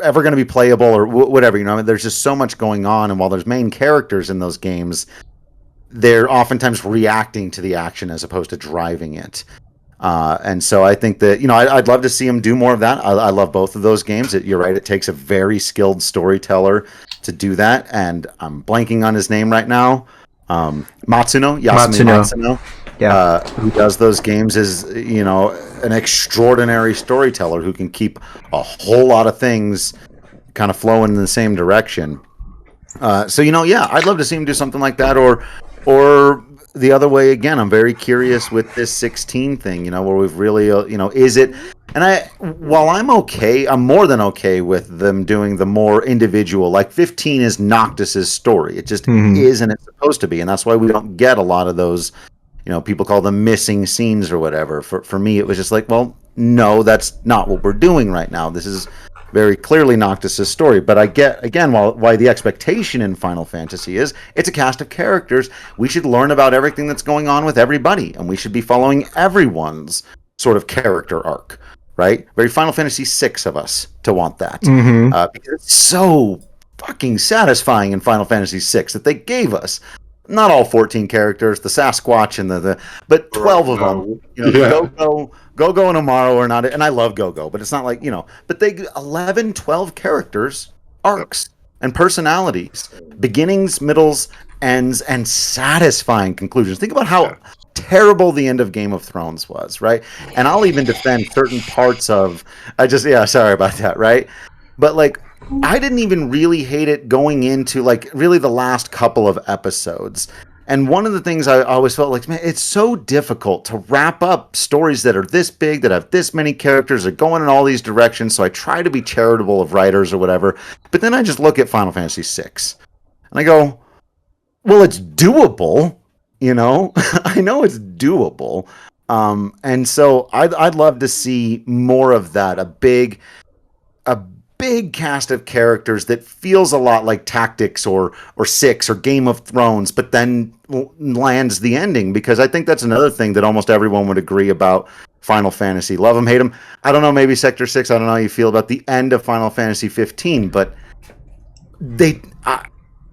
ever going to be playable or whatever. I mean, there's just so much going on, and while there's main characters in those games, they're oftentimes reacting to the action as opposed to driving it. And so I think that, I'd love to see him do more of that. I love both of those games. You're right. It takes a very skilled storyteller to do that. And I'm blanking on his name right now. Yasumi Matsuno. Yeah. Who does those games is, an extraordinary storyteller who can keep a whole lot of things kind of flowing in the same direction. So, I'd love to see him do something like that, or the other way again. I'm very curious with this 16 thing, where we've really, is it? And while I'm more than okay with them doing the more individual, like 15 is Noctis's story. It just is, and it's supposed to be. And that's why we don't get a lot of those, people call them missing scenes or whatever. For me, it was just like, well, no, that's not what we're doing right now. This is very clearly Noctis's story. But I get, again, why the expectation in Final Fantasy is it's a cast of characters. We should learn about everything that's going on with everybody, and we should be following everyone's sort of character arc, right? Very Final Fantasy VI of us to want that. Because it's so fucking satisfying in Final Fantasy VI that they gave us not all 14 characters, the Sasquatch and but 12 of them. Go-Go and Amaro are not, and I love Go-Go, but it's not like, but they 11, 12 characters, arcs, and personalities, beginnings, middles, ends, and satisfying conclusions. Think about how terrible the end of Game of Thrones was, right? And I'll even defend certain parts of, sorry about that, right? But like, I didn't even really hate it going into like really the last couple of episodes. And one of the things I always felt like, man, it's so difficult to wrap up stories that are this big, that have this many characters, are going in all these directions. So I try to be charitable of writers or whatever. But then I just look at Final Fantasy VI and I go, well, it's doable, I know it's doable. And so I'd love to see more of that. A big cast of characters that feels a lot like Tactics or Six or Game of Thrones, but then lands the ending, because I think that's another thing that almost everyone would agree about Final Fantasy. Love them, hate them. I don't know, maybe Sector 6, I don't know how you feel about the end of Final Fantasy 15, but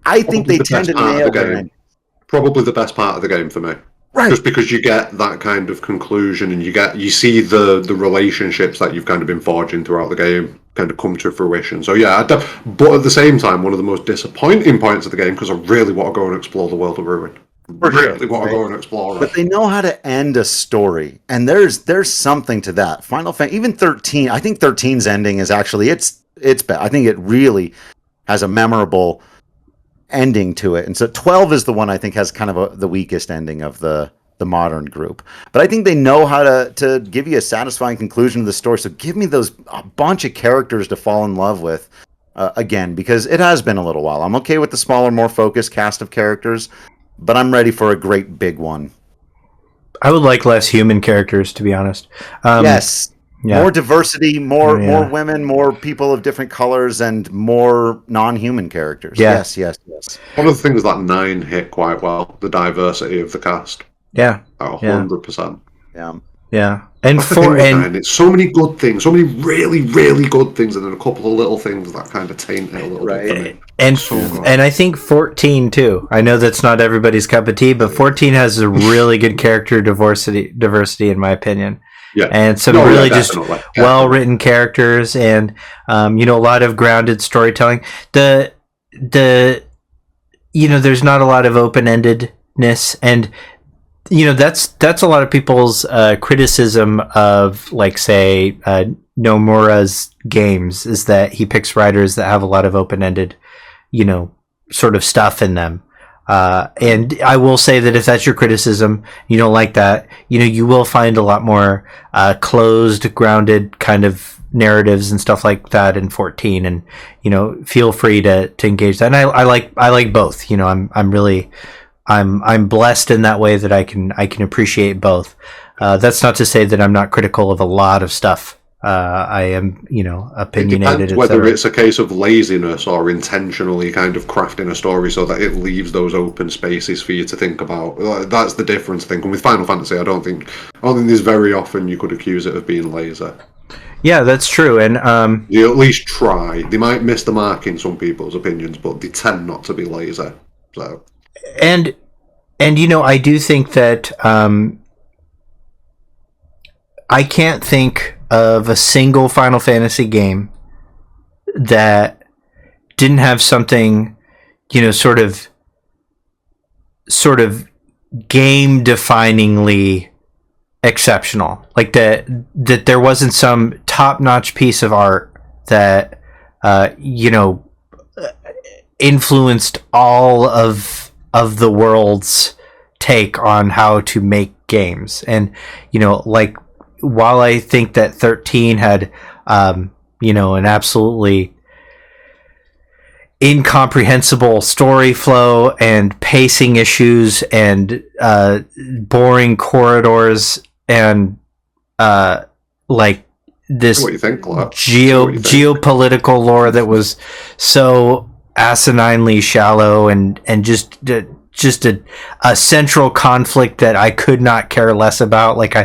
I think they tend to nail the end. Probably the best part of the game for me. Right. Just because you get that kind of conclusion, and you see the relationships that you've kind of been forging throughout the game kind of come to fruition. So yeah, but at the same time, one of the most disappointing points of the game, because I really want to go and explore the world of Ruin. Really want to go and explore it. But they know how to end a story, and there's something to that. Final Fantasy, even 13. I think 13's ending is actually it's bad. I think it really has a memorable ending to it, and so 12 is the one I think has kind of the weakest ending of the modern group. But I think they know how to give you a satisfying conclusion to the story. So give me a bunch of characters to fall in love with again, because it has been a little while. I'm okay with the smaller, more focused cast of characters, but I'm ready for a great big one. I would like less human characters, to be honest. Yes. Yeah. More diversity, more women, more people of different colors, and more non-human characters. Yeah. Yes. One of the things that 9 hit quite well, the diversity of the cast. Yeah. 100%. Yeah. And it's so many good things, so many really, really good things, and then a couple of little things that kind of taint it a little bit for me. And I think 14 too. I know that's not everybody's cup of tea, but 14 has a really good character diversity in my opinion. Yeah. And some just well-written characters, and a lot of grounded storytelling. There's not a lot of open-endedness, and that's a lot of people's criticism of, like, say, Nomura's games, is that he picks writers that have a lot of open-ended, sort of stuff in them. And I will say that if that's your criticism, you don't like that, you will find a lot more closed, grounded kind of narratives and stuff like that in 14, and feel free to engage that. And I like both. I'm blessed in that way that I can appreciate both. That's not to say that I'm not critical of a lot of stuff. I am, opinionated. It depends whether it's a case of laziness or intentionally kind of crafting a story so that it leaves those open spaces for you to think about. That's the difference, I think. And with Final Fantasy, I don't think there's very often you could accuse it of being lazy. Yeah, that's true. And you at least try. They might miss the mark in some people's opinions, but they tend not to be lazy. So. And I do think that I can't think of a single Final Fantasy game that didn't have something, sort of game definingly exceptional. Like that there wasn't some top-notch piece of art that influenced all of the world's take on how to make games. And while I think that 13 had an absolutely incomprehensible story flow and pacing issues and boring corridors and this what you think, geopolitical lore that was so asininely shallow and just a central conflict that I could not care less about. Like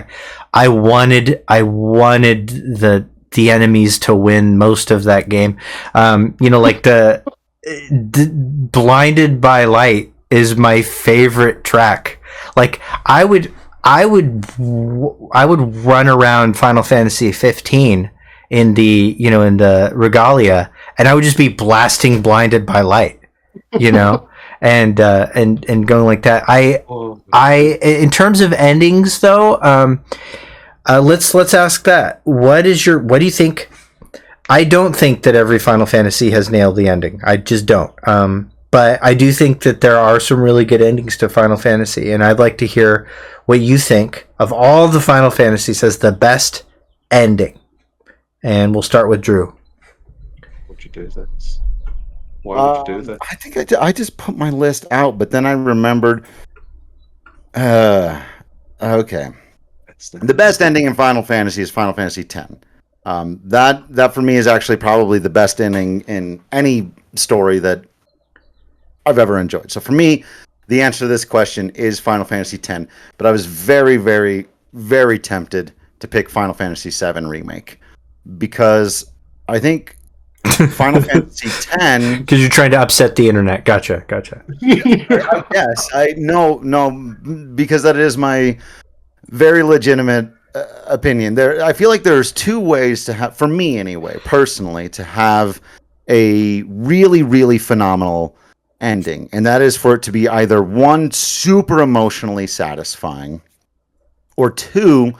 I wanted the enemies to win most of that game. Like the Blinded by Light is my favorite track. Like I would run around Final Fantasy 15 in the regalia, and I would just be blasting Blinded by Light, and going like that. I in terms of endings though, let's ask that. What do you think? I don't think that every Final Fantasy has nailed the ending. I just don't. But I do think that there are some really good endings to Final Fantasy, and I'd like to hear what you think of all the Final Fantasies as the best ending. And we'll start with Drew. Would you do this? Why would you do this? I think I just put my list out, but then I remembered. Okay. The best ending in Final Fantasy is Final Fantasy X. That for me is actually probably the best ending in any story that I've ever enjoyed. So for me, the answer to this question is Final Fantasy X, but I was very, very, very tempted to pick Final Fantasy VII Remake because I think Final Fantasy X. Because you're trying to upset the internet. Gotcha. Yes, no, because that is my very legitimate opinion. I feel like there's two ways to have, for me anyway, personally, to have a really, really phenomenal ending, and that is for it to be either one, super emotionally satisfying, or two,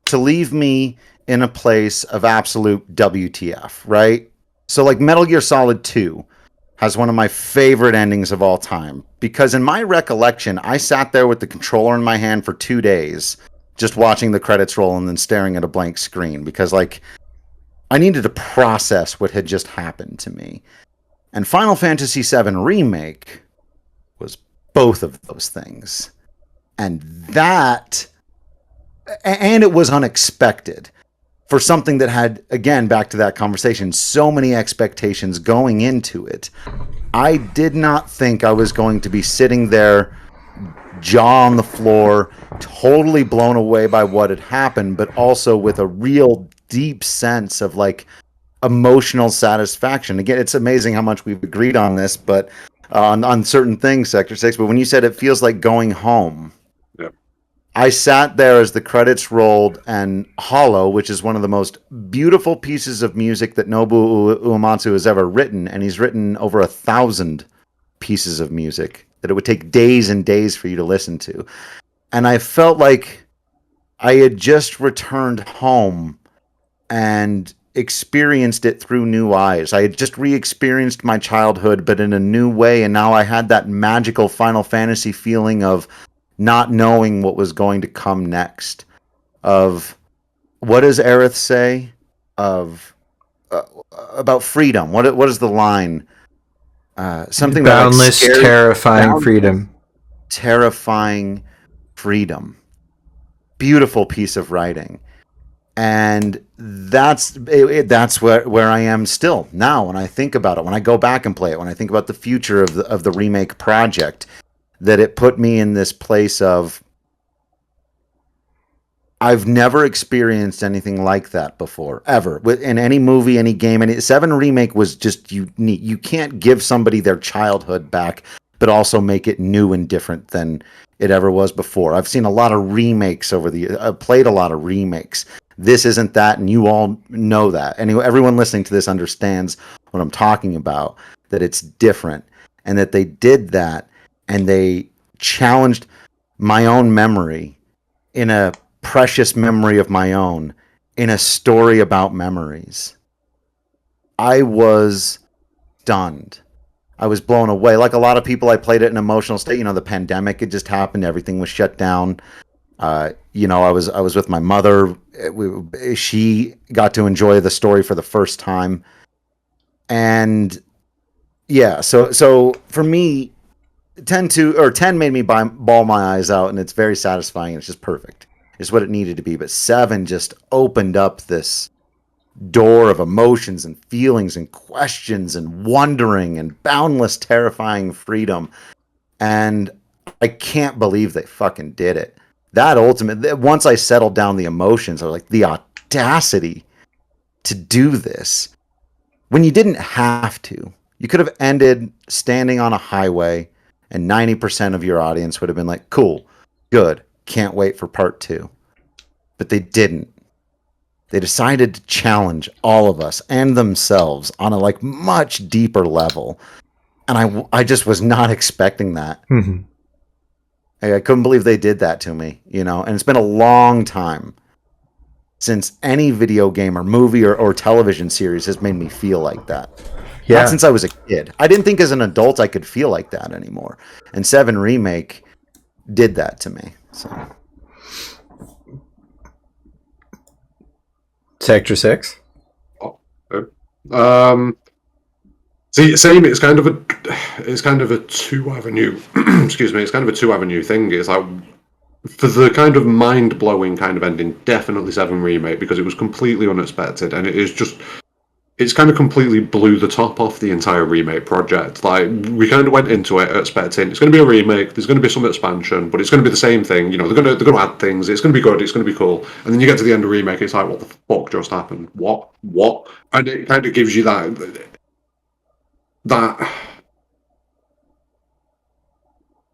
to leave me in a place of absolute WTF, right? So like Metal Gear Solid 2 has one of my favorite endings of all time, because in my recollection, I sat there with the controller in my hand for 2 days just watching the credits roll and then staring at a blank screen, because like I needed to process what had just happened to me. And Final Fantasy VII Remake was both of those things. And it was unexpected for something that had, again, back to that conversation, so many expectations going into it. I did not think I was going to be sitting there, jaw on the floor, totally blown away by what had happened, but also with a real deep sense of like emotional satisfaction. Again, it's amazing how much we've agreed on this, but on certain things, Sector 6, but when you said it feels like going home, Yep. I sat there as the credits rolled, and Hollow, which is one of the most beautiful pieces of music that Nobuo Uematsu has ever written, and he's written over 1,000 pieces of music that it would take days and days for you to listen to. And I felt like I had just returned home and experienced it through new eyes. I had just re-experienced my childhood, but in a new way, and now I had that magical Final Fantasy feeling of not knowing what was going to come next. Of what does Aerith say? Of about freedom. What is the line? Something boundless, that, like, terrifying freedom. Terrifying freedom. Beautiful piece of writing. And that's where I am still now when I think about it, when I go back and play it, when I think about the future of the remake project, that it put me in this place of I've never experienced anything like that before, ever. In any movie, any game, 7 Remake was just unique. You can't give somebody their childhood back, but also make it new and different than it ever was before. I've seen a lot of remakes I've played a lot of remakes. This isn't that, and you all know that. Anyway, everyone listening to this understands what I'm talking about, that it's different, and that they did that, and they challenged my own memory in a precious memory of my own, in a story about memories. I was stunned. I was blown away. Like a lot of people, I played it in an emotional state. You know, the pandemic had just happened. Everything was shut down. I was with my mother. She got to enjoy the story for the first time. And yeah, so for me, 10 made me bawl my eyes out, and it's very satisfying. It's just perfect. It's what it needed to be. But 7 just opened up this door of emotions and feelings and questions and wondering and boundless, terrifying freedom. And I can't believe they fucking did it. That once I settled down the emotions, I was like, the audacity to do this when you didn't have to. You could have ended standing on a highway, and 90% of your audience would have been like, cool, good, can't wait for part 2. But they didn't. They decided to challenge all of us and themselves on a like much deeper level. And I just was not expecting that. Mm-hmm. I couldn't believe they did that to me, you know? And it's been a long time since any video game or movie or television series has made me feel like that. Yeah. Not since I was a kid. I didn't think as an adult I could feel like that anymore. And 7 Remake did that to me. So. Sector 6? See, same. It's kind of a two avenue. Excuse me. It's kind of a two avenue thing. It's like for the kind of mind blowing kind of ending, definitely 7 Remake, because it was completely unexpected, and it is just it's kind of completely blew the top off the entire remake project. Like, we kind of went into it expecting it's going to be a remake, there's going to be some expansion, but it's going to be the same thing. You know, they're going to add things. It's going to be good. It's going to be cool. And then you get to the end of remake, it's like, what the fuck just happened? What? And it kind of gives you that.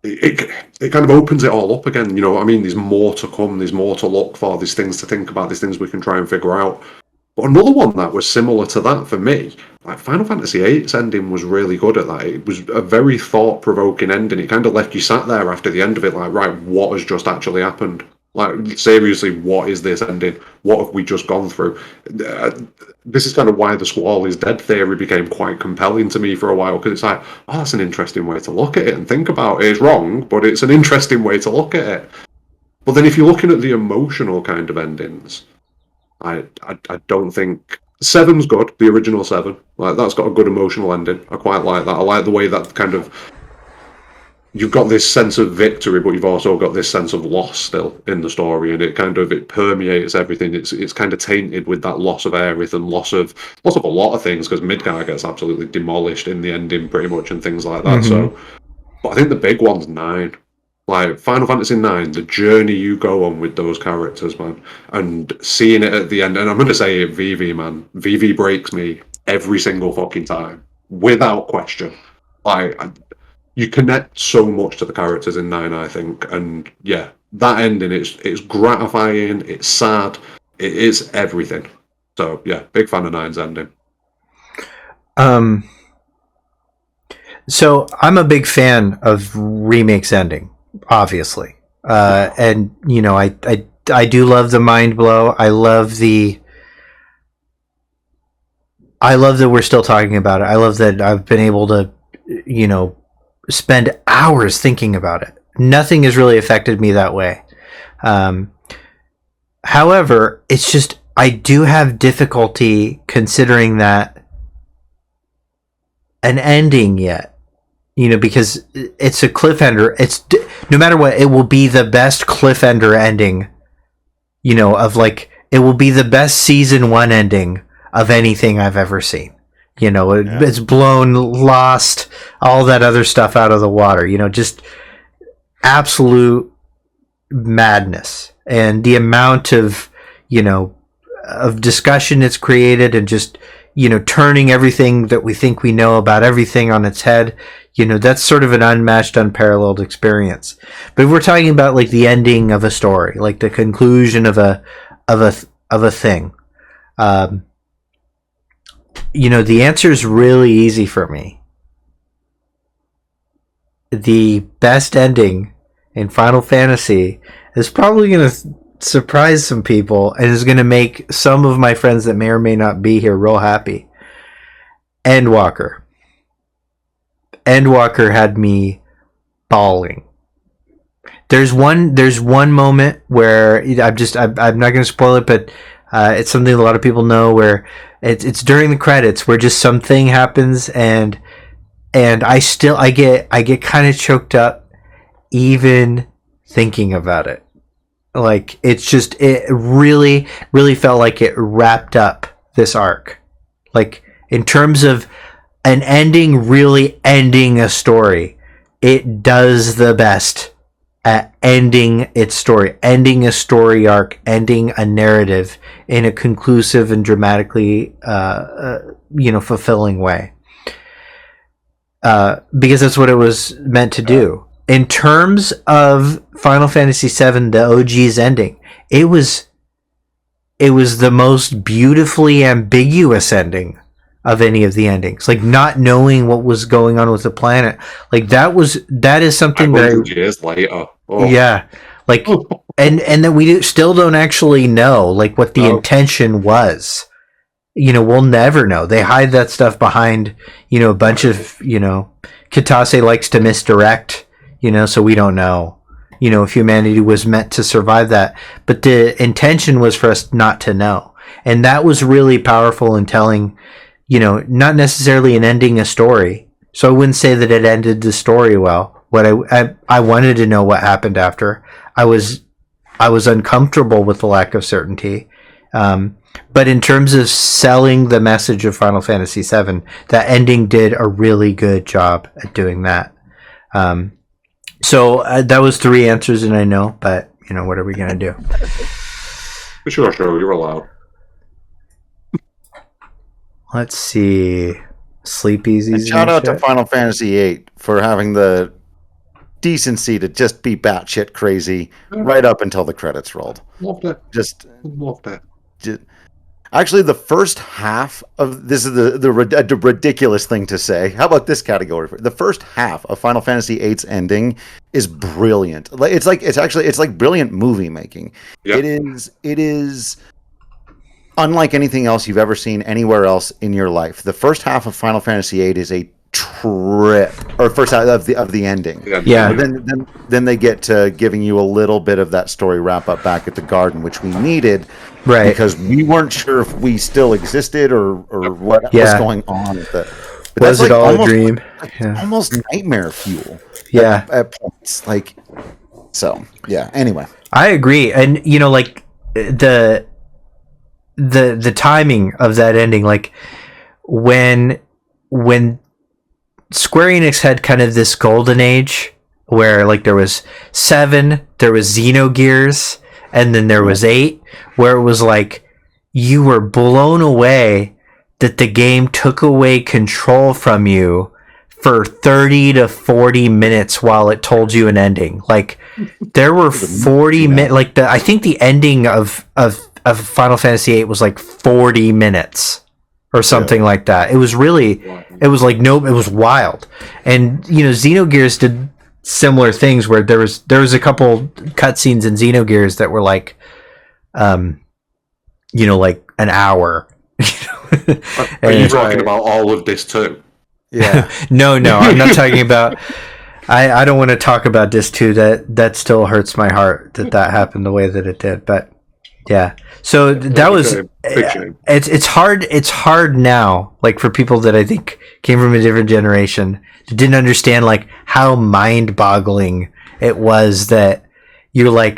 It kind of opens it all up again. You know what I mean? There's more to come. There's more to look for. There's things to think about. There's things we can try and figure out. But another one that was similar to that for me, like Final Fantasy VIII's ending was really good at that. It was a very thought-provoking ending. It kind of left you sat there after the end of it, like, right, what has just actually happened? Like, seriously, what is this ending? What have we just gone through? This is kind of why the Squall is dead theory became quite compelling to me for a while, because it's like, oh, that's an interesting way to look at it and think about it. It's wrong, but it's an interesting way to look at it. But then if you're looking at the emotional kind of endings, I don't think Seven's good. The original Seven, like, that's got a good emotional ending. I quite like that. I like the way that kind of you've got this sense of victory, but you've also got this sense of loss still in the story, and it permeates everything. It's kind of tainted with that loss of Aerith and loss of a lot of things, because Midgar gets absolutely demolished in the ending pretty much and things like that. So, but I think the big one's 9. Like, Final Fantasy IX, the journey you go on with those characters, man, and seeing it at the end, and I'm going to say it, Vivi, man. Vivi breaks me every single fucking time, without question. Like, you connect so much to the characters in 9, I think, and yeah, that ending, it's gratifying, it's sad, it is everything. So, yeah, big fan of 9's ending. So, I'm a big fan of remakes ending. Obviously, and you know, I do love the mind blow. I love that we're still talking about it. I love that I've been able to, you know, spend hours thinking about it. Nothing has really affected me that way. However, it's just I do have difficulty considering that an ending yet. You know, because it's a cliffhanger. It's no matter what, it will be the best cliffhanger ending. You know, of like, it will be the best season 1 ending of anything I've ever seen. You know, it's blown, lost, all that other stuff out of the water. You know, just absolute madness, and the amount of, you know, of discussion it's created, and just, you know, turning everything that we think we know about everything on its head. You know, that's sort of an unmatched, unparalleled experience. But if we're talking about like the ending of a story, like the conclusion of a thing, you know, the answer is really easy for me. The best ending in Final Fantasy is probably going to surprise some people, and is going to make some of my friends that may or may not be here real happy. Endwalker. Endwalker had me bawling. There's one moment where I'm not going to spoil it, but it's something a lot of people know, where it's during the credits, where just something happens, and I get kind of choked up even thinking about it. Like, it really, really felt like it wrapped up this arc. Like, in terms of an ending really ending a story, it does the best at ending its story, ending a story arc, ending a narrative in a conclusive and dramatically, you know, fulfilling way. Because that's what it was meant to do. In terms of Final Fantasy VII, the OG's ending, it was the most beautifully ambiguous ending of any of the endings. Like, not knowing what was going on with the planet. Like, that is something that years later. Oh. Yeah. Like, and that we still don't actually know, like, what the intention was. You know, we'll never know. They hide that stuff behind, you know, a bunch of, you know, Kitase likes to misdirect, you know, so we don't know, you know, if humanity was meant to survive that. But the intention was for us not to know. And that was really powerful in telling, you know, not necessarily in ending a story. So I wouldn't say that it ended the story well. What I wanted to know what happened after. I was uncomfortable with the lack of certainty. But in terms of selling the message of Final Fantasy VII, that ending did a really good job at doing that. So that was 3 answers, and I know, but what are we gonna do? Sure, you're allowed. Let's see. Sleep easy. And shout out to Final Fantasy VIII for having the decency to just be batshit crazy right up until the credits rolled. Loved it. Loved it. Actually, the first half of this is the ridiculous thing to say. How about this category? The first half of Final Fantasy VIII's ending is brilliant. It's like brilliant movie making. Yep. It is unlike anything else you've ever seen anywhere else in your life. The first half of Final Fantasy VIII is a trip, or first half of the ending. Yeah. Then they get to giving you a little bit of that story wrap up back at the garden, which we needed, right? Because we weren't sure if we still existed or what was going on with it. But was it all a dream? Almost nightmare fuel. Yeah. At points, so yeah. Anyway, I agree, and the timing of that ending, like when Square Enix had kind of this golden age where there was 7, there was Xenogears, and then there was 8, where it was you were blown away that the game took away control from you for 30 to 40 minutes while it told you an ending. There were 40 minutes, I think the ending of Final Fantasy VIII was 40 minutes or something like that. It was really, it was it was wild. And Xenogears did similar things where there was a couple cutscenes in Xenogears that were an hour. Are you talking about all of this too? Yeah. No, I'm not talking about. I don't want to talk about this too. That still hurts my heart that happened the way that it did. But yeah, so that was. It's hard. It's hard now, for people that I think came from a different generation, that didn't understand how mind-boggling it was that you're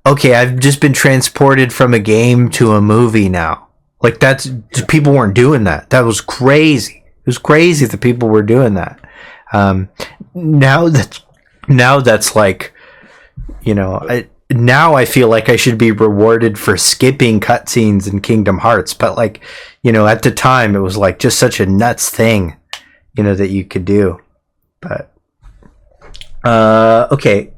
okay, I've just been transported from a game to a movie now. People weren't doing that. That was crazy. It was crazy that people were doing that. Now that's now I feel like I should be rewarded for skipping cutscenes in Kingdom Hearts, but at the time it was just such a nuts thing, that you could do. But okay,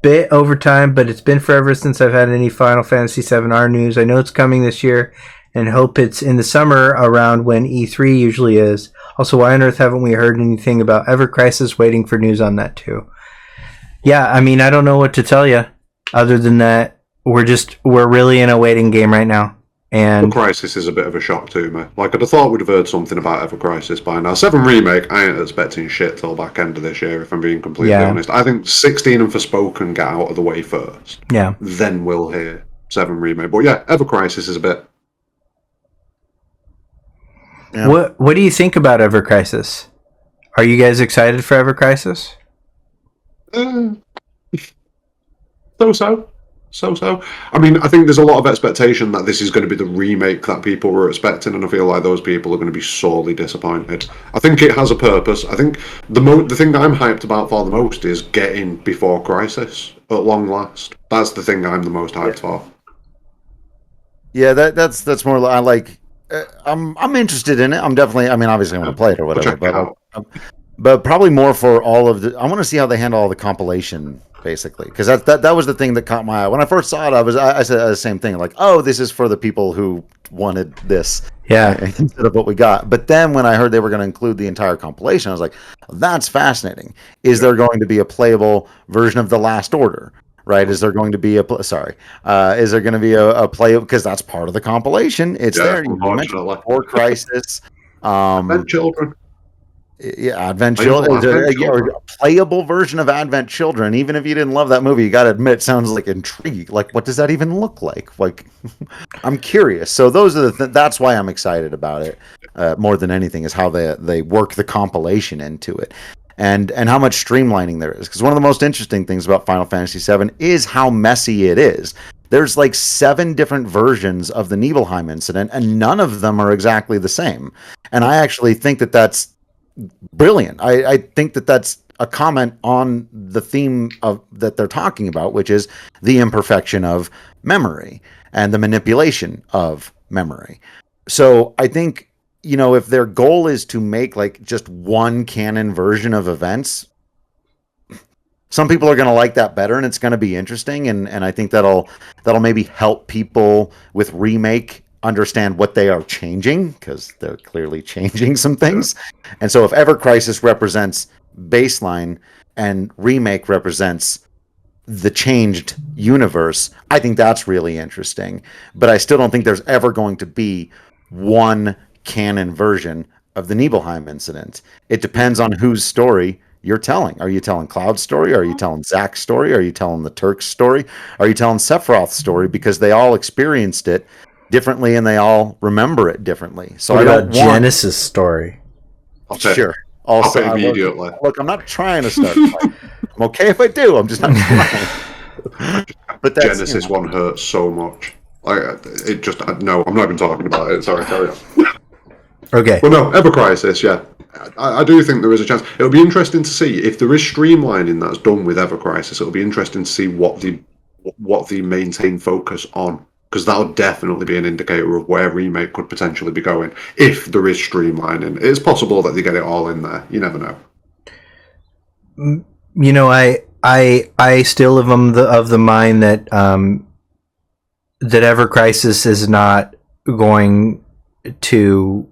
bit overtime, but it's been forever since I've had any Final Fantasy VII R news. I know it's coming this year, and hope it's in the summer around when E3 usually is. Also, why on earth haven't we heard anything about Ever Crisis? Waiting for news on that too. Yeah, I mean, I don't know what to tell you other than that we're really in a waiting game right now. And Ever Crisis is a bit of a shock to me. I'd have thought we'd have heard something about Ever Crisis by now. 7 Remake, I ain't expecting shit till back end of this year, if I'm being completely honest. I think 16 and Forspoken get out of the way first. Yeah. Then we'll hear 7 Remake. But yeah, Ever Crisis is a bit. Yeah. What do you think about Ever Crisis? Are you guys excited for Ever Crisis? So. I mean, I think there's a lot of expectation that this is going to be the remake that people were expecting, and I feel like those people are going to be sorely disappointed. I think it has a purpose. I think the thing that I'm hyped about for the most is getting before Crisis at long last. That's the thing I'm the most hyped for. Yeah, that's more. I like. I'm interested in it. I'm definitely. I mean, obviously, I'm going to play it or whatever. But probably more for all of the. I want to see how they handle all the compilation, basically, because that was the thing that caught my eye when I first saw it. I said the same thing, oh, this is for the people who wanted this, instead of what we got. But then when I heard they were going to include the entire compilation, I was like, that's fascinating. Is there going to be a playable version of The Last Order? Right? Is there going to be is there going to be a play, because that's part of the compilation. It's there. You mentioned before Crisis. Advent Children. Yeah, Advent Children. Or a playable version of Advent Children. Even if you didn't love that movie, you got to admit, sounds intriguing. What does that even look like? I'm curious. So those are that's why I'm excited about it more than anything, is how they work the compilation into it. And how much streamlining there is. Because one of the most interesting things about Final Fantasy VII is how messy it is. there's like 7 different versions of the Nibelheim incident, and none of them are exactly the same. And I actually think that that's brilliant. I think that that's a comment on the theme of that they're talking about, which is the imperfection of memory and the manipulation of memory. So I think, if their goal is to make like just one canon version of events, some people are going to like that better, and it's going to be interesting. And I think that'll maybe help people with Remake understand what they are changing, because they're clearly changing some things. And so if Ever Crisis represents baseline and Remake represents the changed universe, I think that's really interesting. But I still don't think there's ever going to be one canon version of the Nibelheim incident. It depends on whose story you're telling. Are you telling Cloud's story? Are you telling Zack's story? Are you telling the Turk's story? Are you telling Sephiroth's story? Because they all experienced it differently and they all remember it differently. So what I about don't Genesis' story? Sure. Also, I'll pay immediately. Look, I'm not trying to start. I'm okay if I do. I'm just not trying. But that's, Genesis one hurts so much. It just no. I'm not even talking about it. Sorry, carry on. Okay. Well, no, Ever Crisis, yeah. I do think there is a chance. It'll be interesting to see if there is streamlining that's done with Ever Crisis. It'll be interesting to see what the maintain focus on, because that'll definitely be an indicator of where Remake could potentially be going if there is streamlining. It's possible that they get it all in there. You never know. I still am of the mind that that Ever Crisis is not going to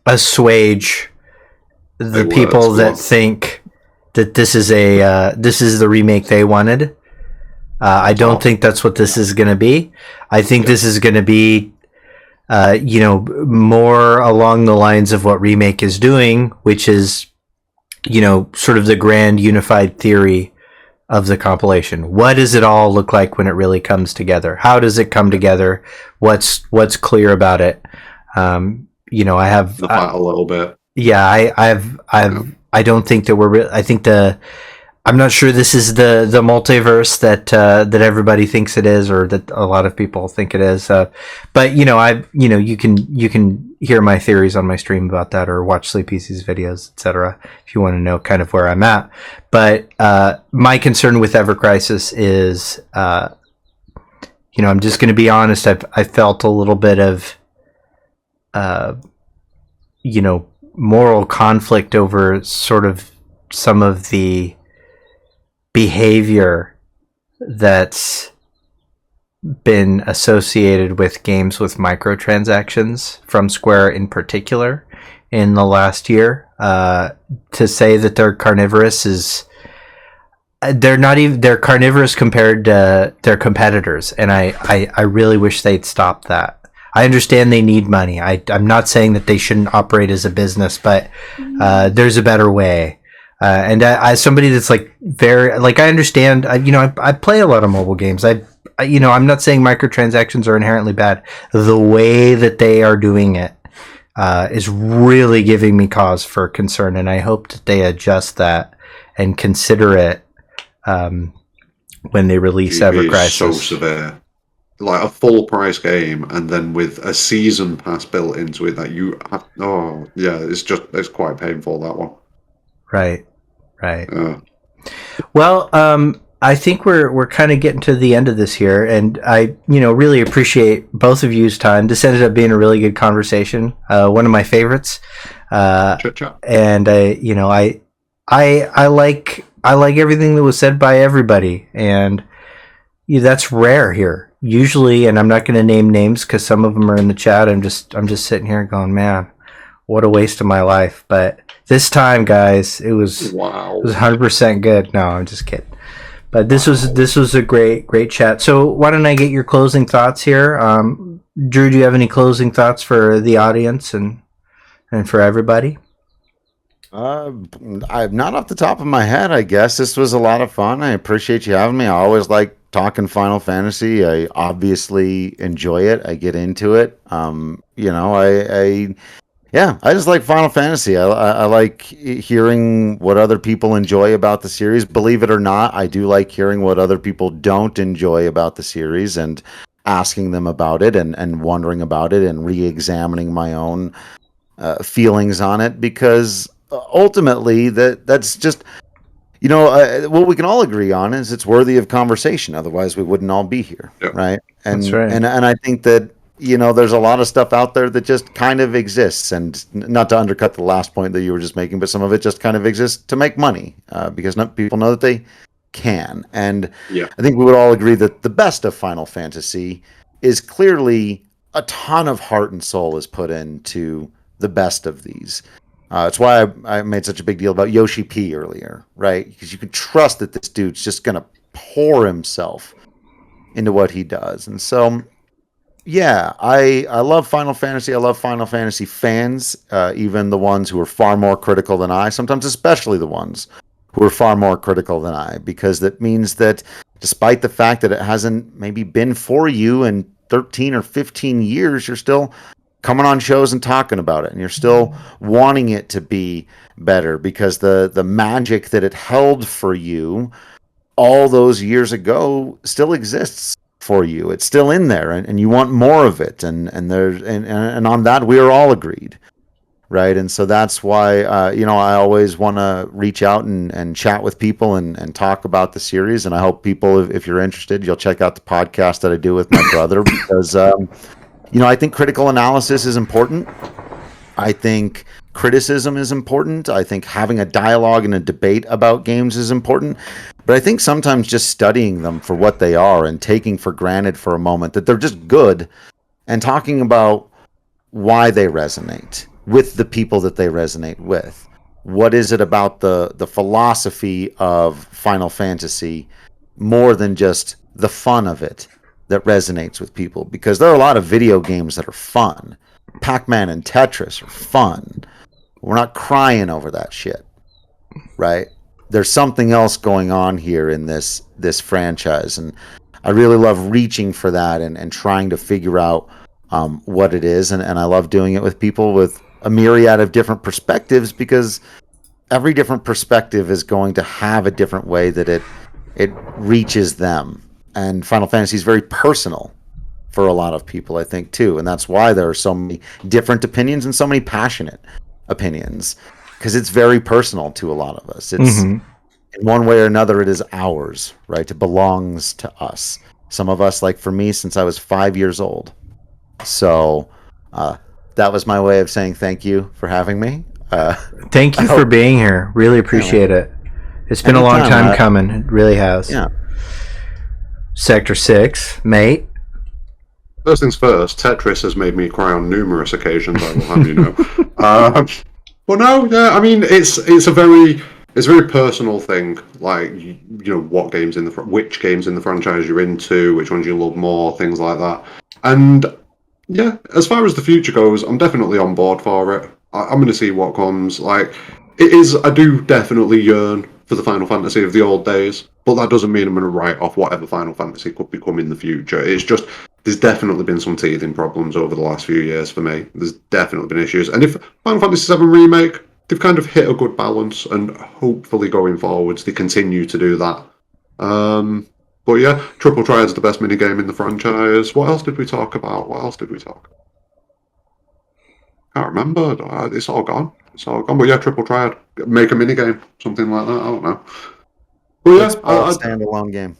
assuage the people that think that this is the remake they wanted. I don't think that's what this is going to be. I think this is going to be, more along the lines of what Remake is doing, which is, sort of the grand unified theory of the compilation. What does it all look like when it really comes together? How does it come together? What's clear about it? I have a little bit. Yeah, I don't think that I think I'm not sure this is the multiverse that everybody thinks it is, or that a lot of people think it is. But you can hear my theories on my stream about that, or watch Sleepy's videos, etc. if you want to know kind of where I'm at. But my concern with Ever Crisis is, I'm just going to be honest. I felt a little bit of, moral conflict over sort of some of the behavior that's been associated with games with microtransactions from Square in particular in the last year. To say that they're carnivorous is, they're carnivorous compared to their competitors, and I really wish they'd stop that. I understand they need money. I'm not saying that they shouldn't operate as a business, but there's a better way. And as somebody that's like very, like, I understand, I play a lot of mobile games. I'm not saying microtransactions are inherently bad. The way that they are doing it is really giving me cause for concern, and I hope that they adjust that and consider it when they release Ever Crisis. So severe. Like a full price game, and then with a season pass built into it that you have, it's quite painful, that one. Right. Well, I think we're kind of getting to the end of this here, and I really appreciate both of you's time. This ended up being a really good conversation, one of my favorites. And I like everything that was said by everybody, and that's rare here. Usually, and I'm not going to name names because some of them are in the chat. I'm just sitting here going, man, what a waste of my life. But this time, guys, it was 100% good. No, I'm just kidding. But this was a great chat. So why don't I get your closing thoughts here? Drew, do you have any closing thoughts for the audience and for everybody? I'm not off the top of my head. I guess this was a lot of fun. I appreciate you having me. I always like talking Final Fantasy. I obviously enjoy it. I get into it. Yeah, I just like Final Fantasy. I like hearing what other people enjoy about the series. Believe it or not, I do like hearing what other people don't enjoy about the series and asking them about it and wondering about it and re-examining my own feelings on it, because ultimately that's just, what we can all agree on is it's worthy of conversation. Otherwise, we wouldn't all be here, Yep. right? That's And right. and I think that there's a lot of stuff out there that just kind of exists, and not to undercut the last point that you were just making, but some of it just kind of exists to make money because people know that they can. And Yeah. I think we would all agree that the best of Final Fantasy is clearly a ton of heart and soul is put into the best of these. It's why I made such a big deal about Yoshi P earlier, right? Because you can trust that this dude's just going to pour himself into what he does. And so, yeah, I love Final Fantasy. I love Final Fantasy fans, even the ones who are far more critical than I, sometimes especially the ones who are far more critical than I, because that means that despite the fact that it hasn't maybe been for you in 13 or 15 years, you're still coming on shows and talking about it, and you're still wanting it to be better because the magic that it held for you all those years ago still exists for you. It's still in there, and you want more of it, and on that we are all agreed, right? And so that's why I always want to reach out and chat with people and talk about the series. And I hope people, if you're interested, you'll check out the podcast that I do with my brother, because I think critical analysis is important. I think criticism is important. I think having a dialogue and a debate about games is important. But I think sometimes just studying them for what they are and taking for granted for a moment that they're just good, and talking about why they resonate with the people that they resonate with. What is it about the philosophy of Final Fantasy more than just the fun of it that resonates with people? Because there are a lot of video games that are fun. Pac-Man and Tetris are fun. We're not crying over that shit, right? There's something else going on here in this franchise, and I really love reaching for that and trying to figure out what it is, and I love doing it with people with a myriad of different perspectives, because every different perspective is going to have a different way that it reaches them. And Final Fantasy is very personal for a lot of people, I think, too. And that's why there are so many different opinions and so many passionate opinions, because it's very personal to a lot of us. It's in one way or another, it is ours, right? It belongs to us. Some of us, like for me, since I was 5 years old. So that was my way of saying thank you for having me. Thank you for being here. Really appreciate it. It's been a long time coming. It really has. Yeah. Sector 6, mate. First things first, Tetris has made me cry on numerous occasions, I will have you know. But no, yeah, I mean, it's a very personal thing. Like, what games which games in the franchise you're into, which ones you love more, things like that. And yeah, as far as the future goes, I'm definitely on board for it. I'm going to see what comes. Like, I do definitely yearn for the Final Fantasy of the old days, but that doesn't mean I'm going to write off whatever Final Fantasy could become in the future. It's just, there's definitely been some teething problems over the last few years for me. There's definitely been issues. And if Final Fantasy VII Remake, they've kind of hit a good balance, and hopefully going forwards they continue to do that. But yeah, Triple Triad's the best minigame in the franchise. What else did we talk about? Can't remember. It's all gone. But yeah, Triple Triad. Make a minigame. Something like that. I don't know. But yeah, Standalone game.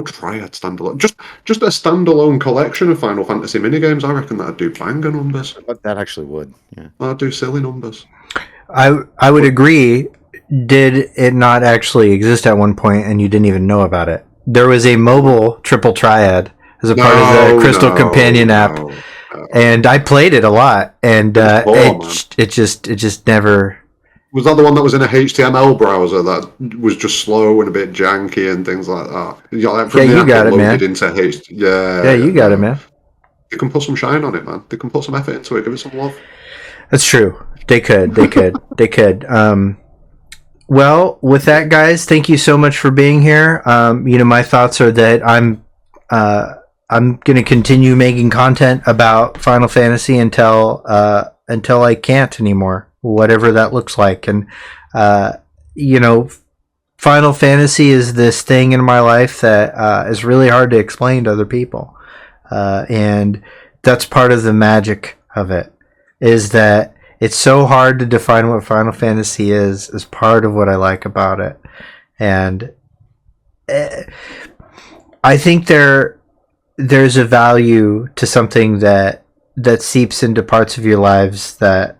Triad standalone. Just a standalone collection of Final Fantasy minigames. I reckon that'd do banger numbers. That actually would. Yeah. That'd do silly numbers. I would agree. Did it not actually exist at one point and you didn't even know about it? There was a mobile Triple Triad as a part of the Crystal Companion app, and I played it a lot. And it just never. Was that the one that was in a HTML browser that was just slow and a bit janky and things like that? You got it, man. You got it, man. They can put some shine on it, man. They can put some effort into it. Give it some love. That's true. They could. Well, with that, guys, thank you so much for being here. My thoughts are that I'm I'm gonna continue making content about Final Fantasy until I can't anymore, whatever that looks like. And you know, Final Fantasy is this thing in my life that is really hard to explain to other people, and that's part of the magic of it. Is that it's so hard to define what Final Fantasy is part of what I like about it. And I think there's a value to something that seeps into parts of your lives that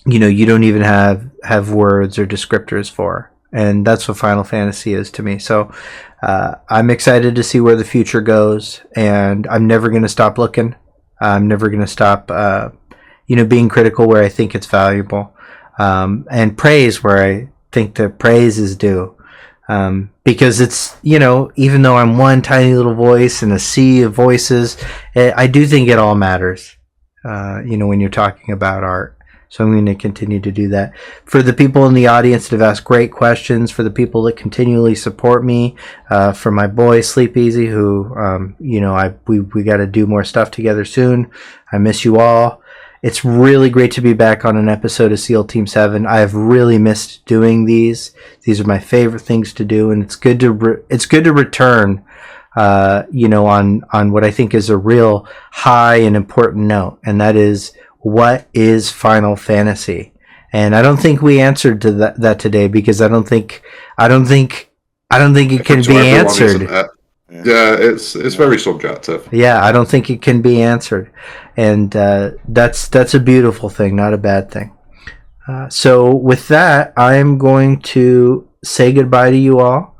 you don't even have words or descriptors for. And that's what Final Fantasy is to me. So I'm excited to see where the future goes, and I'm never going to stop looking. I'm never going to stop being critical where I think it's valuable, and praise where I think the praise is due. Because it's, even though I'm one tiny little voice in a sea of voices, I do think it all matters, when you're talking about art. So I'm going to continue to do that. For the people in the audience that have asked great questions, for the people that continually support me, for my boy Sleep Easy, who, we got to do more stuff together soon. I miss you all. It's really great to be back on an episode of SEAL Team 7. I have really missed doing these. These are my favorite things to do, and it's good to return, on what I think is a real high and important note, and that is, what is Final Fantasy? And I don't think we answered to that today, because I don't think it can be answered. Yeah, it's very subjective. Yeah, I don't think it can be answered, and that's a beautiful thing, not a bad thing. So with that, I'm going to say goodbye to you all.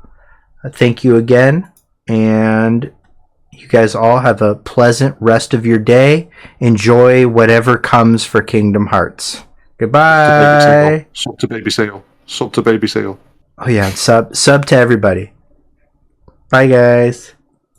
Thank you again, and you guys all have a pleasant rest of your day. Enjoy whatever comes for Kingdom Hearts. Goodbye. Sub to Baby Sale. Sub to Baby Sale. Oh yeah, sub to everybody. Bye, guys.